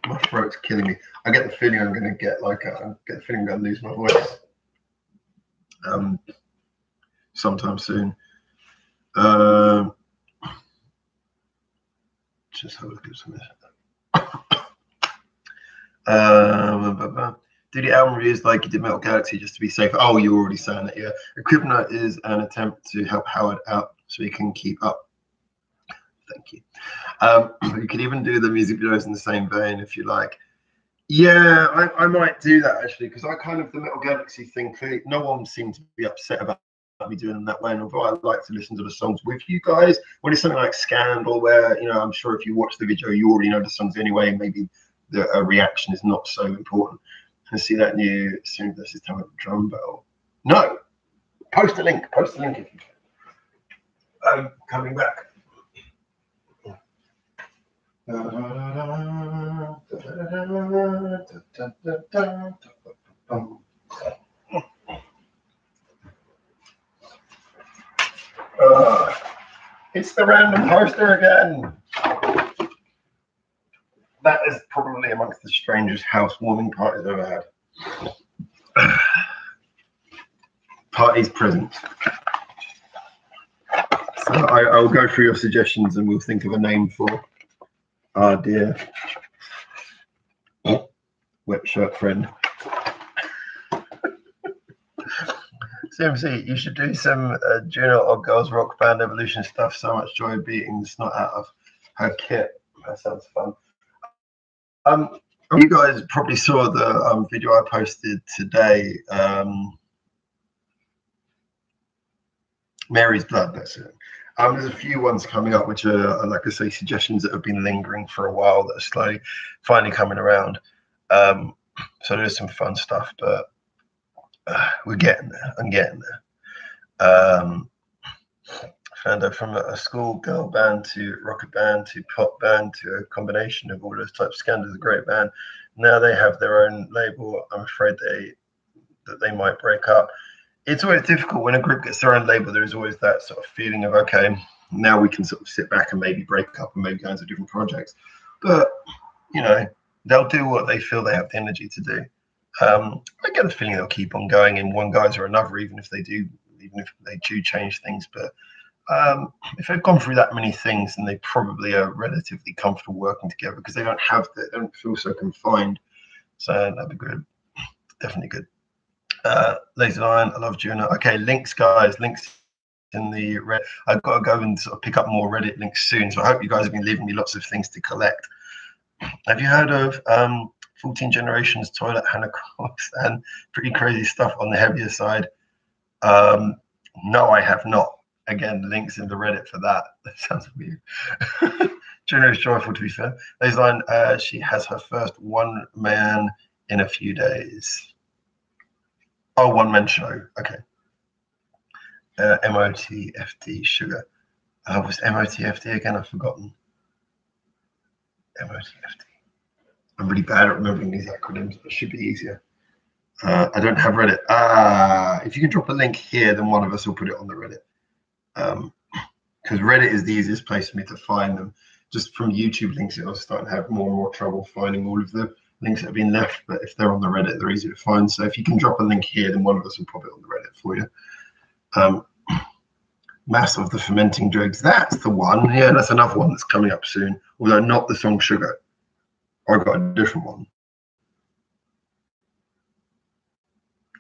My throat's killing me. I get the feeling I'm going to get I'm going to lose my voice sometime soon. Just have a look at some of this. Do the album reviews like you did Metal Galaxy just to be safe. Oh, you're already saying that, yeah. Equipment is an attempt to help Howard out so he can keep up. Thank you. You could even do the music videos in the same vein if you like. Yeah, I might do that actually, because I kind of, the Metal Galaxy thing, no one seemed to be upset about me doing them that way. And although I like to listen to the songs with you guys, when it's something like Scandal, where, you know, I'm sure if you watch the video, you already know the songs anyway, maybe the reaction is not so important. And see that new Soon Versus Time with the Drum Bell. No, post a link if you can. Coming back. It's the random poster again. That is probably amongst the strangest housewarming parties I've ever had. Parties present. So I'll go through your suggestions and we'll think of a name for our dear wet shirt friend. CMC, you should do some Juno or Girls Rock Band Evolution stuff. So much joy beating the snot out of her kit. That sounds fun. You guys probably saw the video I posted today. Mary's Blood, that's it. There's a few ones coming up which are, like I say, suggestions that have been lingering for a while that are slowly, finally coming around. So there's some fun stuff, but we're getting there. I'm getting there. Found out from a school girl band to rocket band to pop band to a combination of all those types. Scandal's a great band. Now they have their own label. I'm afraid that they might break up. It's always difficult when a group gets their own label. There's always that sort of feeling of, okay, now we can sort of sit back and maybe break up and maybe go into different projects. But, you know, they'll do what they feel they have the energy to do. I get the feeling they'll keep on going in one guise or another, even if they do change things. But if they've gone through that many things, then they probably are relatively comfortable working together because they don't feel so confined. So that'd be good. Definitely good. Lazy Lion, I love Juno. Okay, links, guys. Links in the Reddit. I've got to go and sort of pick up more Reddit links soon. So I hope you guys have been leaving me lots of things to collect. Have you heard of 14 Generations Toilet Holocaust and pretty crazy stuff on the heavier side? No, I have not. Again, links in the Reddit for that. That sounds weird. Juno is joyful, to be fair. Lazy Lion, she has her first one man in a few days. Oh, one man show. Okay. MOTFD sugar. What's MOTFD again? I've forgotten. MOTFD. I'm really bad at remembering these acronyms. It should be easier. I don't have Reddit. If you can drop a link here, then one of us will put it on the Reddit. Because Reddit is the easiest place for me to find them. Just from YouTube links, I was starting to have more and more trouble finding all of the links that have been left, but if they're on the Reddit, they're easy to find. So if you can drop a link here, then one of us will pop it on the Reddit for you. Mass of the Fermenting Dregs, that's the one. Yeah, that's another one that's coming up soon, although not the song Sugar. I've got a different one.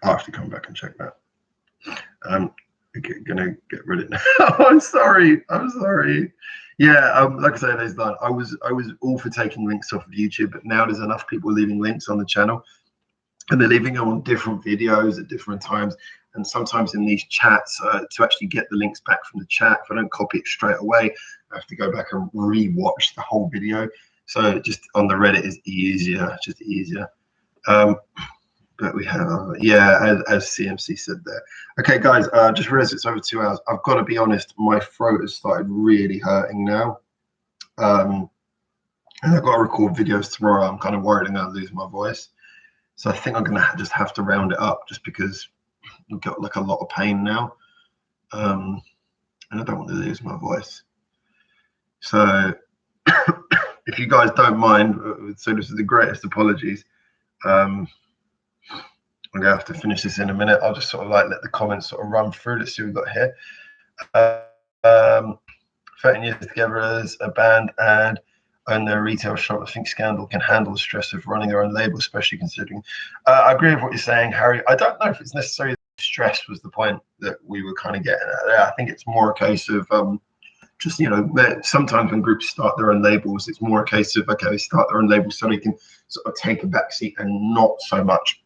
I'll have to come back and check that. Gonna get rid of it now. I'm sorry. Yeah, like I say, there's that. I was all for taking links off of YouTube, but now there's enough people leaving links on the channel, and they're leaving them on different videos at different times. And sometimes in these chats, to actually get the links back from the chat, if I don't copy it straight away, I have to go back and re-watch the whole video. So just on the Reddit is easier, just easier. But we have, as CMC said there. Okay, guys, just realized it's over 2 hours. I've got to be honest, my throat has started really hurting now. And I've got to record videos tomorrow. I'm kind of worried I'm going to lose my voice. So I think I'm going to just have to round it up just because I've got like a lot of pain now. And I don't want to lose my voice. So if you guys don't mind, so this is the greatest apologies. I'm gonna have to finish this in a minute. I'll just sort of like let the comments sort of run through. Let's see what we've got here. 13 years together as a band and own their retail shop. I think Scandal can handle the stress of running their own label, especially considering. I agree with what you're saying, Harry. I don't know if it's necessarily stress was the point that we were kind of getting at there. I think it's more a case of just, you know, sometimes when groups start their own labels, it's more a case of, okay, they start their own labels so they can sort of take a backseat and not so much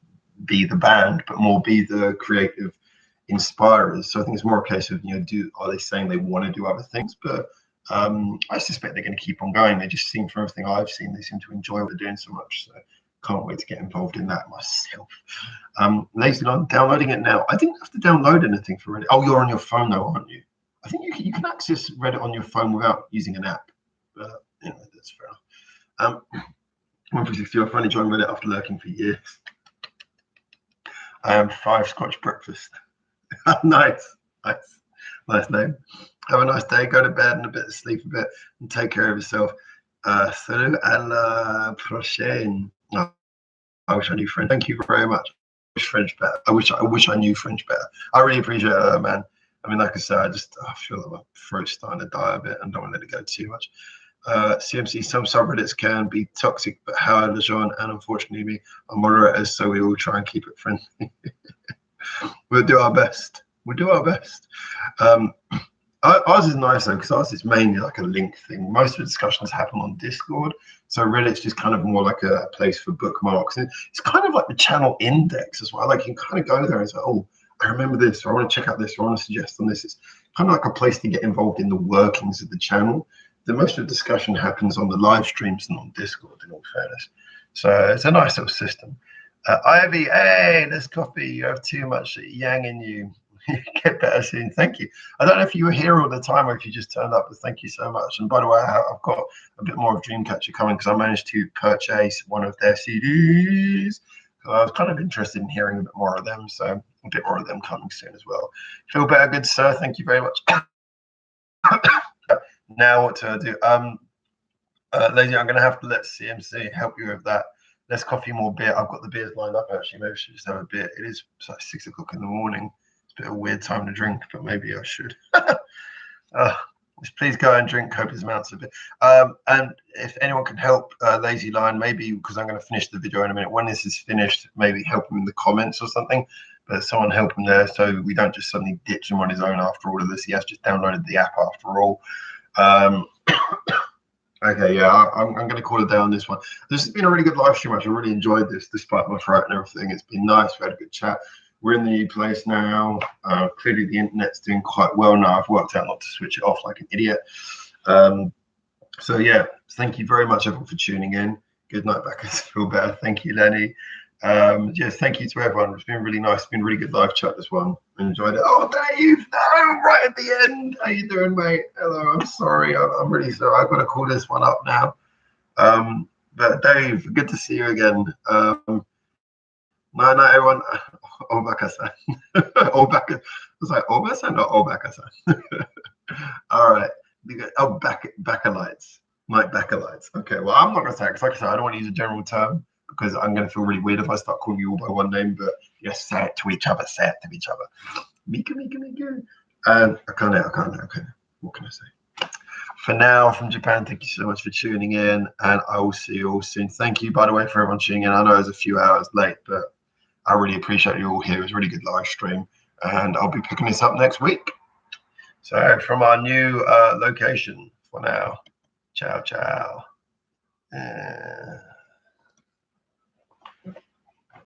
be the band, but more be the creative inspirers. So I think it's more a case of, you know, are they saying they want to do other things? But I suspect they're going to keep on going. They just seem, from everything I've seen, they seem to enjoy what they're doing so much. So can't wait to get involved in that myself. Lazy Lion, downloading it now. I didn't have to download anything for Reddit. Oh, you're on your phone though, aren't you? I think you can access Reddit on your phone without using an app. But anyway, that's fair enough. 160, I finally joined Reddit after lurking for years. I am 5 Scotch breakfast. Nice name. Have a nice day. Go to bed and a bit, sleep a bit, and take care of yourself. Salut à la prochaine. I wish I knew French. Thank you very much. French better. I wish I knew French better. I really appreciate that, man. I mean, like I said, I feel like my throat's starting to die a bit and don't want to let it go too much. CMC, some subreddits can be toxic, but Howard, Lejeune, and unfortunately me are moderators, so we all try and keep it friendly. We'll do our best. We'll do our best. Ours is nice though, because ours is mainly like a link thing. Most of the discussions happen on Discord, so Reddit's just kind of more like a place for bookmarks. And it's kind of like the channel index as well. Like you can kind of go there and say, oh, I remember this, or I want to check out this, or I want to suggest on this. It's kind of like a place to get involved in the workings of the channel. The most of the discussion happens on the live streams and on Discord, in all fairness. So it's a nice little system. Ivy, hey, there's coffee. You have too much yang in you. Get better soon. Thank you. I don't know if you were here all the time or if you just turned up, but thank you so much. And by the way, I've got a bit more of Dreamcatcher coming because I managed to purchase one of their CDs. So I was kind of interested in hearing a bit more of them. So a bit more of them coming soon as well. Feel better, good sir. Thank you very much. Now what do I do? Lady, I'm going to have to let CMC help you with that. Less coffee, more beer. I've got the beers lined up actually. Maybe I should just have a beer. It's like 6 o'clock in the morning. Bit of a weird time to drink, but maybe I should. Please go and drink copious amounts of it. And if anyone can help Lazy Lion, maybe because I'm going to finish the video in a minute. When this is finished, maybe help him in the comments or something. But someone help him there so we don't just suddenly ditch him on his own after all of this. He has just downloaded the app after all. Okay, yeah, I'm going to call it down on this one. This has been a really good live stream. I really enjoyed this despite my throat and everything. It's been nice. We had a good chat. We're in the new place now. Clearly, the internet's doing quite well now. I've worked out not to switch it off like an idiot. So, yeah, thank you very much, everyone, for tuning in. Good night, Backers. Feel better. Thank you, Lenny. Yes, thank you to everyone. It's been really nice. It's been a really good live chat, this one. Enjoyed it. Oh, Dave, no, right at the end. How you doing, mate? Hello, I'm sorry. I'm really sorry. I've got to call this one up now. But, Dave, good to see you again. No, everyone. Obaka-san. Obaka. I was like, Obaka-san, not Obaka-san. All right. Oh, Backalites. Like Backalites. Okay, well, I'm not going to say it because, like I said, I don't want to use a general term because I'm going to feel really weird if I start calling you all by one name, but just say it to each other. Say it to each other. Mika. And I can't. Okay. What can I say? For now, from Japan, thank you so much for tuning in, and I will see you all soon. Thank you, by the way, for everyone tuning in. I know it was a few hours late, but I really appreciate you all here. It was a really good live stream, and I'll be picking this up next week. So from our new location for now. Ciao.